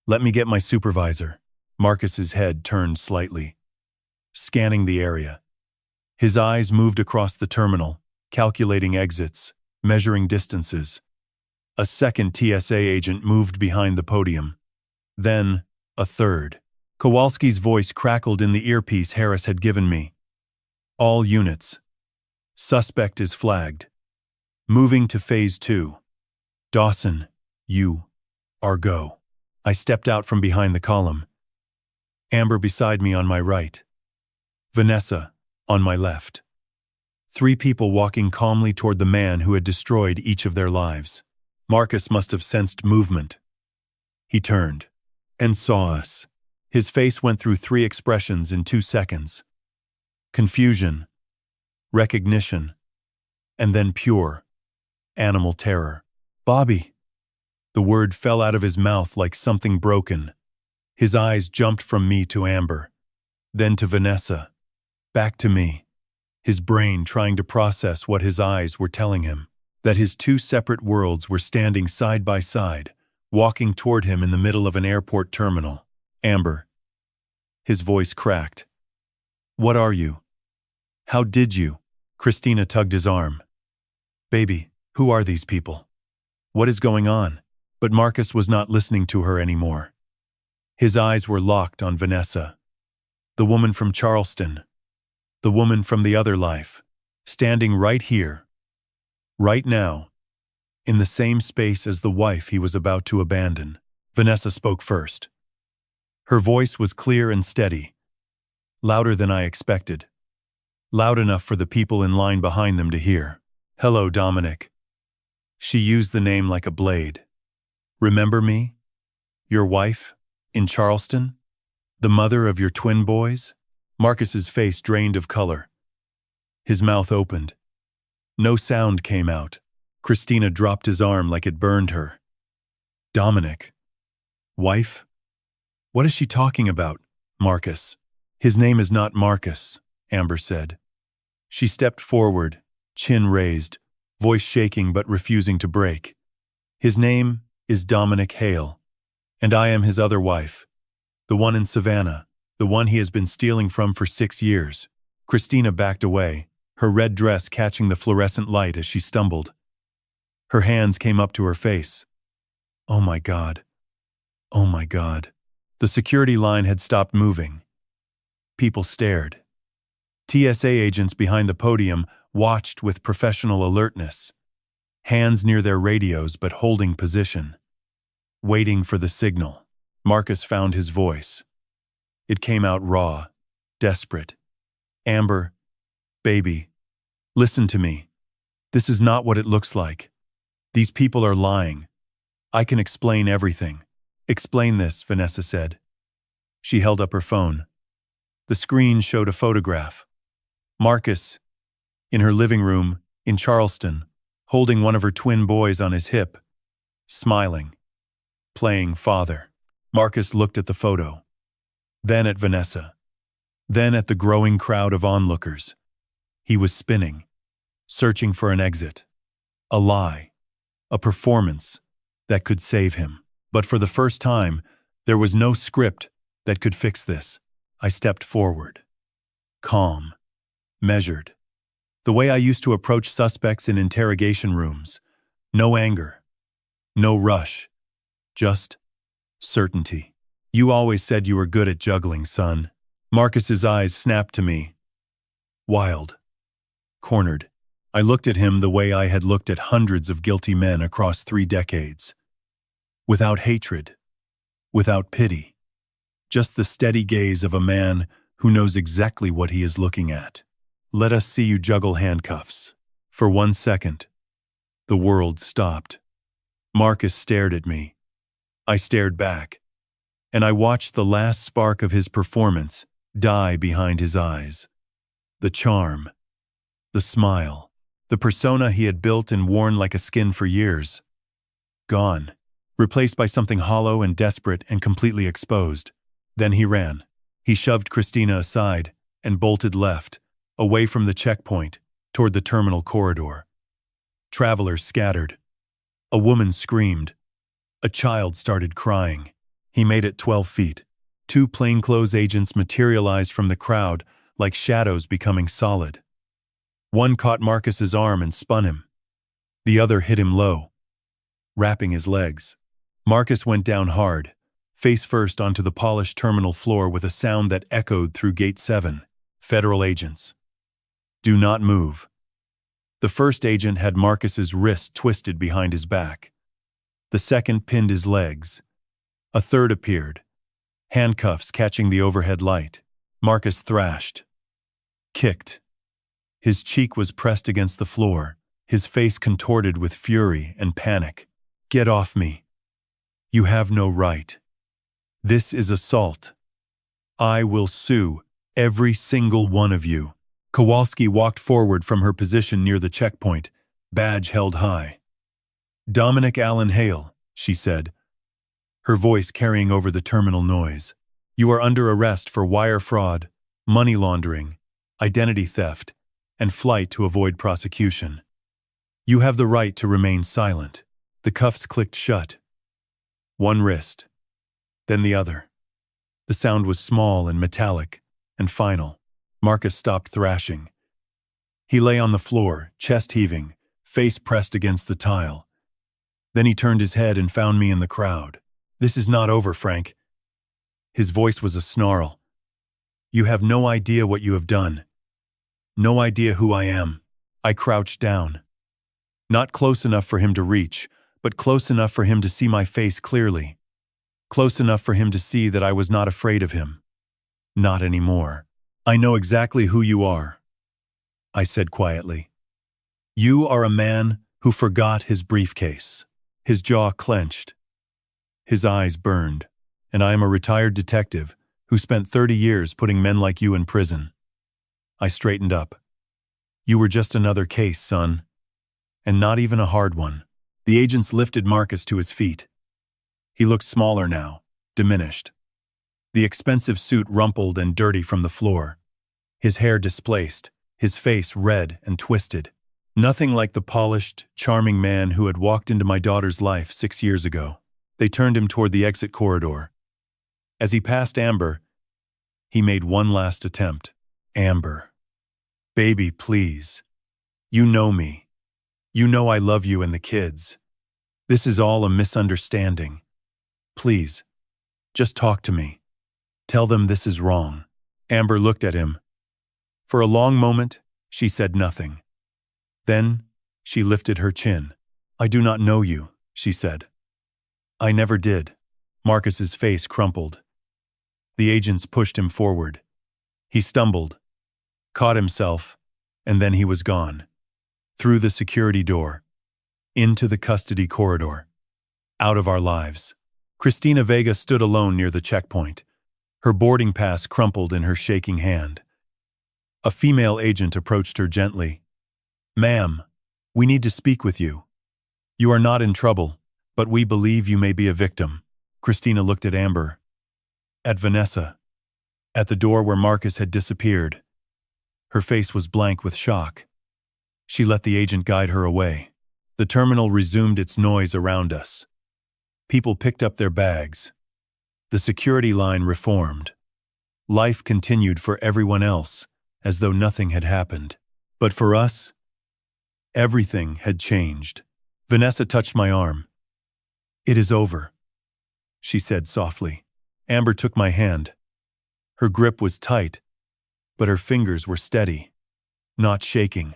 S1: Let me get my supervisor. Marcus's head turned slightly, scanning the area. His eyes moved across the terminal, calculating exits, measuring distances. A second TSA agent moved behind the podium. Then, a third. Kowalski's voice crackled in the earpiece Harris had given me. All units. Suspect is flagged. Moving to Phase 2. Dawson, you are go. I stepped out from behind the column. Amber beside me on my right. Vanessa on my left. 3 people walking calmly toward the man who had destroyed each of their lives. Marcus must have sensed movement. He turned and saw us. His face went through 3 expressions in 2 seconds. Confusion, recognition, and then pure, animal terror. Bobby! The word fell out of his mouth like something broken. His eyes jumped from me to Amber, then to Vanessa, back to me. His brain trying to process what his eyes were telling him, that his 2 separate worlds were standing side by side, walking toward him in the middle of an airport terminal. Amber. His voice cracked. What are you? How did you? Christina tugged his arm. Baby, who are these people? What is going on? But Marcus was not listening to her anymore. His eyes were locked on Vanessa. The woman from Charleston. The woman from the other life. Standing right here. Right now. In the same space as the wife he was about to abandon. Vanessa spoke first. Her voice was clear and steady. Louder than I expected. Loud enough for the people in line behind them to hear. Hello, Dominic. She used the name like a blade. Remember me? Your wife? In Charleston? The mother of your twin boys? Marcus's face drained of color. His mouth opened. No sound came out. Christina dropped his arm like it burned her. Dominic. Wife? What is she talking about? Marcus. His name is not Marcus, Amber said. She stepped forward, chin raised, voice shaking but refusing to break. His name is Dominic Hale, and I am his other wife, the one in Savannah, the one he has been stealing from for 6 years. Christina backed away, her red dress catching the fluorescent light as she stumbled. Her hands came up to her face. Oh my God. Oh my God. The security line had stopped moving. People stared. TSA agents behind the podium watched with professional alertness, hands near their radios but holding position. Waiting for the signal. Marcus found his voice. It came out raw, desperate. Amber, Baby, listen to me. This is not what it looks like. These people are lying. I can explain everything. Explain this, Vanessa said. She held up her phone. The screen showed a photograph. Marcus, in her living room, in Charleston, holding one of her twin boys on his hip, smiling, playing father. Marcus looked at the photo, then at Vanessa, then at the growing crowd of onlookers. He was spinning, searching for an exit, a lie, a performance that could save him. But for the first time, there was no script that could fix this. I stepped forward, calm, measured, the way I used to approach suspects in interrogation rooms. No anger, no rush, just certainty. You always said you were good at juggling, son. Marcus's eyes snapped to me. Wild, cornered. I looked at him the way I had looked at hundreds of guilty men across 3 decades. Without hatred, without pity. Just the steady gaze of a man who knows exactly what he is looking at. Let us see you juggle handcuffs. For 1 second, the world stopped. Marcus stared at me. I stared back, and I watched the last spark of his performance die behind his eyes. The charm, the smile, the persona he had built and worn like a skin for years. Gone, replaced by something hollow and desperate and completely exposed. Then he ran. He shoved Christina aside and bolted left, away from the checkpoint, toward the terminal corridor. Travelers scattered. A woman screamed. A child started crying. He made it 12 feet. 2 plainclothes agents materialized from the crowd like shadows becoming solid. One caught Marcus's arm and spun him. The other hit him low, wrapping his legs. Marcus went down hard, face first onto the polished terminal floor with a sound that echoed through Gate 7. Federal agents. Do not move. The first agent had Marcus's wrist twisted behind his back. The second pinned his legs. A third appeared, handcuffs catching the overhead light. Marcus thrashed, kicked. His cheek was pressed against the floor, his face contorted with fury and panic. Get off me. You have no right. This is assault. I will sue every single one of you. Kowalski walked forward from her position near the checkpoint, badge held high. Dominic Allen Hale, she said, her voice carrying over the terminal noise. You are under arrest for wire fraud, money laundering, identity theft, and flight to avoid prosecution. You have the right to remain silent. The cuffs clicked shut. One wrist, then the other. The sound was small and metallic and final. Marcus stopped thrashing. He lay on the floor, chest heaving, face pressed against the tile. Then he turned his head and found me in the crowd. This is not over, Frank. His voice was a snarl. You have no idea what you have done. No idea who I am. I crouched down. Not close enough for him to reach, but close enough for him to see my face clearly. Close enough for him to see that I was not afraid of him. Not anymore. I know exactly who you are, I said quietly. You are a man who forgot his briefcase. His jaw clenched. His eyes burned. And I am a retired detective who spent 30 years putting men like you in prison. I straightened up. You were just another case, son. And not even a hard one. The agents lifted Marcus to his feet. He looked smaller now, diminished. The expensive suit rumpled and dirty from the floor. His hair displaced, his face red and twisted. Nothing like the polished, charming man who had walked into my daughter's life 6 years ago. They turned him toward the exit corridor. As he passed Amber, he made one last attempt. Amber. Baby, please. You know me. You know I love you and the kids. This is all a misunderstanding. Please, just talk to me. Tell them this is wrong. Amber looked at him. For a long moment, she said nothing. Then, she lifted her chin. I do not know you, she said. I never did. Marcus's face crumpled. The agents pushed him forward. He stumbled, caught himself, and then he was gone. Through the security door, into the custody corridor, out of our lives. Cristina Vega stood alone near the checkpoint, her boarding pass crumpled in her shaking hand. A female agent approached her gently. "Ma'am, we need to speak with you. You are not in trouble, but we believe you may be a victim." Cristina looked at Amber, at Vanessa, at the door where Marcus had disappeared. Her face was blank with shock. She let the agent guide her away. The terminal resumed its noise around us. People picked up their bags. The security line reformed. Life continued for everyone else, as though nothing had happened. But for us, everything had changed. Vanessa touched my arm. "It is over," she said softly. Amber took my hand. Her grip was tight, but her fingers were steady, not shaking.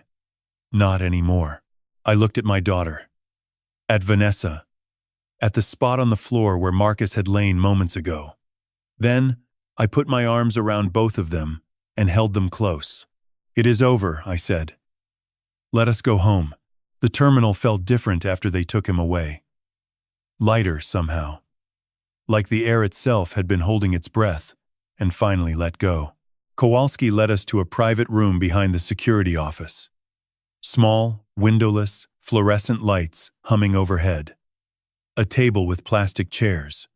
S1: Not anymore. I looked at my daughter, at Vanessa, at the spot on the floor where Marcus had lain moments ago. Then, I put my arms around both of them and held them close. "It is over," I said. "Let us go home." The terminal felt different after they took him away. Lighter somehow. Like the air itself had been holding its breath and finally let go. Kowalski led us to a private room behind the security office. Small, windowless, fluorescent lights humming overhead. A table with plastic chairs.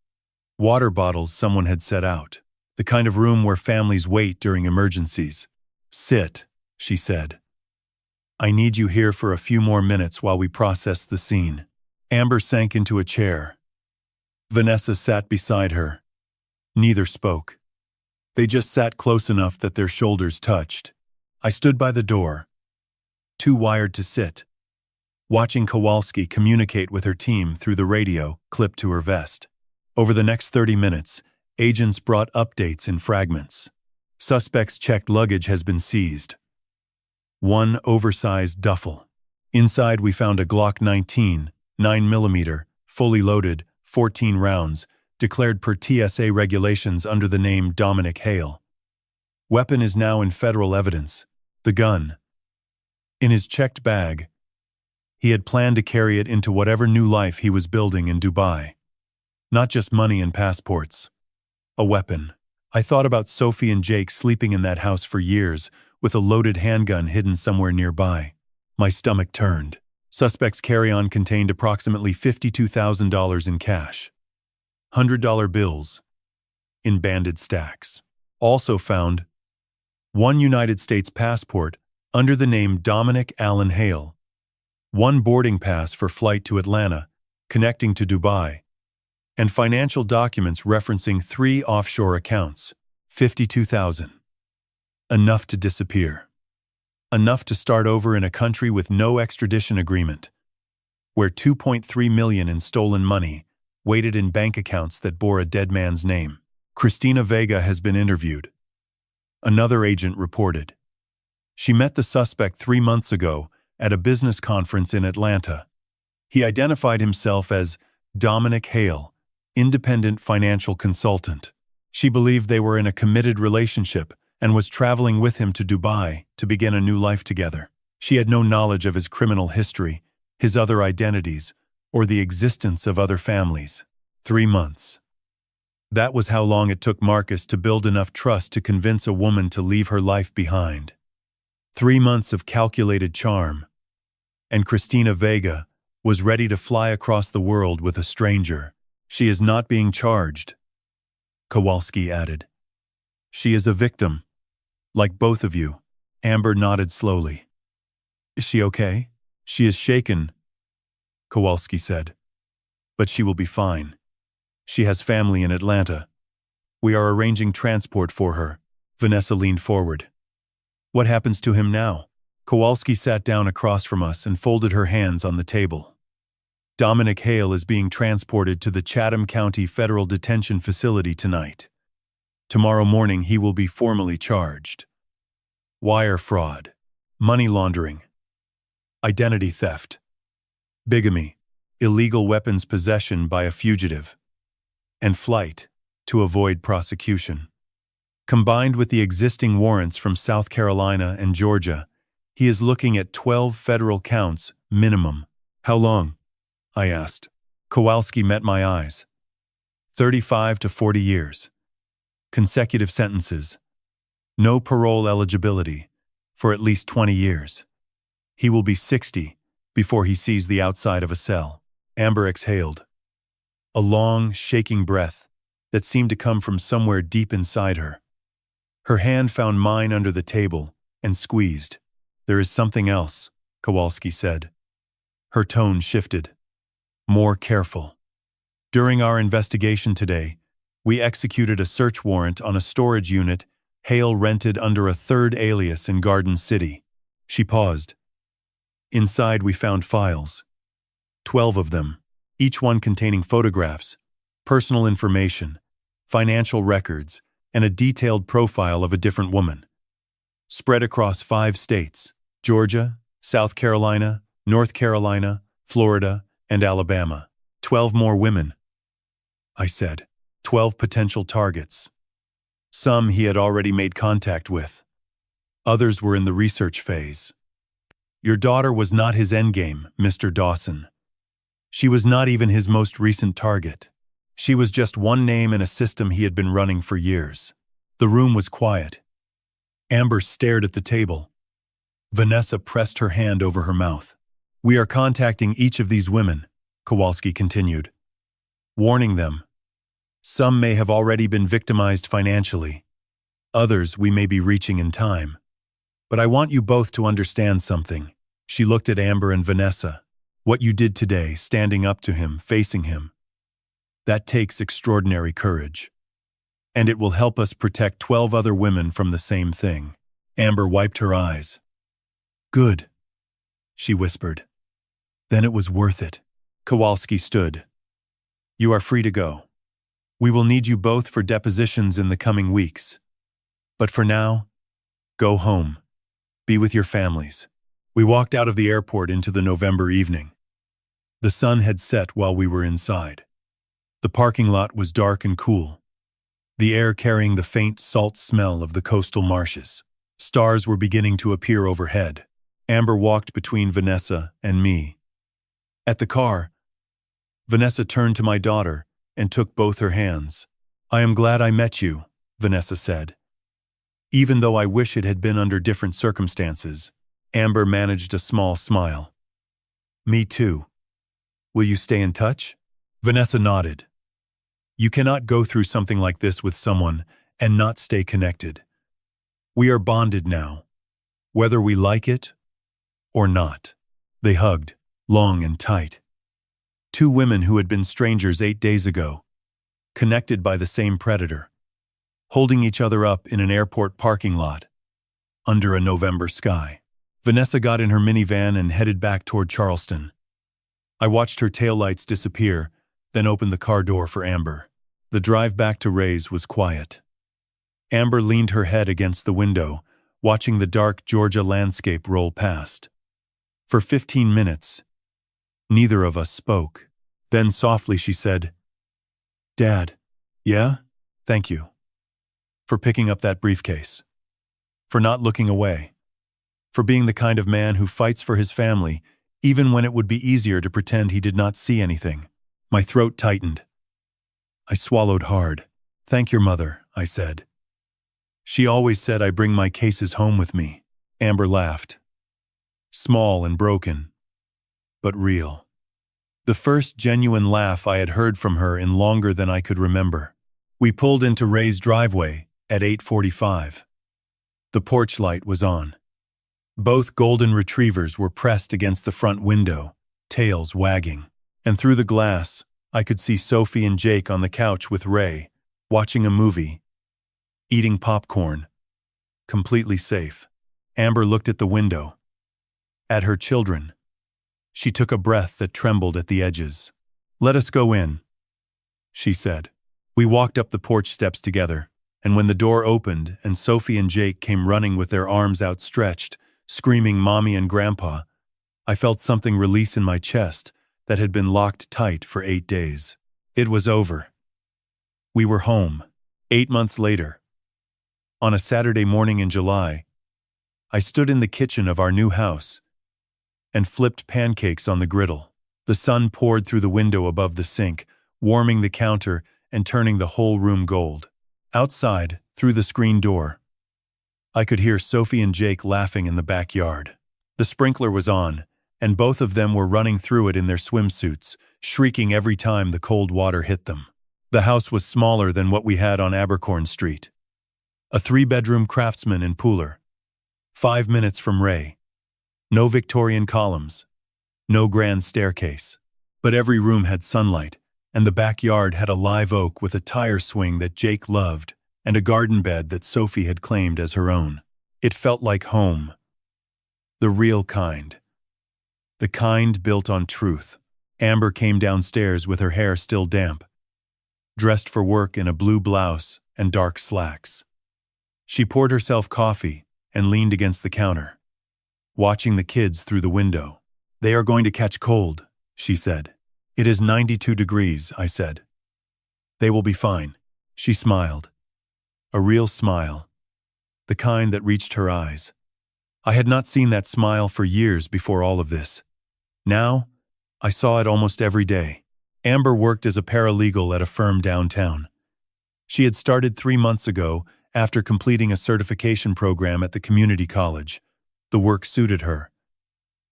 S1: Water bottles someone had set out. The kind of room where families wait during emergencies. "Sit," she said. "I need you here for a few more minutes while we process the scene." Amber sank into a chair. Vanessa sat beside her. Neither spoke. They just sat close enough that their shoulders touched. I stood by the door, too wired to sit, watching Kowalski communicate with her team through the radio clipped to her vest. Over the next 30 minutes, agents brought updates in fragments. Suspects checked luggage has been seized. One oversized duffel. Inside we found a Glock 19, 9mm, fully loaded, 14 rounds, declared per TSA regulations under the name Dominic Hale. Weapon is now in federal evidence. The gun. In his checked bag. He had planned to carry it into whatever new life he was building in Dubai. Not just money and passports. A weapon. I thought about Sophie and Jake sleeping in that house for years, with a loaded handgun hidden somewhere nearby. My stomach turned. Suspect's carry-on contained approximately $52,000 in cash. $100 bills. In banded stacks. Also found one United States passport under the name Dominic Allen Hale. One boarding pass for flight to Atlanta, connecting to Dubai. And financial documents referencing 3 offshore accounts. $52,000. Enough to disappear. Enough to start over in a country with no extradition agreement, where $2.3 million in stolen money waited in bank accounts that bore a dead man's name. Cristina Vega has been interviewed. Another agent reported. She met the suspect 3 months ago at a business conference in Atlanta. He identified himself as Dominic Hale, independent financial consultant. She believed they were in a committed relationship and was traveling with him to Dubai to begin a new life together. She had no knowledge of his criminal history, his other identities, or the existence of other families. 3 months. That was how long it took Marcus to build enough trust to convince a woman to leave her life behind. 3 months of calculated charm. And Cristina Vega was ready to fly across the world with a stranger. "She is not being charged," Kowalski added. "She is a victim. Like both of you." Amber nodded slowly. "Is she okay?" "She is shaken," Kowalski said. "But she will be fine. She has family in Atlanta. We are arranging transport for her." Vanessa leaned forward. "What happens to him now?" Kowalski sat down across from us and folded her hands on the table. "Dominic Hale is being transported to the Chatham County Federal Detention Facility tonight. Tomorrow morning he will be formally charged. Wire fraud, money laundering, identity theft, bigamy, illegal weapons possession by a fugitive, and flight to avoid prosecution. Combined with the existing warrants from South Carolina and Georgia, He is looking at 12 federal counts, minimum. How long? I asked. Kowalski met my eyes. 35 to 40 years. Consecutive sentences. No parole eligibility for at least 20 years. He will be 60 before he sees the outside of a cell. Amber exhaled. A long, shaking breath that seemed to come from somewhere deep inside her. Her hand found mine under the table and squeezed. There is something else, Kowalski said. Her tone shifted. More careful. During our investigation today, we executed a search warrant on a storage unit Hale rented under a third alias in Garden City. She paused. Inside we found files. 12 of them, each one containing photographs, personal information, financial records, and a detailed profile of a different woman. Spread across 5 states, Georgia, South Carolina, North Carolina, Florida, and Alabama. 12 more women, I said. 12 potential targets. Some he had already made contact with. Others were in the research phase. Your daughter was not his endgame, Mr. Dawson. She was not even his most recent target. She was just one name in a system he had been running for years. The room was quiet. Amber stared at the table. Vanessa pressed her hand over her mouth. We are contacting each of these women, Kowalski continued. Warning them. Some may have already been victimized financially. Others we may be reaching in time. But I want you both to understand something. She looked at Amber and Vanessa. What you did today, standing up to him, facing him. That takes extraordinary courage. And it will help us protect 12 other women from the same thing. Amber wiped her eyes. Good, she whispered. Then it was worth it. Kowalski stood. You are free to go. We will need you both for depositions in the coming weeks. But for now, go home. Be with your families. We walked out of the airport into the November evening. The sun had set while we were inside. The parking lot was dark and cool, the air carrying the faint salt smell of the coastal marshes. Stars were beginning to appear overhead. Amber walked between Vanessa and me. At the car, Vanessa turned to my daughter and took both her hands. I am glad I met you, Vanessa said. Even though I wish it had been under different circumstances, Amber managed a small smile. Me too. Will you stay in touch? Vanessa nodded. You cannot go through something like this with someone and not stay connected. We are bonded now, whether we like it or not. They hugged, long and tight. 2 women who had been strangers 8 days ago, connected by the same predator, holding each other up in an airport parking lot, under a November sky. Vanessa got in her minivan and headed back toward Charleston. I watched her taillights disappear, then opened the car door for Amber. The drive back to Ray's was quiet. Amber leaned her head against the window, watching the dark Georgia landscape roll past. For 15 minutes, neither of us spoke. Then softly she said, Dad, yeah? Thank you. For picking up that briefcase. For not looking away. For being the kind of man who fights for his family, even when it would be easier to pretend he did not see anything. My throat tightened. I swallowed hard. Thank your mother, I said. She always said I bring my cases home with me. Amber laughed. Small and broken, but real. The first genuine laugh I had heard from her in longer than I could remember. We pulled into Ray's driveway at 8:45. The porch light was on. Both golden retrievers were pressed against the front window, tails wagging. And through the glass, I could see Sophie and Jake on the couch with Ray, watching a movie, eating popcorn, completely safe. Amber looked at the window, at her children. She took a breath that trembled at the edges. Let us go in, she said. We walked up the porch steps together, and when the door opened and Sophie and Jake came running with their arms outstretched, screaming Mommy and Grandpa, I felt something release in my chest that had been locked tight for 8 days. It was over. We were home, 8 months later. On a Saturday morning in July, I stood in the kitchen of our new house and flipped pancakes on the griddle. The sun poured through the window above the sink, warming the counter and turning the whole room gold. Outside, through the screen door, I could hear Sophie and Jake laughing in the backyard. The sprinkler was on, and both of them were running through it in their swimsuits, shrieking every time the cold water hit them. The house was smaller than what we had on Abercorn Street. A 3-bedroom craftsman and pooler. 5 minutes from Ray. No Victorian columns. No grand staircase. But every room had sunlight, and the backyard had a live oak with a tire swing that Jake loved, and a garden bed that Sophie had claimed as her own. It felt like home. The real kind. The kind built on truth. Amber came downstairs with her hair still damp, dressed for work in a blue blouse and dark slacks. She poured herself coffee and leaned against the counter, watching the kids through the window. "They are going to catch cold," she said. "It is 92 degrees, I said. "They will be fine." She smiled. A real smile. The kind that reached her eyes. I had not seen that smile for years before all of this. Now, I saw it almost every day. Amber worked as a paralegal at a firm downtown. She had started 3 months ago after completing a certification program at the community college. The work suited her.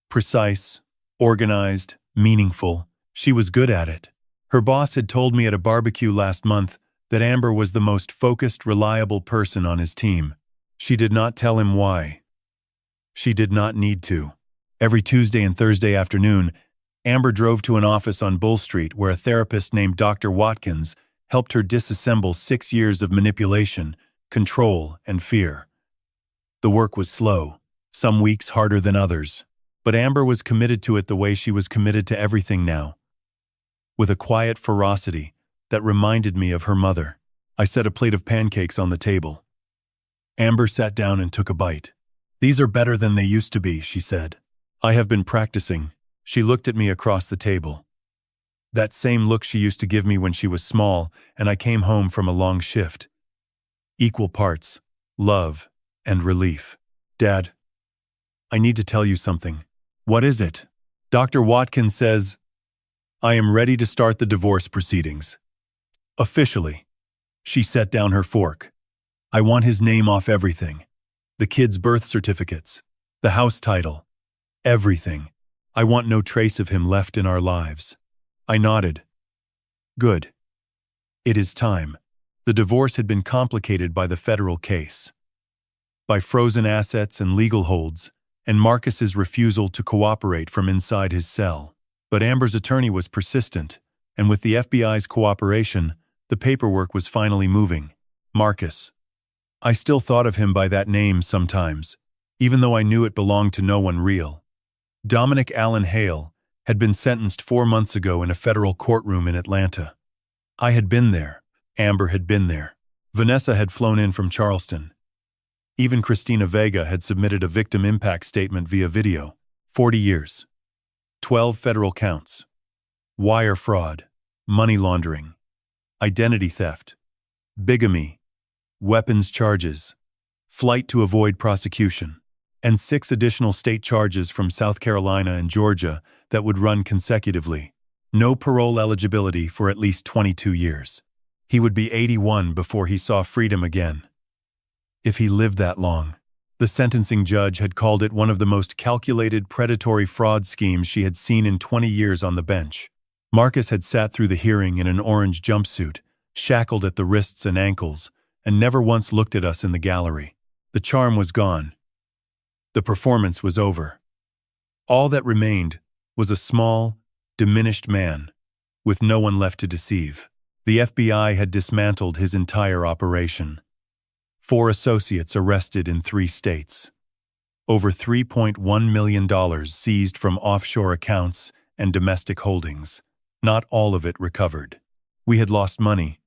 S1: Precise, organized, meaningful. She was good at it. Her boss had told me at a barbecue last month that Amber was the most focused, reliable person on his team. She did not tell him why. She did not need to. Every Tuesday and Thursday afternoon, Amber drove to an office on Bull Street where a therapist named Dr. Watkins helped her disassemble 6 years of manipulation, control, and fear. The work was slow, some weeks harder than others, but Amber was committed to it the way she was committed to everything now, with a quiet ferocity that reminded me of her mother. I set a plate of pancakes on the table. Amber sat down and took a bite. "These are better than they used to be," she said. "I have been practicing." She looked at me across the table. That same look she used to give me when she was small and I came home from a long shift. Equal parts, love and relief. "Dad, I need to tell you something." "What is it?" "Dr. Watkins says I am ready to start the divorce proceedings. Officially." She set down her fork. "I want his name off everything. The kids' birth certificates, the house title, everything. I want no trace of him left in our lives." I nodded. "Good. It is time." The divorce had been complicated by the federal case, by frozen assets and legal holds, and Marcus's refusal to cooperate from inside his cell. But Amber's attorney was persistent, and with the FBI's cooperation, the paperwork was finally moving. Marcus. I still thought of him by that name sometimes, even though I knew it belonged to no one real. Dominic Allen Hale had been sentenced 4 months ago in a federal courtroom in Atlanta. I had been there. Amber had been there. Vanessa had flown in from Charleston. Even Christina Vega had submitted a victim impact statement via video. 40 years. 12 federal counts. Wire fraud, money laundering, identity theft, bigamy, weapons charges, flight to avoid prosecution, and 6 additional state charges from South Carolina and Georgia that would run consecutively. No parole eligibility for at least 22 years. He would be 81 before he saw freedom again. If he lived that long. The sentencing judge had called it one of the most calculated predatory fraud schemes she had seen in 20 years on the bench. Marcus had sat through the hearing in an orange jumpsuit, shackled at the wrists and ankles, and never once looked at us in the gallery. The charm was gone. The performance was over. All that remained was a small, diminished man, with no one left to deceive. The FBI had dismantled his entire operation. 4 associates arrested in 3 states. Over $3.1 million seized from offshore accounts and domestic holdings. Not all of it recovered. We had lost money.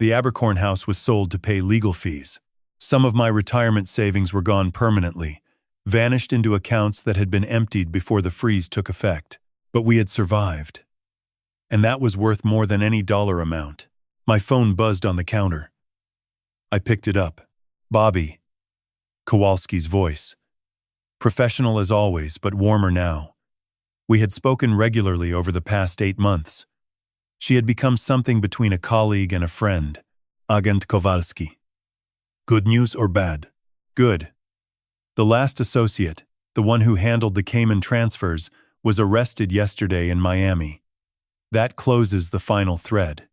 S1: The Abercorn house was sold to pay legal fees. Some of my retirement savings were gone permanently, vanished into accounts that had been emptied before the freeze took effect. But we had survived. And that was worth more than any dollar amount. My phone buzzed on the counter. I picked it up. "Bobby." Kowalski's voice. Professional as always, but warmer now. We had spoken regularly over the past 8 months. She had become something between a colleague and a friend. Agent Kowalski. Good news or bad? Good. The last associate, the one who handled the Cayman transfers, was arrested yesterday in Miami. That closes the final thread.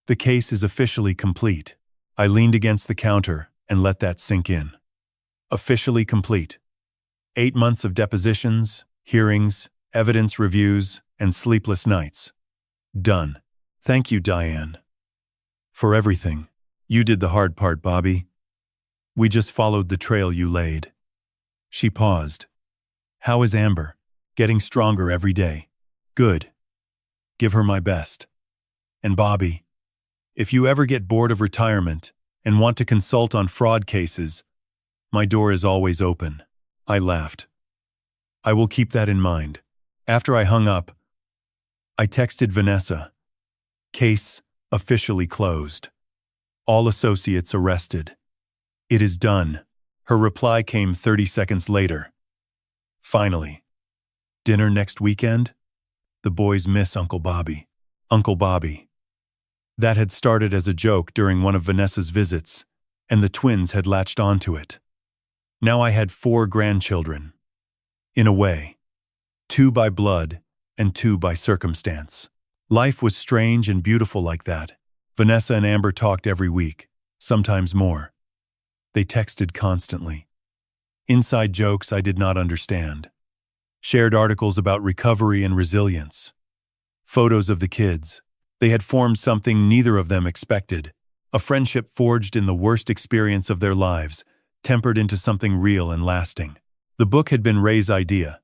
S1: The case is officially complete. I leaned against the counter and let that sink in. Officially complete. 8 months of depositions, hearings, evidence reviews, and sleepless nights. Done. Thank you, Diane. For everything. You did the hard part, Bobby. We just followed the trail you laid. She paused. How is Amber? Getting stronger every day. Good. Give her my best. And Bobby, if you ever get bored of retirement and want to consult on fraud cases, my door is always open. I laughed. I will keep that in mind. After I hung up, I texted Vanessa. Case officially closed. All associates arrested. It is done. Her reply came 30 seconds later. Finally. Dinner next weekend? The boys miss Uncle Bobby. Uncle Bobby. That had started as a joke during one of Vanessa's visits, and the twins had latched onto it. Now I had 4 grandchildren. In a way. 2 by blood and 2 by circumstance. Life was strange and beautiful like that. Vanessa and Amber talked every week, sometimes more. They texted constantly. Inside jokes I did not understand. Shared articles about recovery and resilience. Photos of the kids. They had formed something neither of them expected. A friendship forged in the worst experience of their lives, tempered into something real and lasting. The book had been Ray's idea.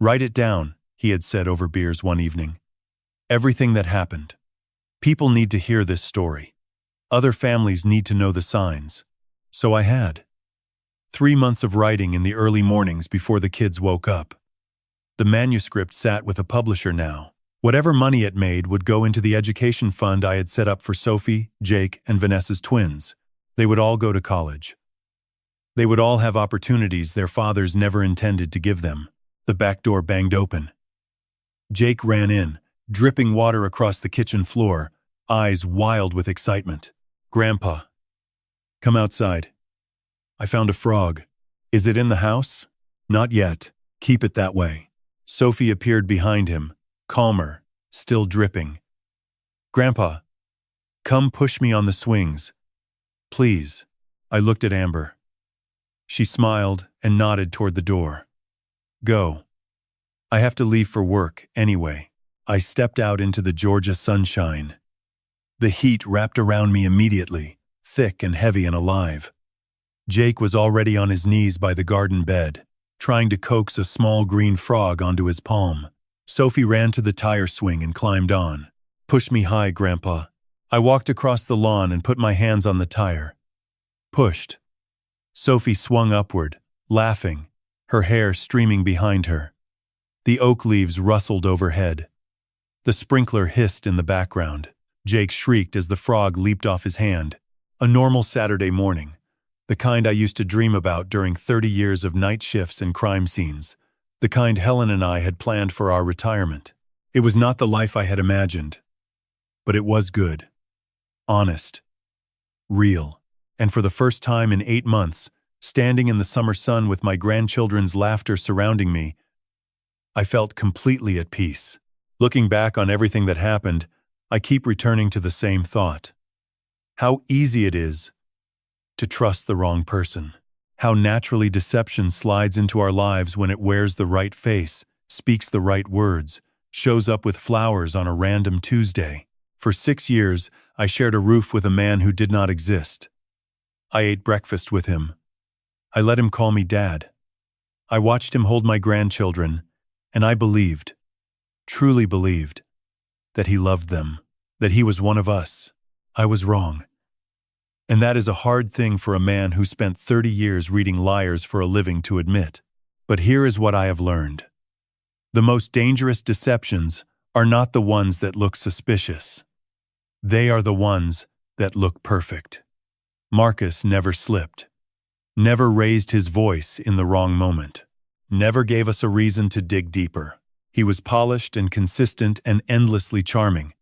S1: Write it down, he had said over beers one evening. Everything that happened. People need to hear this story. Other families need to know the signs. So I had. 3 months of writing in the early mornings before the kids woke up. The manuscript sat with a publisher now. Whatever money it made would go into the education fund I had set up for Sophie, Jake, and Vanessa's twins. They would all go to college. They would all have opportunities their fathers never intended to give them. The back door banged open. Jake ran in, dripping water across the kitchen floor, eyes wild with excitement. Grandpa. Come outside. I found a frog. Is it in the house? Not yet. Keep it that way. Sophie appeared behind him, calmer, still dripping. Grandpa. Come push me on the swings. Please. I looked at Amber. She smiled and nodded toward the door. Go. I have to leave for work, anyway. I stepped out into the Georgia sunshine. The heat wrapped around me immediately, thick and heavy and alive. Jake was already on his knees by the garden bed, trying to coax a small green frog onto his palm. Sophie ran to the tire swing and climbed on. Push me high, Grandpa. I walked across the lawn and put my hands on the tire. Pushed. Sophie swung upward, laughing, her hair streaming behind her. The oak leaves rustled overhead. The sprinkler hissed in the background. Jake shrieked as the frog leaped off his hand. A normal Saturday morning. The kind I used to dream about during 30 years of night shifts and crime scenes. The kind Helen and I had planned for our retirement. It was not the life I had imagined. But it was good. Honest. Real. And for the first time in 8 months, standing in the summer sun with my grandchildren's laughter surrounding me, I felt completely at peace. Looking back on everything that happened, I keep returning to the same thought. How easy it is to trust the wrong person. How naturally deception slides into our lives when it wears the right face, speaks the right words, shows up with flowers on a random Tuesday. For 6 years, I shared a roof with a man who did not exist. I ate breakfast with him. I let him call me Dad. I watched him hold my grandchildren, and I believed, truly believed, that he loved them, that he was one of us. I was wrong. And that is a hard thing for a man who spent 30 years reading liars for a living to admit. But here is what I have learned. The most dangerous deceptions are not the ones that look suspicious. They are the ones that look perfect. Marcus never slipped. never raised his voice in the wrong moment, never gave us a reason to dig deeper. He was polished and consistent and endlessly charming.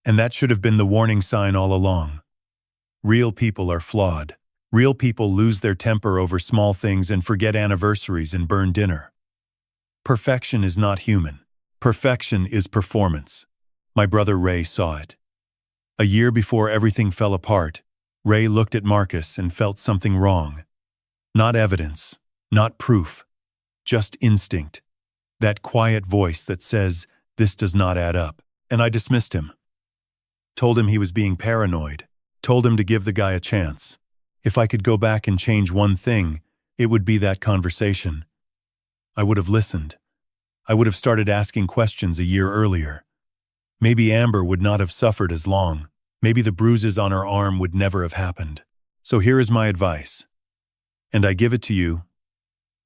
S1: And that should have been the warning sign all along. Real people are flawed. Real people lose their temper over small things and forget anniversaries and burn dinner. Perfection is not human. Perfection is performance. My brother Ray saw it. A year before everything fell apart, Ray looked at Marcus and felt something wrong. Not evidence, not proof, just instinct. That quiet voice that says, "This does not add up." And I dismissed him. Told him he was being paranoid. Told him to give the guy a chance. If I could go back and change one thing, it would be that conversation. I would have listened. I would have started asking questions a year earlier. Maybe Amber would not have suffered as long. Maybe the bruises on her arm would never have happened. So here is my advice. And I give it to you,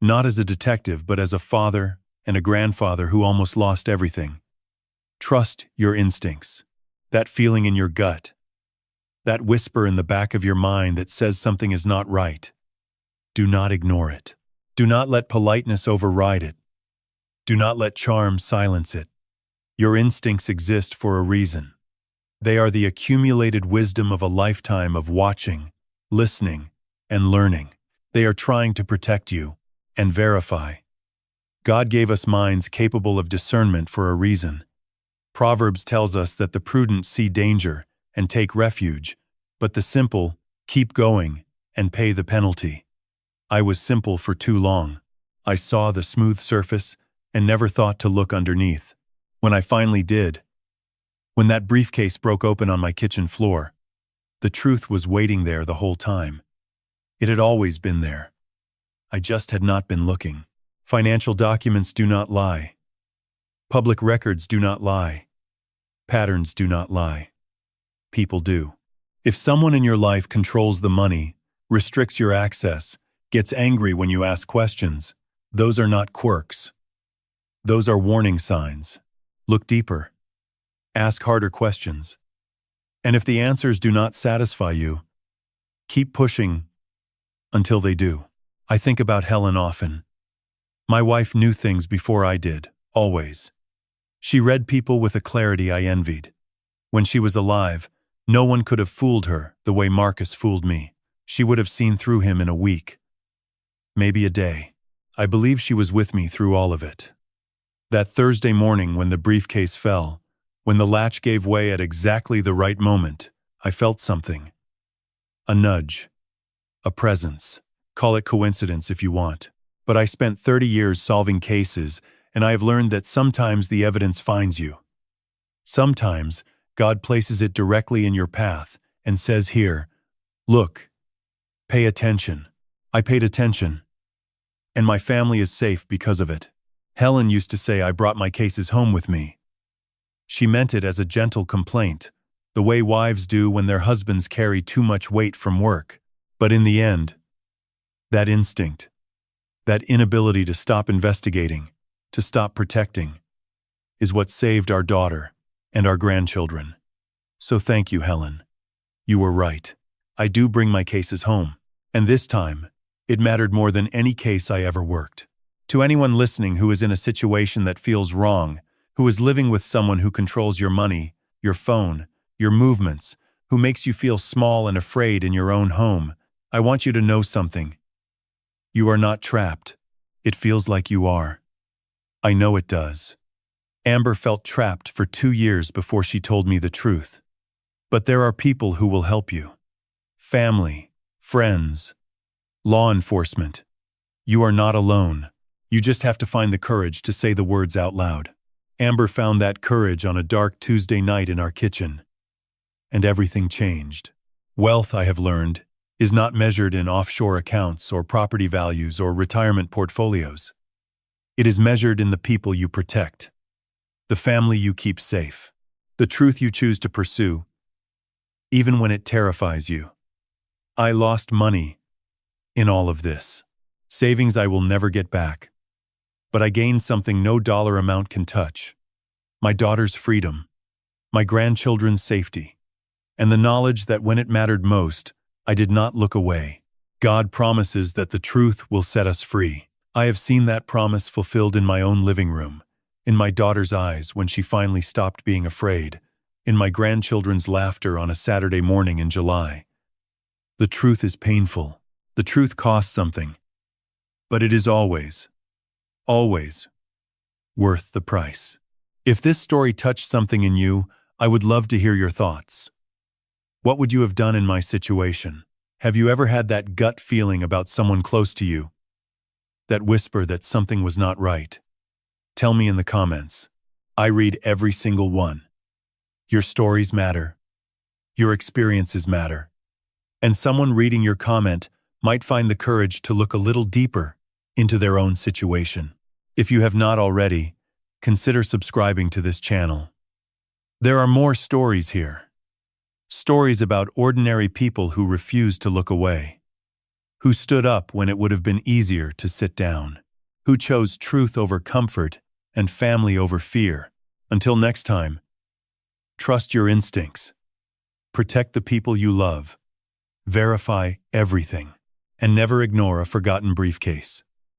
S1: not as a detective, but as a father and a grandfather who almost lost everything. Trust your instincts. That feeling in your gut. That whisper in the back of your mind that says something is not right. Do not ignore it. Do not let politeness override it. Do not let charm silence it. Your instincts exist for a reason. They are the accumulated wisdom of a lifetime of watching, listening, and learning. They are trying to protect you and verify. God gave us minds capable of discernment for a reason. Proverbs tells us that the prudent see danger and take refuge, but the simple keep going and pay the penalty. I was simple for too long. I saw the smooth surface and never thought to look underneath. When I finally did, when that briefcase broke open on my kitchen floor, the truth was waiting there the whole time. It had always been there. I just had not been looking. Financial documents do not lie. Public records do not lie. Patterns do not lie. People do. If someone in your life controls the money, restricts your access, gets angry when you ask questions, those are not quirks. Those are warning signs. Look deeper. Ask harder questions. And if the answers do not satisfy you, keep pushing until they do. I think about Helen often. My wife knew things before I did, always. She read people with a clarity I envied. When she was alive, no one could have fooled her the way Marcus fooled me. She would have seen through him in a week, maybe a day. I believe she was with me through all of it. That Thursday morning when the briefcase fell, when the latch gave way at exactly the right moment, I felt something. A nudge. A presence. Call it coincidence if you want. But I spent 30 years solving cases, and I have learned that sometimes the evidence finds you. Sometimes God places it directly in your path and says here, look, pay attention. I paid attention. And my family is safe because of it. Helen used to say I brought my cases home with me. She meant it as a gentle complaint, the way wives do when their husbands carry too much weight from work. But in the end, that instinct, that inability to stop investigating, to stop protecting, is what saved our daughter and our grandchildren. So thank you, Helen. You were right. I do bring my cases home. And this time, it mattered more than any case I ever worked. To anyone listening who is in a situation that feels wrong, who is living with someone who controls your money, your phone, your movements, who makes you feel small and afraid in your own home, I want you to know something. You are not trapped. It feels like you are. I know it does. Amber felt trapped for 2 years before she told me the truth. But there are people who will help you. Family, friends, law enforcement. You are not alone. You just have to find the courage to say the words out loud. Amber found that courage on a dark Tuesday night in our kitchen. And everything changed. Wealth, I have learned, is not measured in offshore accounts or property values or retirement portfolios. It is measured in the people you protect, the family you keep safe, the truth you choose to pursue, even when it terrifies you. I lost money in all of this. Savings I will never get back. But I gained something no dollar amount can touch. My daughter's freedom, my grandchildren's safety, and the knowledge that when it mattered most, I did not look away. God promises that the truth will set us free. I have seen that promise fulfilled in my own living room, in my daughter's eyes when she finally stopped being afraid, in my grandchildren's laughter on a Saturday morning in July. The truth is painful. The truth costs something. But it is always worth the price. If this story touched something in you, I would love to hear your thoughts. What would you have done in my situation? Have you ever had that gut feeling about someone close to you? That whisper that something was not right? Tell me in the comments. I read every single one. Your stories matter. Your experiences matter. And someone reading your comment might find the courage to look a little deeper into their own situation. If you have not already, consider subscribing to this channel. There are more stories here. Stories about ordinary people who refused to look away, who stood up when it would have been easier to sit down, who chose truth over comfort and family over fear. Until next time, trust your instincts, protect the people you love, verify everything, and never ignore a forgotten briefcase.